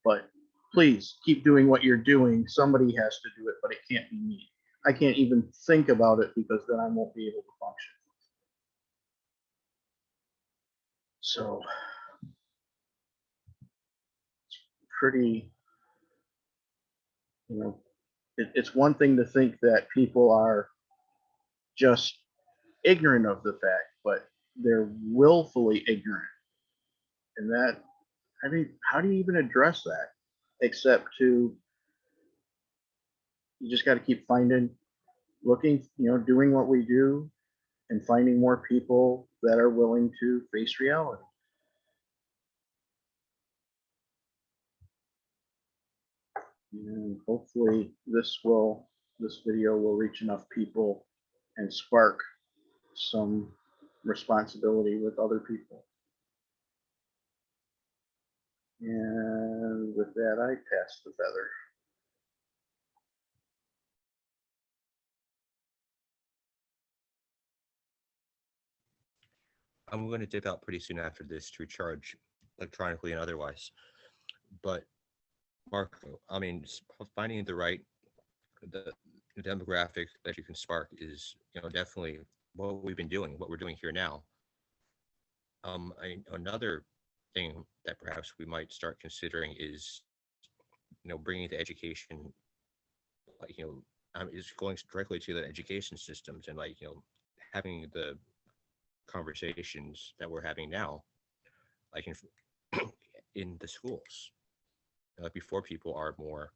But please keep doing what you're doing. Somebody has to do it, but it can't be me. I can't even think about it because then I won't be able to function. So it's pretty, it's one thing to think that people are just ignorant of the fact, but they're willfully ignorant. And that, I mean, how do you even address that? Except you just got to keep looking, doing what we do and finding more people that are willing to face reality. And hopefully this video will reach enough people and spark some responsibility with other people. And with that, I pass the feather. I'm going to dip out pretty soon after this to recharge electronically and otherwise. But Marco, I mean, finding the demographic that you can spark is, definitely what we've been doing, what we're doing here now. Another thing that perhaps we might start considering is, bringing the education, like, is going directly to the education systems, and like, having the conversations that we're having now, like in the schools, like before people are more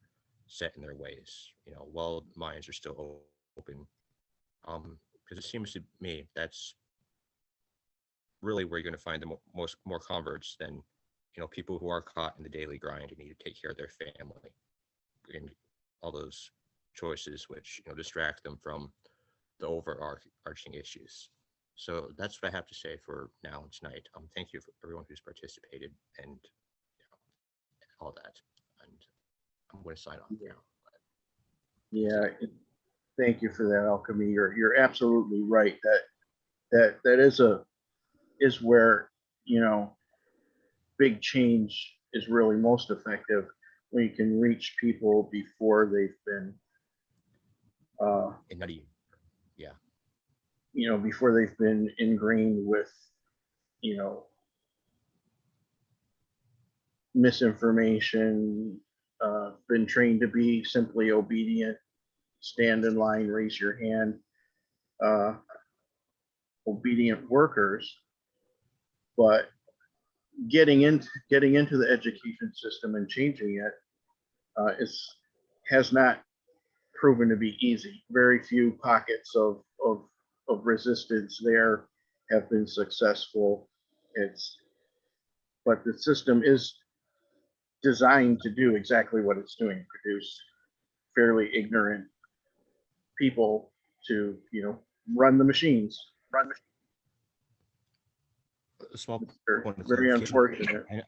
set in their ways, while minds are still open. Because it seems to me that's really where you're going to find the most more converts than people who are caught in the daily grind and need to take care of their family and all those choices which distract them from the overarching issues. So that's what I have to say for now and tonight. Thank you for everyone who's participated and all that. And I'm going to sign off now. Yeah, thank you for that, Alchemy. You're absolutely right. That is where, big change is really most effective, when you can reach people before they've been Nutty. Yeah. Before they've been ingrained with, misinformation, been trained to be simply obedient, stand in line, raise your hand, uh, obedient workers. But getting into the education system and changing it has not proven to be easy. Very few pockets of resistance there have been successful. But the system is designed to do exactly what it's doing, produce fairly ignorant people to, run the machines. A small Very, point of very clarification. unfortunate.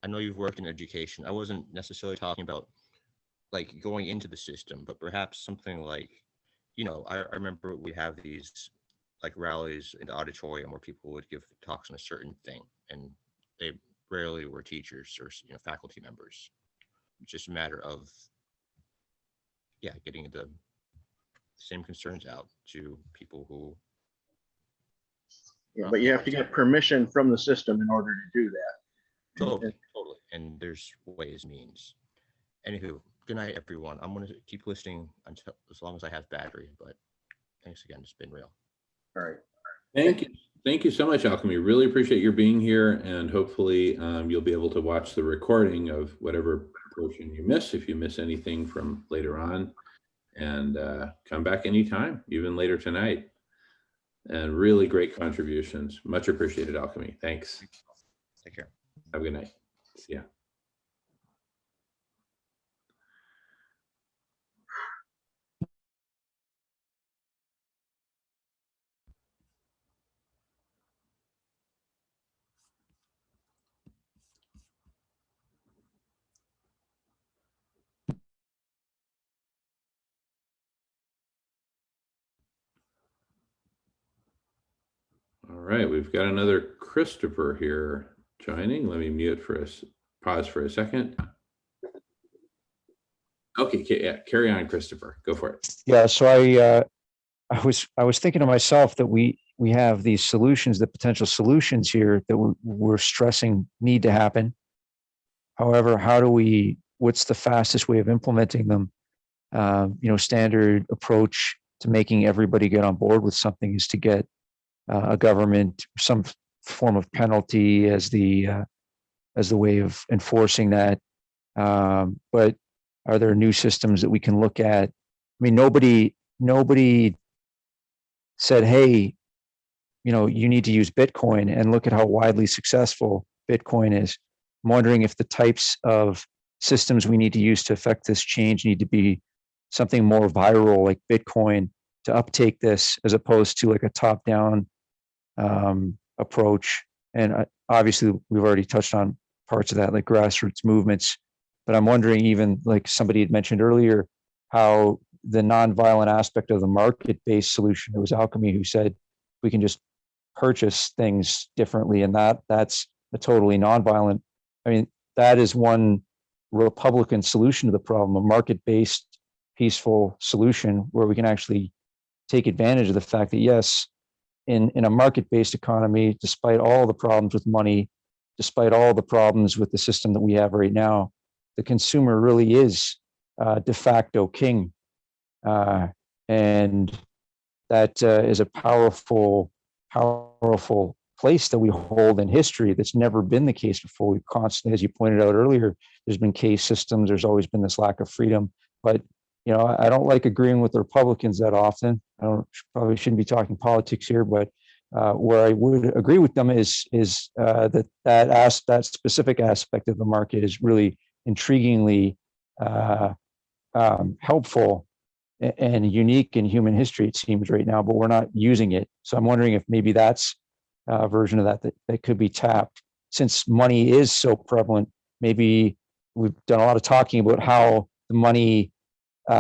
I know you've worked in education. I wasn't necessarily talking about like going into the system, but perhaps something like, I remember we have these like rallies in the auditorium where people would give talks on a certain thing, and they rarely were teachers or faculty members. It's just a matter of getting the same concerns out to people who. Yeah, but you have to get permission from the system in order to do that. Totally. And there's ways, means. Anywho, good night, everyone. I'm going to keep listening until as long as I have battery, but thanks again. It's been real. All right. Thank you. Thank you so much, Alchemy. Really appreciate your being here, and hopefully you'll be able to watch the recording of whatever portion you miss, if you miss anything from later on, and come back anytime, even later tonight. And really great contributions. Much appreciated, Alchemy. Thanks. Take care. Have a good night. See ya. All right, we've got another Christopher here joining. Let me mute for pause for a second. Okay, yeah, carry on, Christopher. Go for it. Yeah, so I was thinking to myself that we have these solutions, the potential solutions here that we're stressing need to happen. However, what's the fastest way of implementing them? Standard approach to making everybody get on board with something is to get a government, some form of penalty as the way of enforcing that. But are there new systems that we can look at? I mean, nobody said, hey, you need to use Bitcoin, and look at how widely successful Bitcoin is. I'm wondering if the types of systems we need to use to affect this change need to be something more viral, like Bitcoin, to uptake this, as opposed to like a top-down approach. And obviously, we've already touched on parts of that, like grassroots movements. But I'm wondering, even like somebody had mentioned earlier, how the nonviolent aspect of the market-based solution, it was Alchemy who said we can just purchase things differently, and that's a totally nonviolent. I mean, that is one Republican solution to the problem, a market-based peaceful solution where we can actually take advantage of the fact that, yes, in a market-based economy, despite all the problems with money, despite all the problems with the system that we have right now, the consumer really is de facto king. And that is a powerful place that we hold in history that's never been the case before. We've constantly, as you pointed out earlier, there's been case systems, there's always been this lack of freedom. But I don't like agreeing with the Republicans that often. Probably shouldn't be talking politics here, but where I would agree with them is that specific aspect of the market is really intriguingly helpful and unique in human history, it seems right now, but we're not using it. So I'm wondering if maybe that's a version of that could be tapped. Since money is so prevalent, maybe we've done a lot of talking about how the money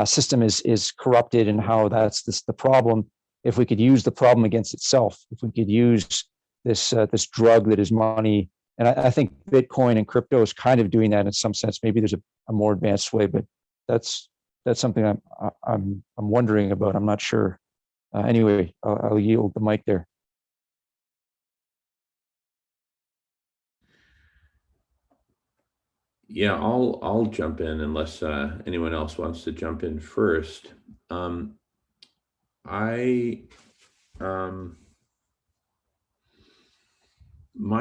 system is corrupted and how that's the problem. If we could use the problem against itself, if we could use this drug that is money, and I think Bitcoin and crypto is kind of doing that in some sense. Maybe there's a more advanced way, but that's something I'm wondering about. I'm not sure. Anyway, I'll yield the mic there. Yeah, I'll jump in unless anyone else wants to jump in first. My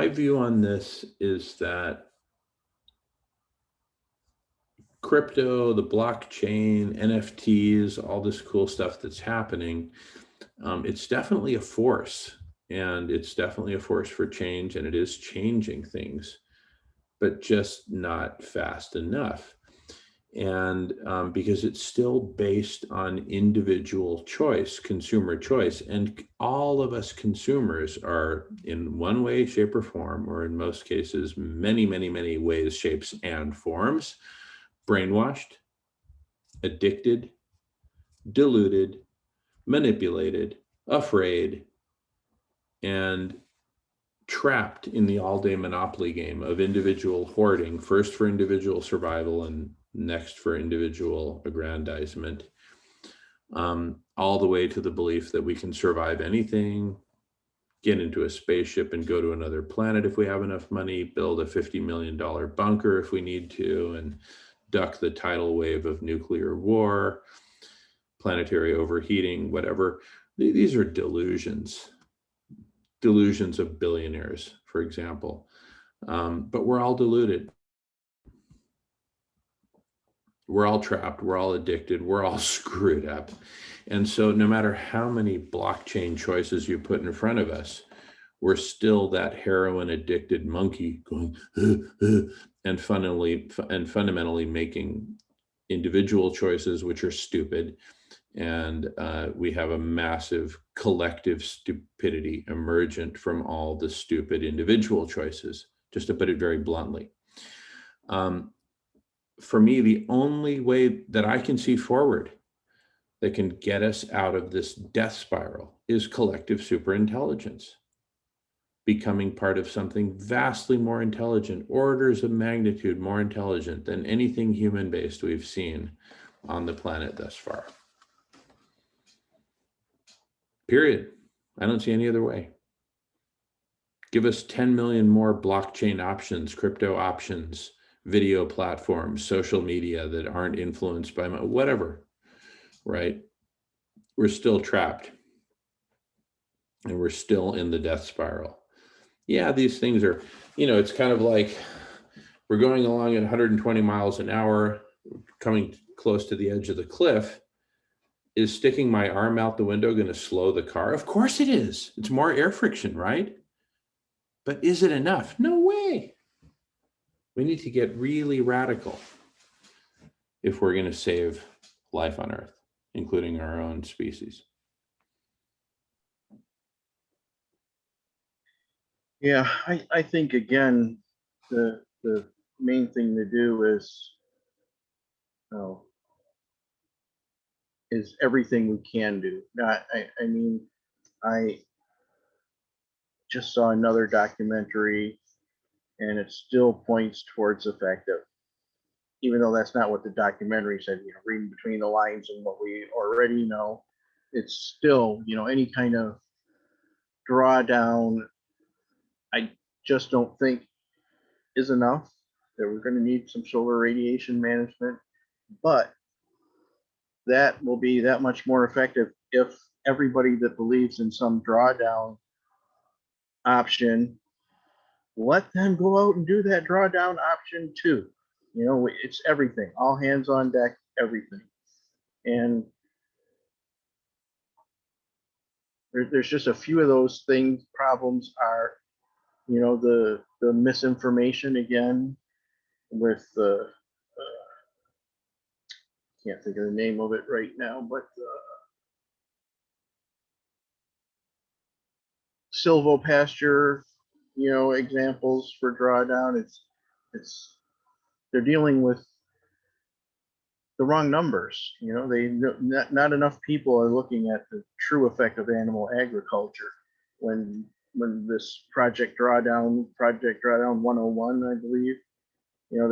view on this is that crypto, the blockchain, NFTs, all this cool stuff that's happening, it's definitely a force, and it's definitely a force for change, and it is changing things, but just not fast enough. And because it's still based on individual choice, consumer choice, and all of us consumers are in one way, shape, or form, or in most cases, many, many, many ways, shapes, and forms, brainwashed, addicted, deluded, manipulated, afraid, and trapped in the all-day monopoly game of individual hoarding, first for individual survival and next for individual aggrandizement, all the way to the belief that we can survive anything, get into a spaceship and go to another planet if we have enough money, build a $50 million bunker if we need to, and duck the tidal wave of nuclear war, planetary overheating, whatever. These are delusions of billionaires, for example. But we're all deluded. We're all trapped, we're all addicted, we're all screwed up. And so no matter how many blockchain choices you put in front of us, we're still that heroin addicted monkey going, and fundamentally making individual choices, which are stupid. And we have a massive collective stupidity emergent from all the stupid individual choices, just to put it very bluntly. For me, the only way that I can see forward that can get us out of this death spiral is collective superintelligence, becoming part of something vastly more intelligent, orders of magnitude more intelligent than anything human-based we've seen on the planet thus far. Period. I don't see any other way. Give us 10 million more blockchain options, crypto options, video platforms, social media that aren't influenced by whatever, right? We're still trapped, and we're still in the death spiral. Yeah, these things are, it's kind of like we're going along at 120 miles an hour, coming close to the edge of the cliff. Is sticking my arm out the window going to slow the car? Of course it is. It's more air friction, right? But is it enough? No way. We need to get really radical if we're going to save life on Earth, including our own species. Yeah, I think again, the main thing to do is everything we can do. I mean, I just saw another documentary, and it still points towards the fact that even though that's not what the documentary said, reading between the lines and what we already know, it's still, any kind of drawdown, I just don't think is enough. That we're going to need some solar radiation management, but that will be that much more effective if everybody that believes in some drawdown option, let them go out and do that drawdown option too. You know, it's everything, all hands on deck, everything. And there's just a few of those things. Problems are, you know, the misinformation again with the can't think of the name of it right now, but silvopasture, you know, examples for drawdown. It's they're dealing with the wrong numbers. You know, not enough people are looking at the true effect of animal agriculture when this Project Drawdown 101, I believe, you know,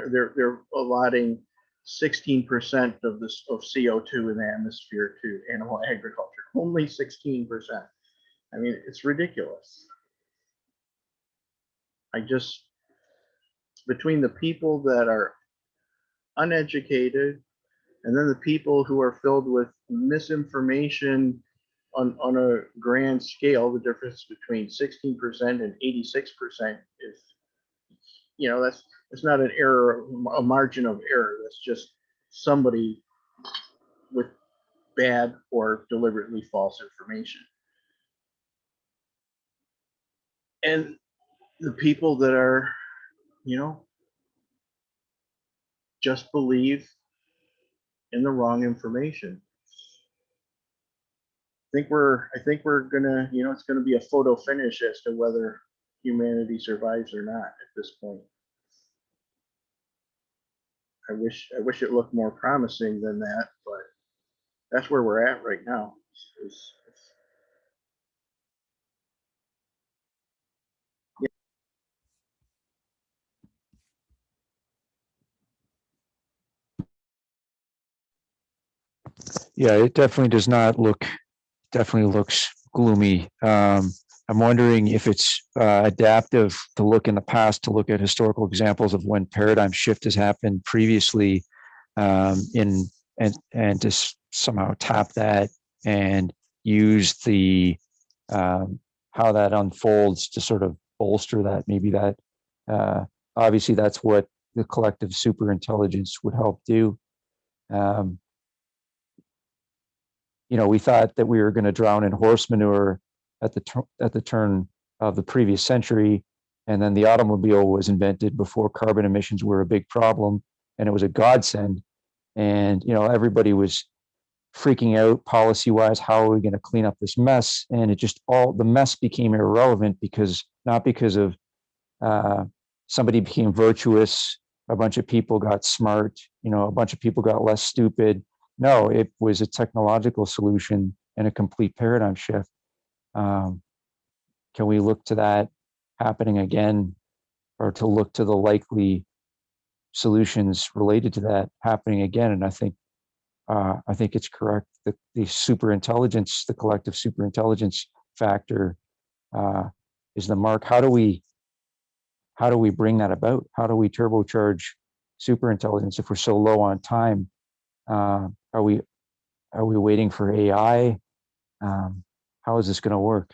they're allotting 16% of this of CO2 in the atmosphere to animal agriculture. Only 16%. I mean, it's ridiculous. Between the people that are uneducated and then the people who are filled with misinformation on a grand scale, the difference between 16% and 86% is, you know, that's not an error, a margin of error. That's just somebody with bad or deliberately false information. And the people that are, you know, just believe in the wrong information. I think we're gonna, you know, it's gonna be a photo finish as to whether humanity survives or not at this point. I wish it looked more promising than that, but that's where we're at right now. Yeah, it definitely does not look, definitely looks gloomy. I'm wondering if it's adaptive to look in the past, to look at historical examples of when paradigm shift has happened previously, in and to somehow tap that and use the how that unfolds to sort of bolster that. Maybe that obviously that's what the collective super intelligence would help do. Um, you know, we thought that we were going to drown in horse manure at the turn of the previous century, and then the automobile was invented before carbon emissions were a big problem, and it was a godsend. And you know, everybody was freaking out policy-wise. How are we going to clean up this mess? And it just all the mess became irrelevant because not because of somebody became virtuous, a bunch of people got smart, you know, a bunch of people got less stupid. No, it was a technological solution and a complete paradigm shift. Can we look to that happening again, or to look to the likely solutions related to that happening again? And I think it's correct that the super intelligence, the collective super intelligence factor, is the mark. How do we bring that about? How do we turbocharge super intelligence if we're so low on time? Are we waiting for AI? How is this going to work?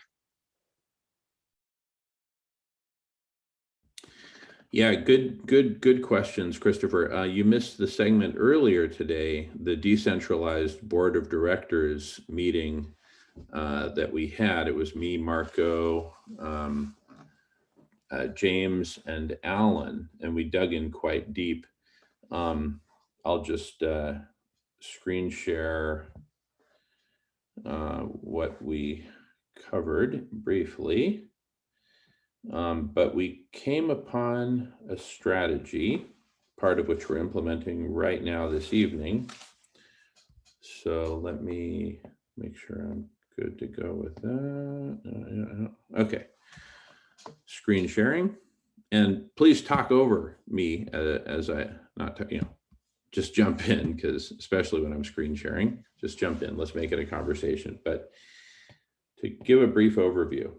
Yeah, good questions, Christopher. You missed the segment earlier today, the decentralized board of directors meeting that we had. It was me, Marco, James, and Alan, and we dug in quite deep. I'll just screen share what we covered briefly. But we came upon a strategy, part of which we're implementing right now this evening. So let me make sure I'm good to go with that. Okay. Screen sharing. And please talk over me as I, just jump in, because especially when I'm screen sharing, just jump in. Let's make it a conversation. But to give a brief overview,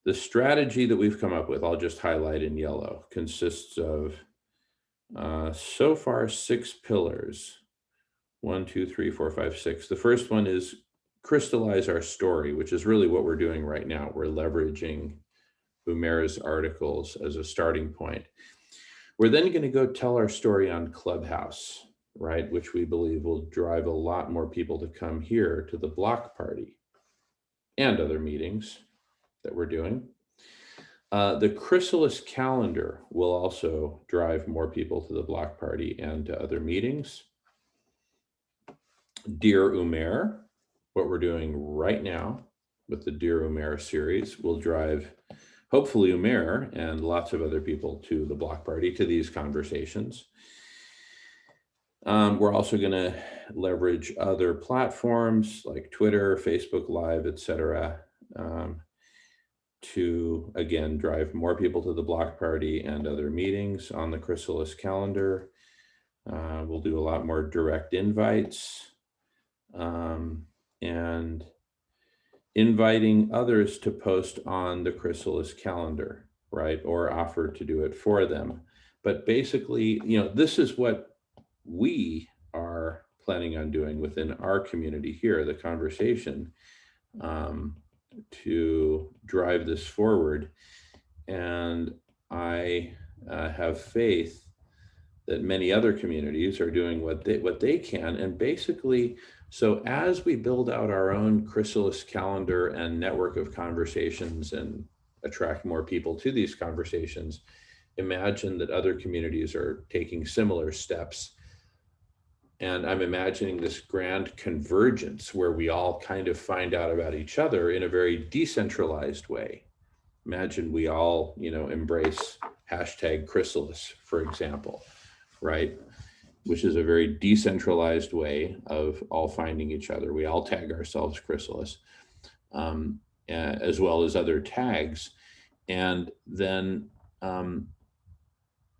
the strategy that we've come up with, I'll just highlight in yellow, consists of so far 6 pillars. 1, 2, 3, 4, 5, 6. The first one is crystallize our story, which is really what we're doing right now. We're leveraging Umair's articles as a starting point. We're then going to go tell our story on Clubhouse, right? Which we believe will drive a lot more people to come here to the block party and other meetings that we're doing. The Chrysalis calendar will also drive more people to the block party and to other meetings. Dear Umair, what we're doing right now with the Dear Umair series will drive, hopefully, Umair and lots of other people to the block party, to these conversations. We're also going to leverage other platforms like Twitter, Facebook Live, etc., to, again, drive more people to the block party and other meetings on the Chrysalis calendar. We'll do a lot more direct invites. And inviting others to post on the Chrysalis calendar, right? Or offer to do it for them. But basically, this is what we are planning on doing within our community here, the conversation, to drive this forward. And I have faith that many other communities are doing what they can. And basically, so as we build out our own Chrysalis calendar and network of conversations and attract more people to these conversations, imagine that other communities are taking similar steps. And I'm imagining this grand convergence where we all kind of find out about each other in a very decentralized way. Imagine we all, embrace #Chrysalis, for example, right? Which is a very decentralized way of all finding each other. We all tag ourselves Chrysalis, as well as other tags. And then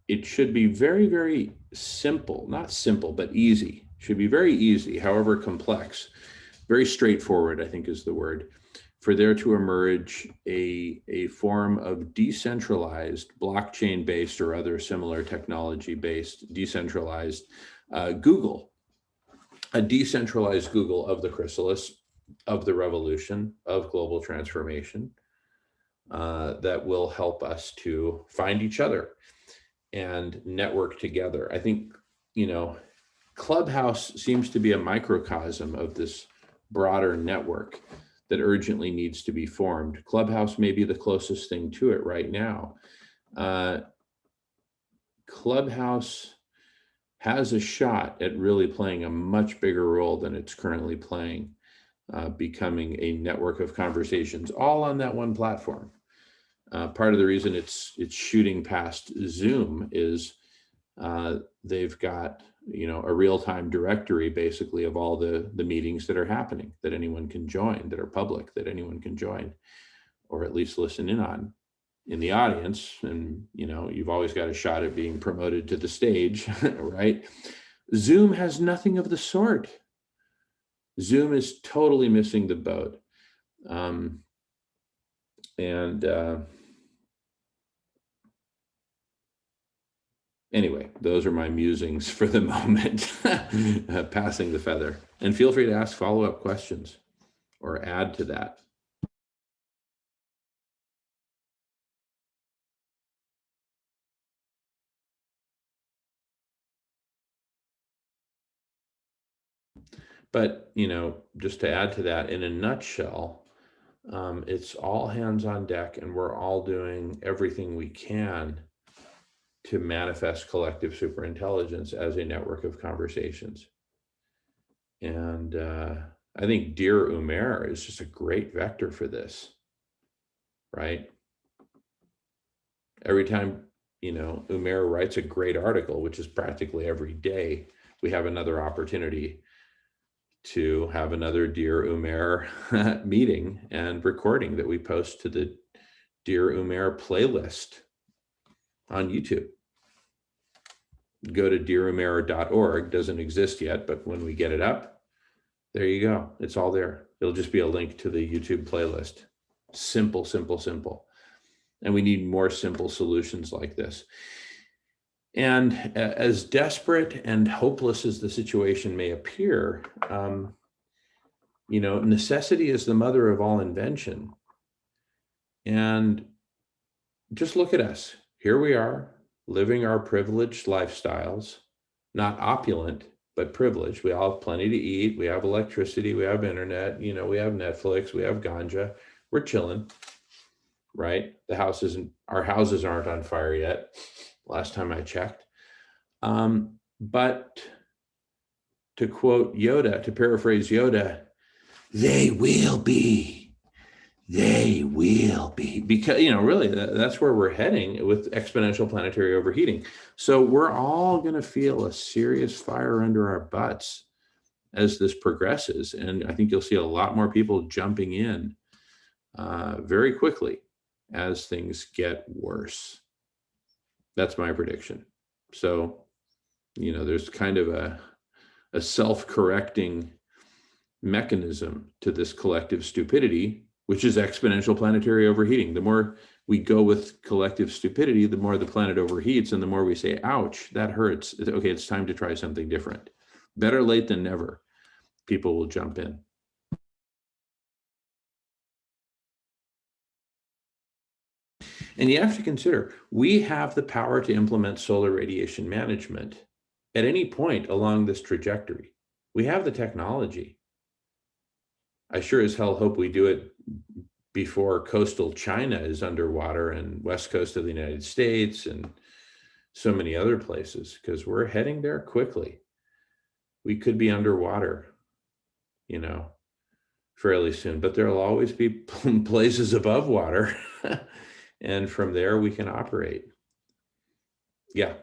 it should be very, very simple, not simple, but easy. It should be very easy, however complex, very straightforward, I think is the word, for there to emerge a form of decentralized, blockchain-based or other similar technology-based decentralized Google, a decentralized Google of the Chrysalis, of the revolution, of global transformation, that will help us to find each other and network together. I think, Clubhouse seems to be a microcosm of this broader network that urgently needs to be formed. Clubhouse may be the closest thing to it right now. Clubhouse has a shot at really playing a much bigger role than it's currently playing, becoming a network of conversations all on that one platform. Part of the reason it's shooting past Zoom is they've got a real-time directory basically of all the meetings that are happening, that anyone can join, that are public, that anyone can join, or at least listen in on in the audience. And you've always got a shot at being promoted to the stage, right? Zoom has nothing of the sort. Zoom is totally missing the boat. Anyway, those are my musings for the moment, passing the feather. And feel free to ask follow-up questions or add to that. But, just to add to that, in a nutshell, it's all hands on deck, and we're all doing everything we can to manifest collective superintelligence as a network of conversations. And I think Dear Umair is just a great vector for this, right? Every time, Umair writes a great article, which is practically every day, we have another opportunity to have another Dear Umair meeting and recording that we post to the Dear Umair playlist on YouTube. Go to dearumair.org, doesn't exist yet, but when we get it up, there you go. It's all there. It'll just be a link to the YouTube playlist. Simple, simple, simple. And we need more simple solutions like this. And as desperate and hopeless as the situation may appear, necessity is the mother of all invention. And just look at us. Here we are, living our privileged lifestyles, not opulent, but privileged. We all have plenty to eat. We have electricity. We have internet. We have Netflix. We have ganja. We're chilling, right? Our houses aren't on fire yet. Last time I checked. But to quote Yoda, to paraphrase Yoda, they will be. They will be, because, really, that's where we're heading with exponential planetary overheating. So we're all going to feel a serious fire under our butts as this progresses. And I think you'll see a lot more people jumping in very quickly as things get worse. That's my prediction. So, there's kind of a self-correcting mechanism to this collective stupidity, which is exponential planetary overheating. The more we go with collective stupidity, the more the planet overheats, and the more we say, ouch, that hurts. Okay, it's time to try something different. Better late than never. People will jump in. And you have to consider, we have the power to implement solar radiation management at any point along this trajectory. We have the technology. I sure as hell hope we do it before coastal China is underwater and west coast of the United States and so many other places, because we're heading there quickly. We could be underwater, fairly soon, but there'll always be places above water. And from there we can operate. Yeah.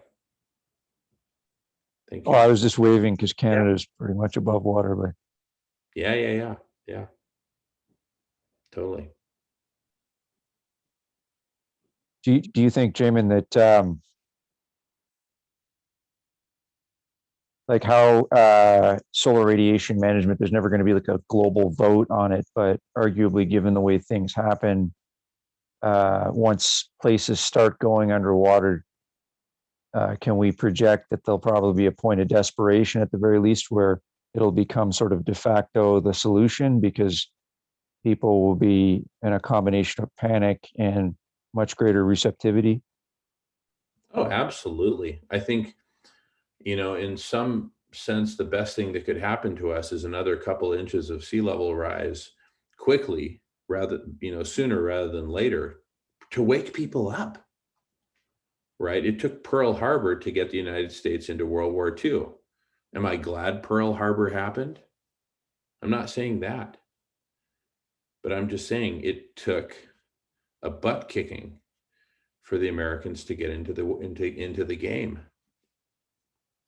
Thank you. Oh, I was just waving because Canada is pretty much above water, but Yeah. Totally. do you think, Jamin, that like how solar radiation management, there's never going to be like a global vote on it, but arguably, given the way things happen, once places start going underwater, can we project that there'll probably be a point of desperation at the very least where it'll become sort of de facto the solution, because people will be in a combination of panic and much greater receptivity? Oh, absolutely. I think, in some sense, the best thing that could happen to us is another couple inches of sea level rise quickly, sooner rather than later, to wake people up. Right? It took Pearl Harbor to get the United States into World War II. Am I glad Pearl Harbor happened? I'm not saying that. But I'm just saying it took a butt kicking for the Americans to get into the game.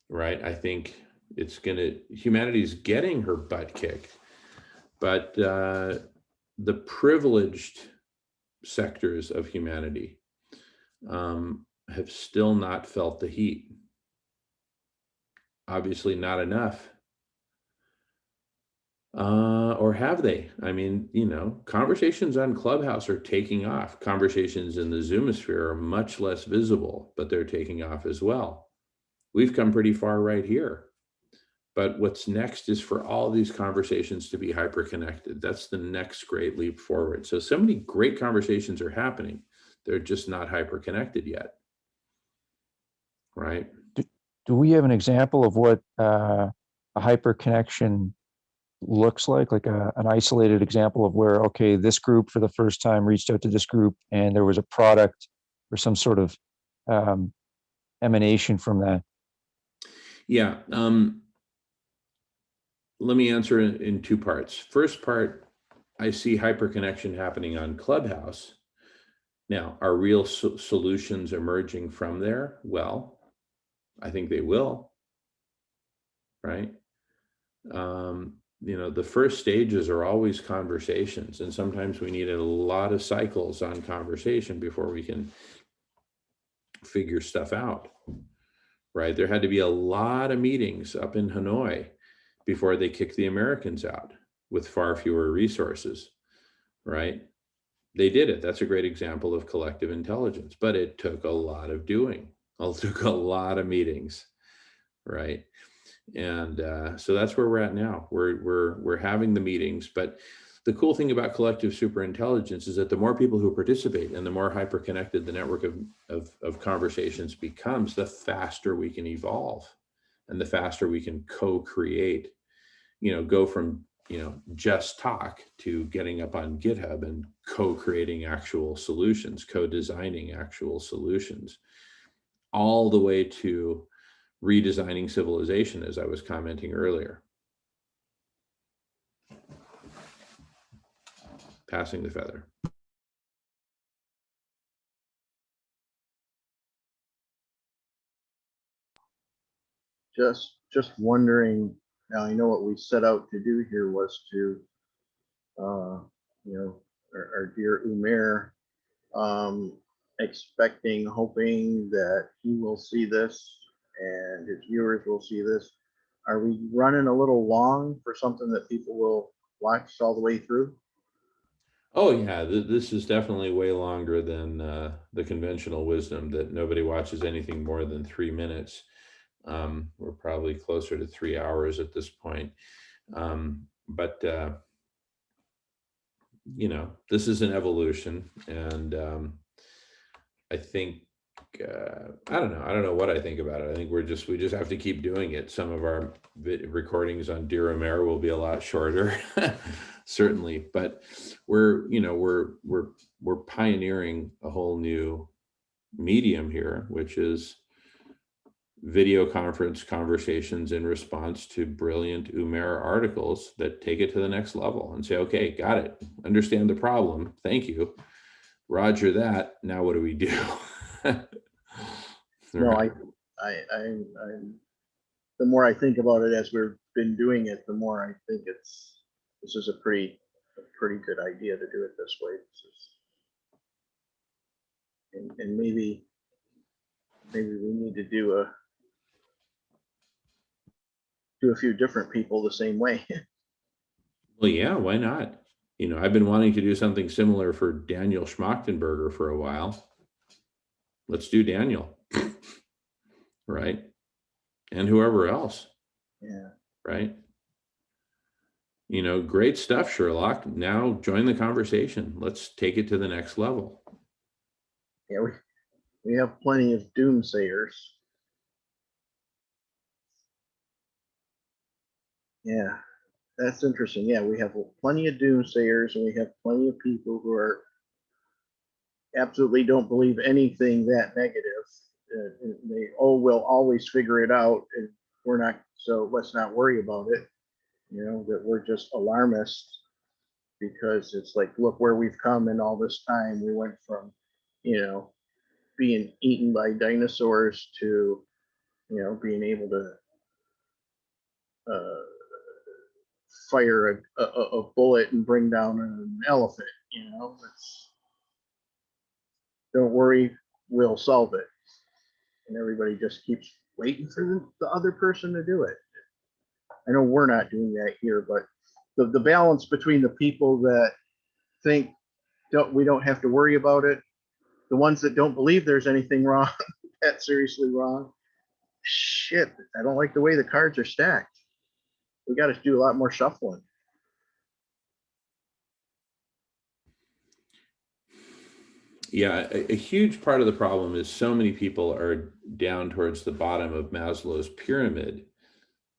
Right? I think humanity's getting her butt kicked, but the privileged sectors of humanity have still not felt the heat. Obviously not enough. Or have they? I mean, conversations on Clubhouse are taking off. Conversations in the Zoomosphere are much less visible, but they're taking off as well. We've come pretty far right here. But what's next is for all these conversations to be hyper-connected. That's the next great leap forward. So many great conversations are happening. They're just not hyper-connected yet. Right? Do we have an example of what a hyper-connection looks like an isolated example of where, okay, this group for the first time reached out to this group and there was a product or some sort of emanation from that? Yeah. Let me answer in two parts. First part, I see hyperconnection happening on Clubhouse. Now, are real solutions emerging from there? Well, I think they will, right? The first stages are always conversations, and sometimes we need a lot of cycles on conversation before we can figure stuff out, right? There had to be a lot of meetings up in Hanoi before they kicked the Americans out. with far fewer resources, right? They did it. That's a great example of collective intelligence, but it took a lot of doing. It took a lot of meetings, right? And so that's where we're at now. We're having the meetings, but the cool thing about collective superintelligence is that the more people who participate and the more hyper-connected the network of conversations becomes, the faster we can evolve and the faster we can co-create, go from, just talk to getting up on GitHub and co-creating actual solutions, co-designing actual solutions, all the way to redesigning civilization, as I was commenting earlier. Passing the feather. Just wondering, now I know what we set out to do here was to, our dear Umair, expecting, hoping that he will see this and his viewers will see this. Are we running a little long for something that people will watch all the way through? Oh yeah, this is definitely way longer than the conventional wisdom that nobody watches anything more than 3 minutes. We're probably closer to 3 hours at this point. But this is an evolution, and I think I don't know what I think about it. I think we just have to keep doing it. Some of our recordings on Dear Umair will be a lot shorter, certainly, but we're pioneering a whole new medium here, which is video conference conversations in response to brilliant Umair articles that take it to the next level and say, okay, got it, understand the problem, thank you, roger that, now what do we do? No, I, the more I think about it as we've been doing it, the more I think this is a pretty good idea to do it this way. And maybe we need to do a few different people the same way. Well, yeah, why not? I've been wanting to do something similar for Daniel Schmachtenberger for a while. Let's do Daniel, right? And whoever else. Yeah. Right? Great stuff, Sherlock. Now join the conversation. Let's take it to the next level. Yeah, we have plenty of doomsayers. Yeah, that's interesting. Yeah, we have plenty of doomsayers, and we have plenty of people who are absolutely don't believe anything that negative. We'll always figure it out, and we're not, so let's not worry about it. That we're just alarmists because it's like, look where we've come in all this time. We went from, being eaten by dinosaurs to, being able to fire a bullet and bring down an elephant. Don't worry, we'll solve it. And everybody just keeps waiting for the other person to do it. I know we're not doing that here, but the balance between the people that think we don't have to worry about it, the ones that don't believe there's anything wrong, that's seriously wrong. Shit, I don't like the way the cards are stacked. We got to do a lot more shuffling. Yeah, a huge part of the problem is so many people are down towards the bottom of Maslow's pyramid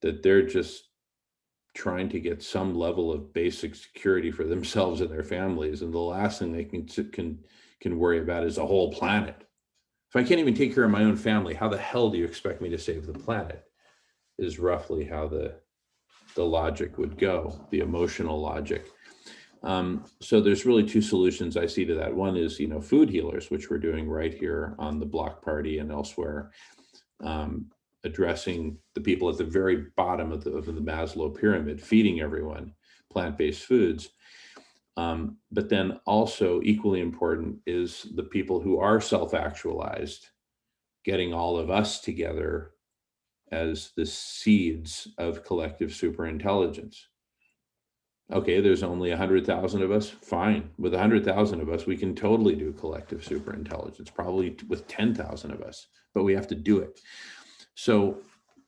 that they're just trying to get some level of basic security for themselves and their families, and the last thing they can worry about is a whole planet. If I can't even take care of my own family, how the hell do you expect me to save the planet? Is roughly how the logic would go, the emotional logic. So there's really two solutions I see to that. One is, food healers, which we're doing right here on the Block Party and elsewhere, addressing the people at the very bottom of the Maslow pyramid, feeding everyone plant-based foods. But then also equally important is the people who are self-actualized, getting all of us together as the seeds of collective superintelligence. Okay, there's only 100,000 of us. Fine. With 100,000 of us, we can totally do collective superintelligence, probably with 10,000 of us, but we have to do it. So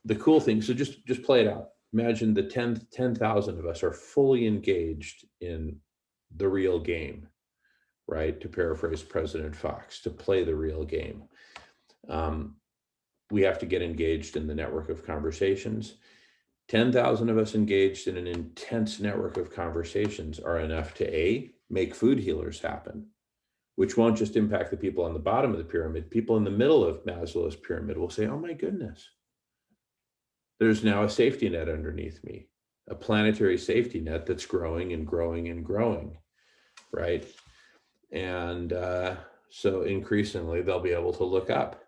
the cool thing, so just play it out. Imagine the 10,000 of us are fully engaged in the real game, right? To paraphrase President Fox, to play the real game. We have to get engaged in the network of conversations. 10,000 of us engaged in an intense network of conversations are enough to make food healers happen, which won't just impact the people on the bottom of the pyramid. People in the middle of Maslow's pyramid will say, oh my goodness, there's now a safety net underneath me, a planetary safety net that's growing and growing and growing, right? And so increasingly they'll be able to look up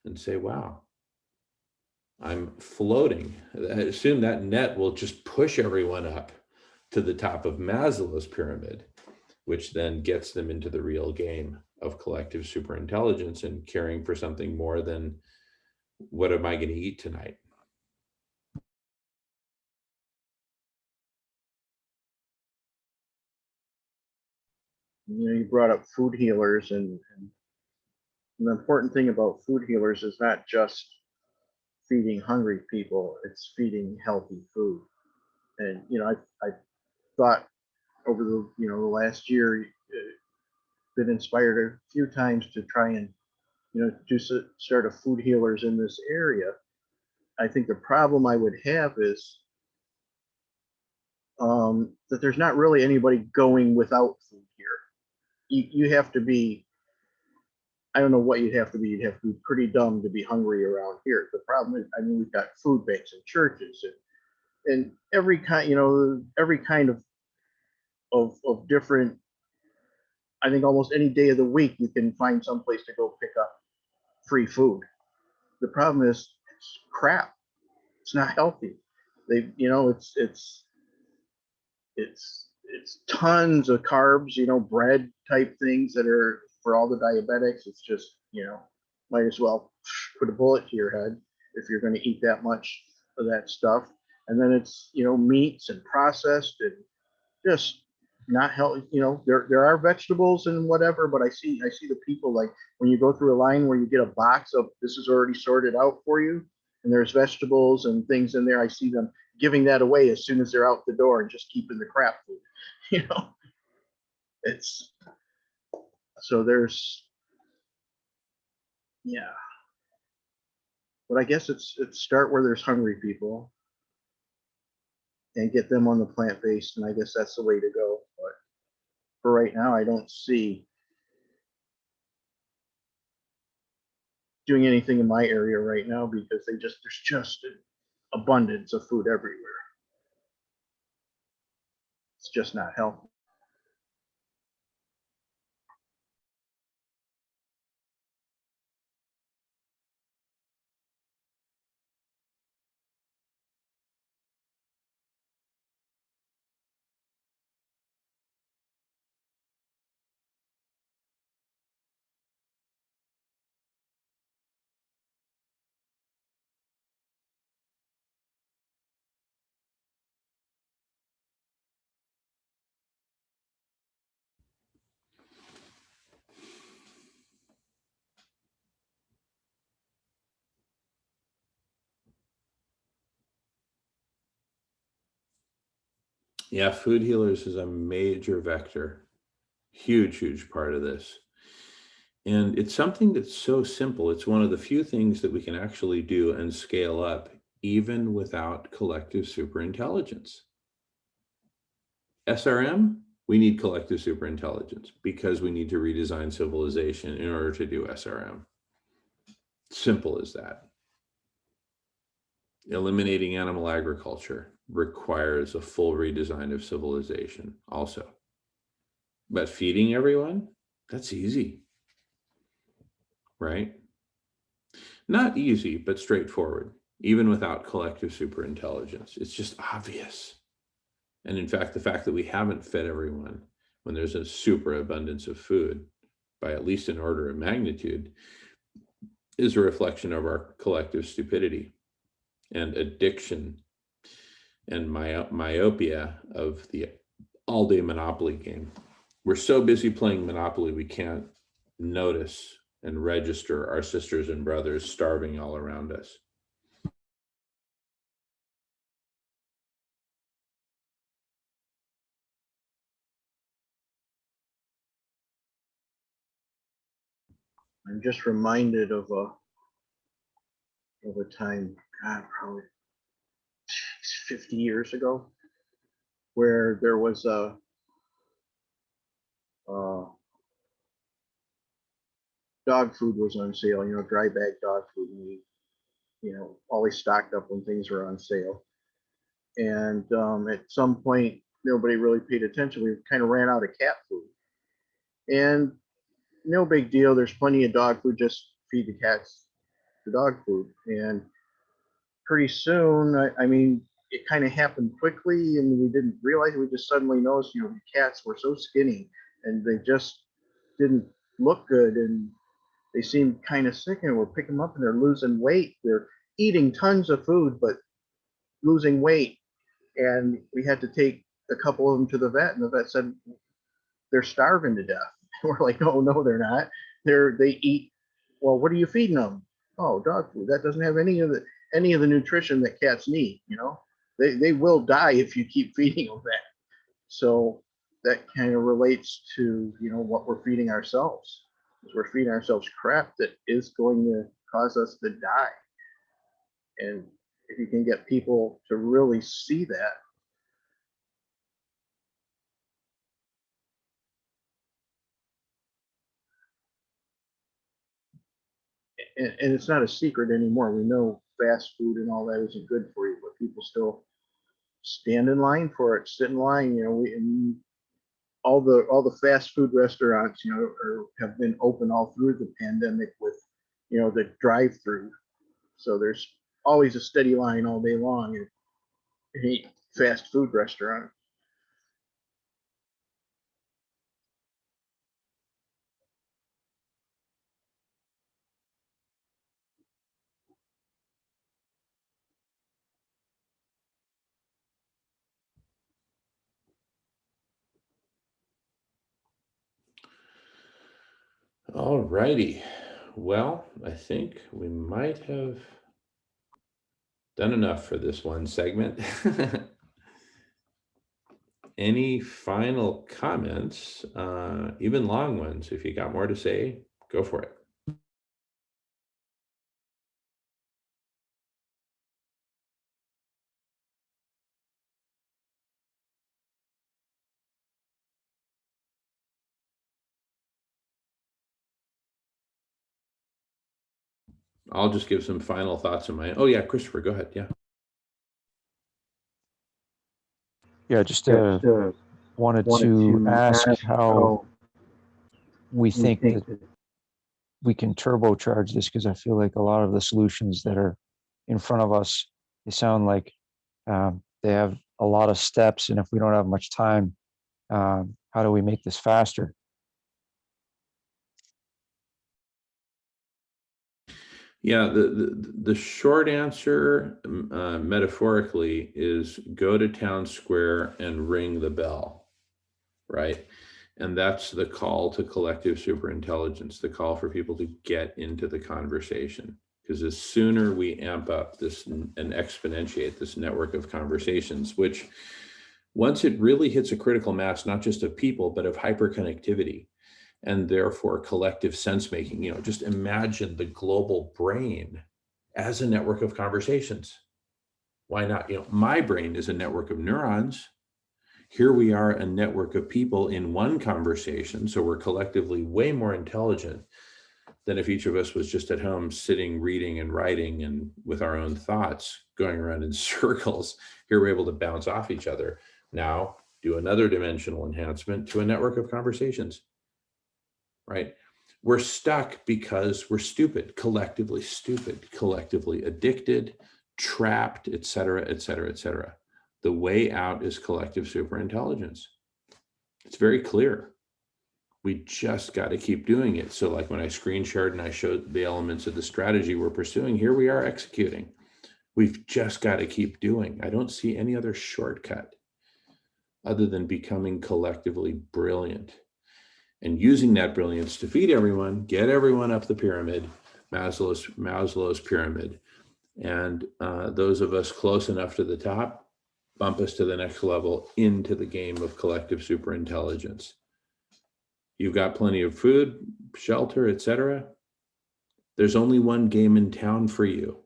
and say, wow, I'm floating. I assume that net will just push everyone up to the top of Maslow's pyramid, which then gets them into the real game of collective superintelligence and caring for something more than what am I going to eat tonight? You brought up food healers, and the important thing about food healers is not just feeding hungry people, it's feeding healthy food. And I thought over the last year, been inspired a few times to try and start a food healers in this area. I think the problem I would have is that there's not really anybody going without food here. You have to be, I don't know what you'd have to be. You'd have to be pretty dumb to be hungry around here. The problem is, I mean, we've got food banks and churches and every kind of different. I think almost any day of the week you can find some place to go pick up free food. The problem is it's crap. It's not healthy. It's tons of carbs, bread type things that are for all the diabetics. It's just, might as well put a bullet to your head if you're going to eat that much of that stuff. And then it's, meats and processed and just not healthy. There are vegetables and whatever, but I see the people, like when you go through a line where you get a box of this is already sorted out for you, and there's vegetables and things in there. I see them giving that away as soon as they're out the door and just keeping the crap food. It's so there's yeah, but I guess it's start where there's hungry people and get them on the plant-based, and I guess that's the way to go. But for right now, I don't see doing anything in my area right now because there's just an abundance of food everywhere. It's just not healthy. Yeah, food healers is a major vector, huge part of this. And it's something that's so simple. It's one of the few things that we can actually do and scale up even without collective superintelligence. SRM, we need collective superintelligence because we need to redesign civilization in order to do SRM. Simple as that. Eliminating animal agriculture requires a full redesign of civilization also. But feeding everyone, that's easy, right? Not easy, but straightforward, even without collective superintelligence. It's just obvious. And in fact, the fact that we haven't fed everyone when there's a super abundance of food by at least an order of magnitude is a reflection of our collective stupidity and addiction and myopia of the all-day Monopoly game. We're so busy playing Monopoly, we can't notice and register our sisters and brothers starving all around us. I'm just reminded of a time, God, probably 50 years ago, where there was uh, dog food was on sale, dry bag dog food. And we, always stocked up when things were on sale. And at some point, nobody really paid attention. We kind of ran out of cat food. And no big deal. There's plenty of dog food. Just feed the cats the dog food. And pretty soon, I mean, it kind of happened quickly and we didn't realize it. We just suddenly noticed, the cats were so skinny and they just didn't look good. And they seemed kind of sick, and we're picking them up and they're losing weight. They're eating tons of food, but losing weight. And we had to take a couple of them to the vet, and the vet said they're starving to death. We're like, oh no, they're not. They eat. Well, what are you feeding them? Oh, dog food. That doesn't have any of the nutrition that cats need. They will die if you keep feeding them that. So that kind of relates to what we're feeding ourselves. We're feeding ourselves crap that is going to cause us to die. And if you can get people to really see that, and it's not a secret anymore. We know fast food and all that isn't good for you, but people still stand in line for it, sit in line. And all the fast food restaurants, have been open all through the pandemic with, the drive-through. So there's always a steady line all day long at any fast food restaurant. All righty. Well, I think we might have done enough for this one segment. Any final comments, even long ones? If you got more to say, go for it. I'll just give some final thoughts of my. Oh yeah, Christopher, go ahead. Yeah. Yeah, just wanted to ask how we think that we can turbocharge this, because I feel like a lot of the solutions that are in front of us, they sound like they have a lot of steps, and if we don't have much time, how do we make this faster? Yeah, the short answer, metaphorically, is go to town square and ring the bell, right? And that's the call to collective superintelligence, the call for people to get into the conversation. Because the sooner we amp up this and exponentiate this network of conversations, which once it really hits a critical mass, not just of people, but of hyperconnectivity, and therefore collective sense making, just imagine the global brain as a network of conversations. Why not? My brain is a network of neurons. Here we are, a network of people in one conversation. So we're collectively way more intelligent than if each of us was just at home sitting, reading and writing and with our own thoughts going around in circles. Here we're able to bounce off each other. Now do another dimensional enhancement to a network of conversations. Right? We're stuck because we're stupid, collectively addicted, trapped, et cetera, et cetera, et cetera. The way out is collective superintelligence. It's very clear. We just got to keep doing it. So like when I screen shared and I showed the elements of the strategy we're pursuing, here we are executing. We've just got to keep doing. I don't see any other shortcut other than becoming collectively brilliant and using that brilliance to feed everyone, get everyone up the pyramid, Maslow's pyramid. And those of us close enough to the top bump us to the next level into the game of collective superintelligence. You've got plenty of food, shelter, etc. There's only one game in town for you.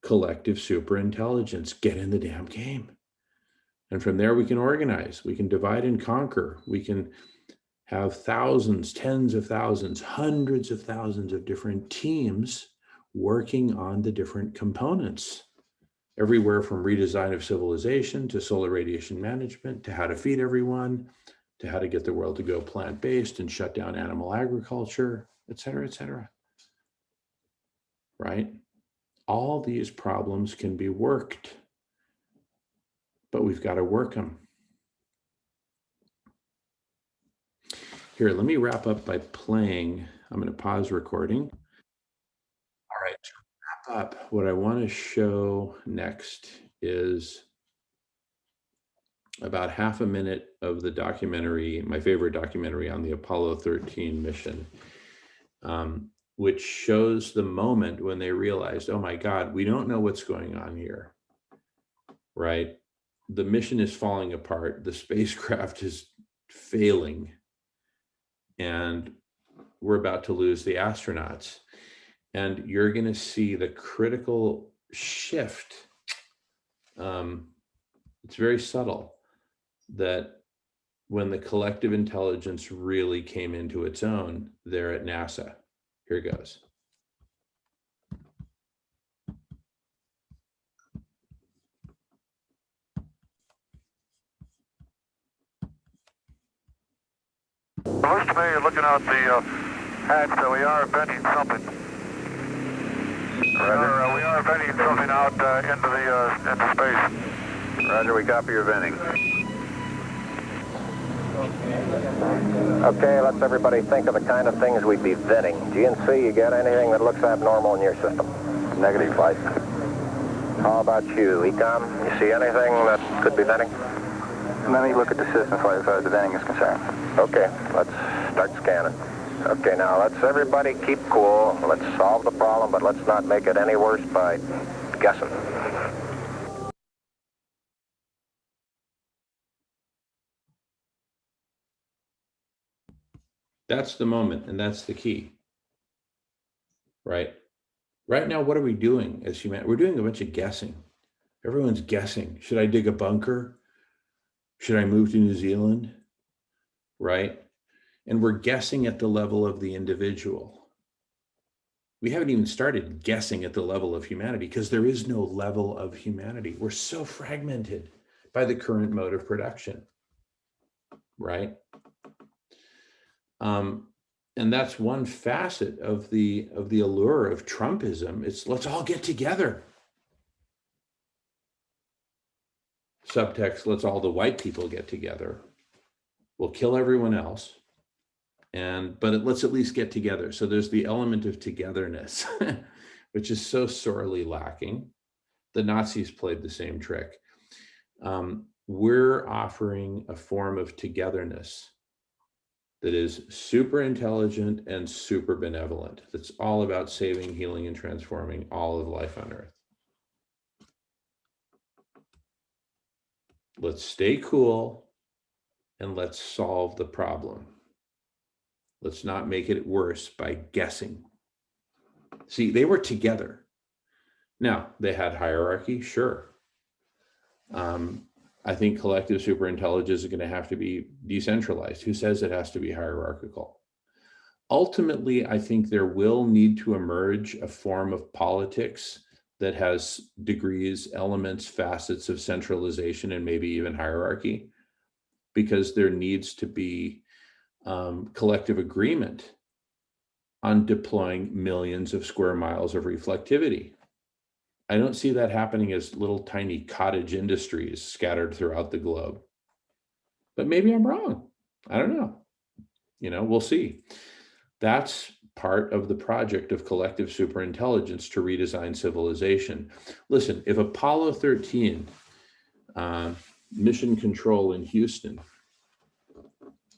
Collective superintelligence. Get in the damn game. And from there we can organize, we can divide and conquer, we can have thousands, tens of thousands, hundreds of thousands of different teams working on the different components, everywhere from redesign of civilization to solar radiation management, to how to feed everyone, to how to get the world to go plant-based and shut down animal agriculture, et cetera, right? All these problems can be worked, but we've got to work them. Here, let me wrap up by playing. I'm going to pause recording. All right, to wrap up, what I want to show next is about half a minute of the documentary, my favorite documentary on the Apollo 13 mission, which shows the moment when they realized, oh my God, we don't know what's going on here, right? The mission is falling apart. The spacecraft is failing. And we're about to lose the astronauts. And you're going to see the critical shift. It's very subtle that when the collective intelligence really came into its own there at NASA. Here goes. Looks to me, looking out the hatch, that we are venting something. Roger. We are venting something out into space. Roger, we copy your venting. Okay, let's everybody think of the kind of things we'd be venting. GNC, you got anything that looks abnormal in your system? Negative, Flight. How about you, Ecom? You see anything that could be venting? Let me look at the system as far as the venting is concerned. Okay, let's start scanning. Okay, now let's everybody keep cool. Let's solve the problem, but let's not make it any worse by guessing. That's the moment, and that's the key, right? Right now, what are we doing as humanity? We're doing a bunch of guessing. Everyone's guessing. Should I dig a bunker? Should I move to New Zealand? Right? And we're guessing at the level of the individual. We haven't even started guessing at the level of humanity because there is no level of humanity. We're so fragmented by the current mode of production, right? And that's one facet of the allure of Trumpism. It's let's all get together. Subtext, let's all the white people get together. We'll kill everyone else. But let's at least get together. So there's the element of togetherness, which is so sorely lacking. The Nazis played the same trick. We're offering a form of togetherness that is super intelligent and super benevolent. That's all about saving, healing, and transforming all of life on Earth. Let's stay cool and let's solve the problem. Let's not make it worse by guessing. See, they were together. Now, they had hierarchy, sure. I think collective superintelligence is going to have to be decentralized. Who says it has to be hierarchical? Ultimately, I think there will need to emerge a form of politics that has degrees, elements, facets of centralization, and maybe even hierarchy, because there needs to be collective agreement on deploying millions of square miles of reflectivity. I don't see that happening as little tiny cottage industries scattered throughout the globe. But maybe I'm wrong. I don't know. We'll see. That's part of the project of collective superintelligence to redesign civilization. Listen, if Apollo 13 mission control in Houston,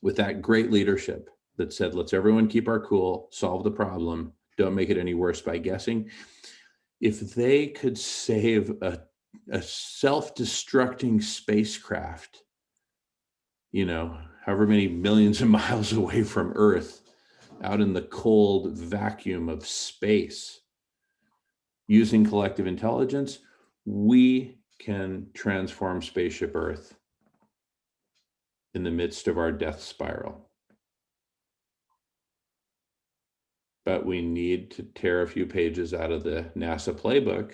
with that great leadership that said, let's everyone keep our cool, solve the problem, don't make it any worse by guessing. If they could save a self-destructing spacecraft, you know, however many millions of miles away from Earth, out in the cold vacuum of space, using collective intelligence, we can transform spaceship Earth in the midst of our death spiral. But we need to tear a few pages out of the NASA playbook.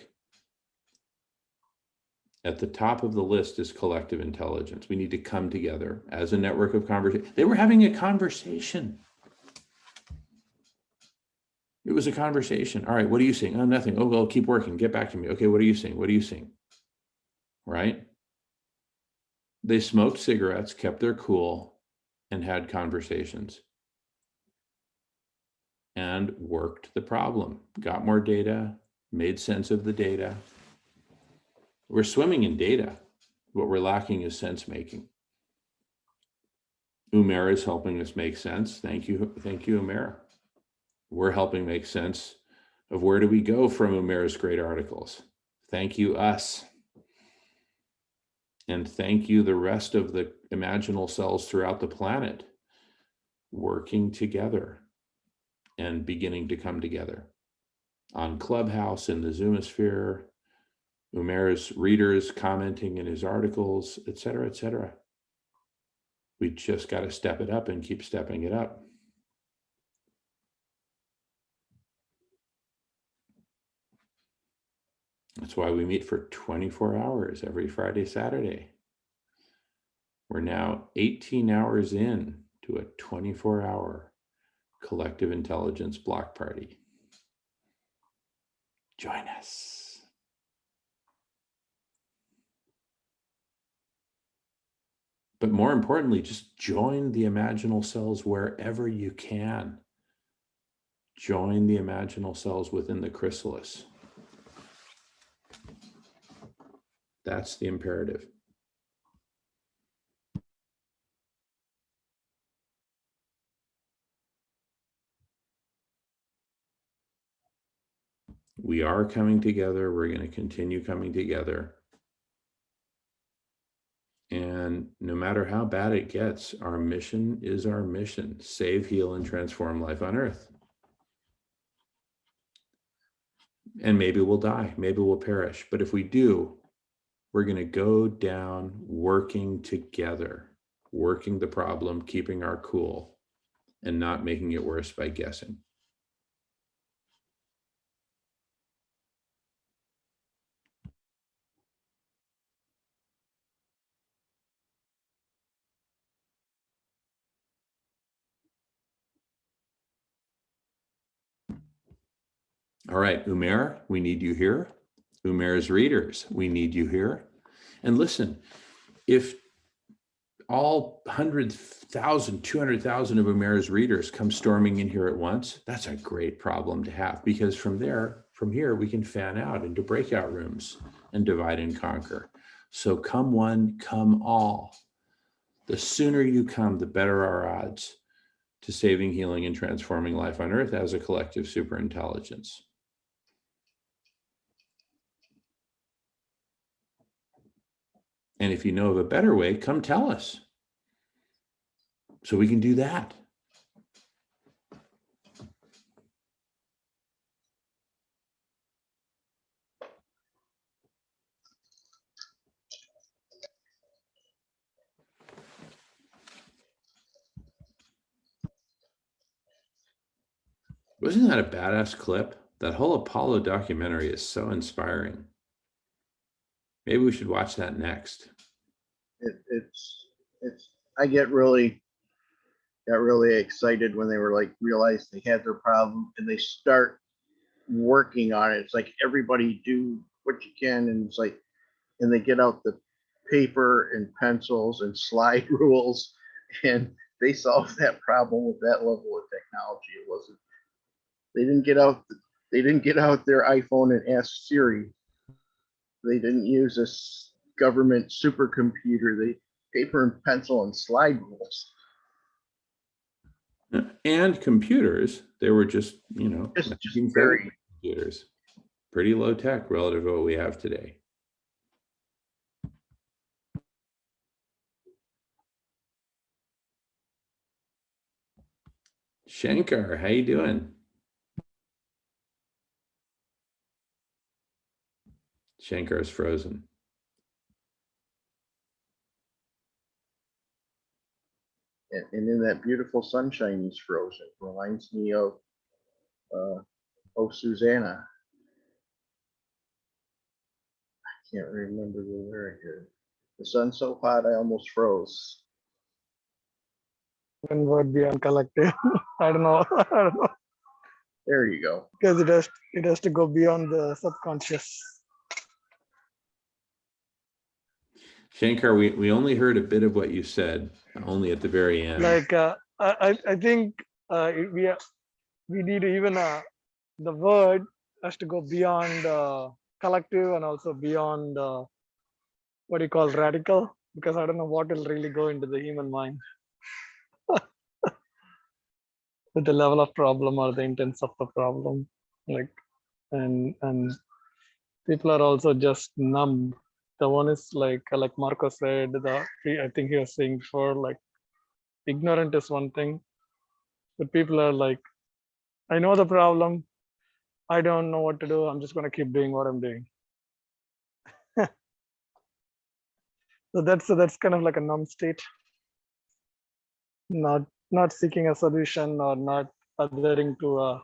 At the top of the list is collective intelligence. We need to come together as a network of conversation. They were having a conversation. It was a conversation. All right, what are you seeing? Oh, nothing. Oh, well, keep working. Get back to me. Okay, what are you seeing? What are you seeing? Right? They smoked cigarettes, kept their cool, and had conversations. And worked the problem. Got more data, made sense of the data. We're swimming in data. What we're lacking is sense making. Umair is helping us make sense. Thank you, Umair. We're helping make sense of where do we go from Umair's great articles. Thank you, us. And thank you, the rest of the imaginal cells throughout the planet, working together and beginning to come together on Clubhouse, in the Zoomosphere, Umair's readers commenting in his articles, et cetera, et cetera. We just got to step it up and keep stepping it up. That's why we meet for 24 hours every Friday, Saturday. We're now 18 hours in to a 24-hour collective intelligence block party. Join us. But more importantly, just join the imaginal cells wherever you can. Join the imaginal cells within the chrysalis. That's the imperative. We are coming together. We're going to continue coming together. And no matter how bad it gets, our mission is our mission. Save, heal, and transform life on Earth. And maybe we'll die. Maybe we'll perish. But if we do, we're going to go down working together, working the problem, keeping our cool, and not making it worse by guessing. All right, Umair, we need you here. Umair's readers, we need you here. And listen, if all 100,000, 200,000 of Umair's readers come storming in here at once, that's a great problem to have, because from here, we can fan out into breakout rooms and divide and conquer. So come one, come all. The sooner you come, the better our odds to saving, healing, and transforming life on Earth as a collective superintelligence. And if you know of a better way, come tell us so we can do that. Wasn't that a badass clip? That whole Apollo documentary is so inspiring. Maybe we should watch that next. It's I got really excited when they were like realized they had their problem and they start working on it. It's like everybody do what you can, and it's like, and they get out the paper and pencils and slide rules, and they solved that problem with that level of technology. They didn't get out. They didn't get out their iPhone and ask Siri. They didn't use a government supercomputer. They paper and pencil and slide rules. And computers. They were just, you know, Just 1970 very. computers. Pretty low tech relative to what we have today. Shankar, how you doing? Shankar is frozen. And in that beautiful sunshine, he's frozen. Reminds me of Oh Susanna. I can't remember the lyric here. The sun's so hot, I almost froze. One word beyond collective. I don't know. I don't know. There you go. Because it has to go beyond the subconscious. Shankar, we only heard a bit of what you said, only at the very end. Like I think we need even the word has to go beyond collective and also beyond what do you call radical, because I don't know what will really go into the human mind with the level of problem or the intents of the problem, like and people are also just numb. The one is like Marco said, I think he was saying before, like ignorant is one thing, but people are like, I know the problem, I don't know what to do, I'm just going to keep doing what I'm doing. So that's kind of like a numb state, not seeking a solution or not adhering to a,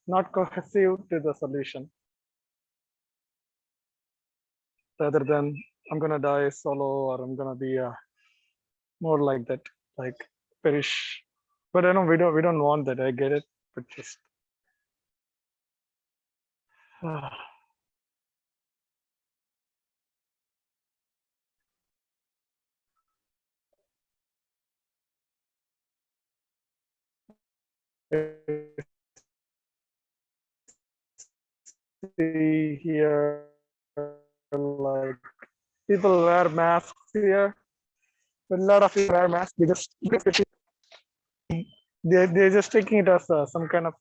not cohesive to the solution, rather than I'm gonna die solo or I'm gonna be more like that, like perish. But I know we don't want that. I get it, but just see here, like people wear masks here, but a lot of people wear masks. They're just taking it as some kind of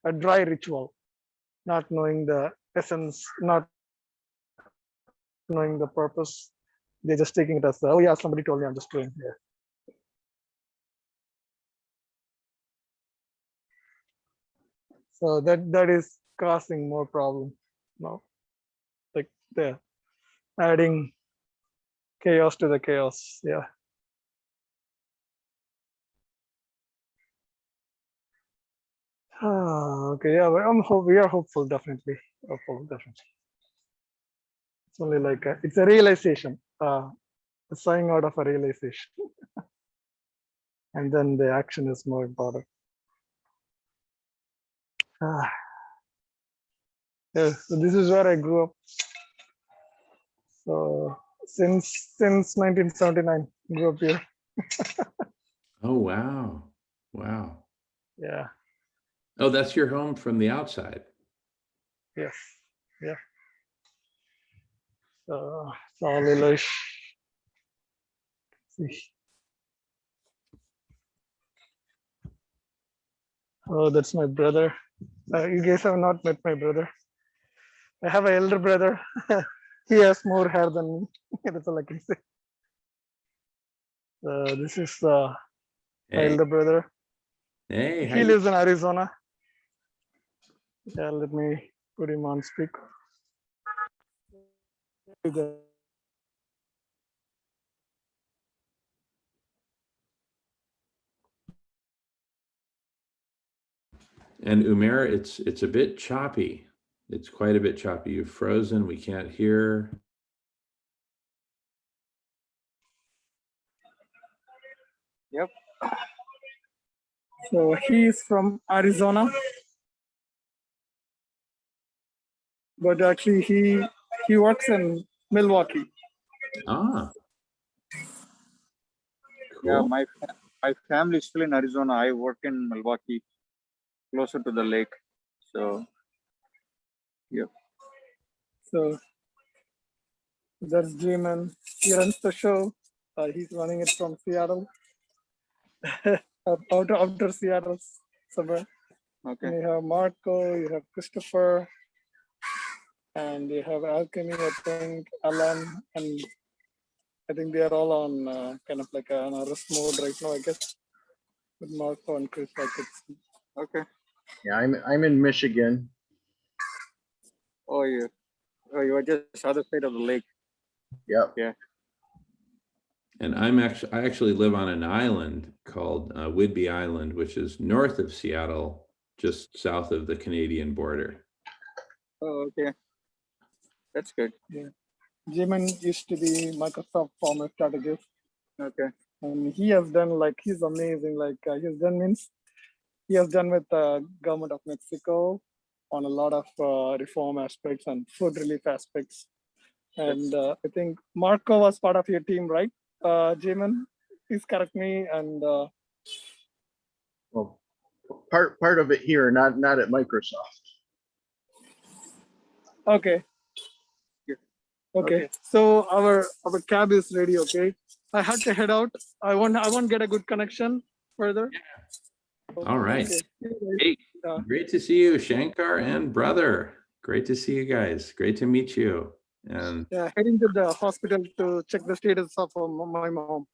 a dry ritual, not knowing the essence, not knowing the purpose. They're just taking it as, oh yeah, somebody told me, I'm just doing it. So that is causing more problem. No, like they're adding chaos to the chaos. Yeah. Okay. Yeah, we are hopeful. Definitely hopeful. Definitely. It's only like it's a realization, a signing out of a realization, and then the action is more important. Yeah, so this is where I grew up. So since 1979, grew up here. Oh, wow. Wow. Yeah. Oh, that's your home from the outside. Yes. Yeah. So Lilosh. Oh, that's my brother. You guys have not met my brother. I have an elder brother. He has more hair than me. That's all I can say. This is my elder brother. Hey, He lives in Arizona. Yeah, let me put him on speaker. And Umair, it's a bit choppy. It's quite a bit choppy. You've frozen. We can't hear. Yep. So he's from Arizona, but actually he works in Milwaukee. Ah. Cool. Yeah, my family is still in Arizona. I work in Milwaukee, closer to the lake. So, yep. So that's J-Man. He runs the show. He's running it from Seattle, outer Seattle somewhere. Okay. And you have Marco, you have Christopher, and you have Alchemy, I think, Alan, and I think they are all on kind of like on a rest mode right now, I guess. With Marco and Chris, I could see. Okay. Yeah, I'm in Michigan. Oh, you are just other side of the lake. Yep. Yeah. And I actually live on an island called Whidbey Island, which is north of Seattle, just south of the Canadian border. Oh, okay. That's good. Yeah. Jimin used to be Microsoft former strategist. Okay. And he has done he's amazing. He has done with the government of Mexico on a lot of reform aspects and food relief aspects. And I think Marco was part of your team, right? Jimin, please correct me. And Well, part of it here, not at Microsoft. okay. Okay. So our cab is ready. Okay. I have to head out. I won't get a good connection further. All right. Okay. Hey, great to see you, Shankar and brother. Great to see you guys. Great to meet you. And yeah, heading to the hospital to check the status of my mom.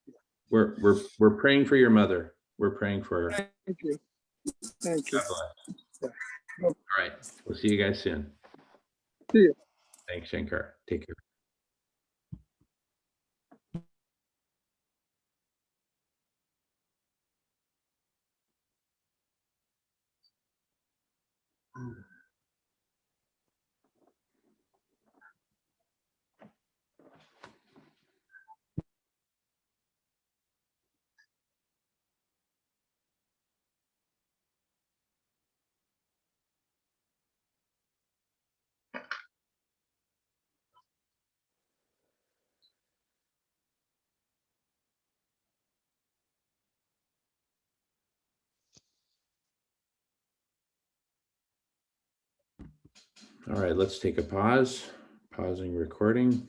we're praying for your mother. We're praying for her. Thank you. Thank you. God bless. Yeah. All right. We'll see you guys soon. See you. Thanks, Shankar. Take care. All right, let's take a pause. Pausing recording.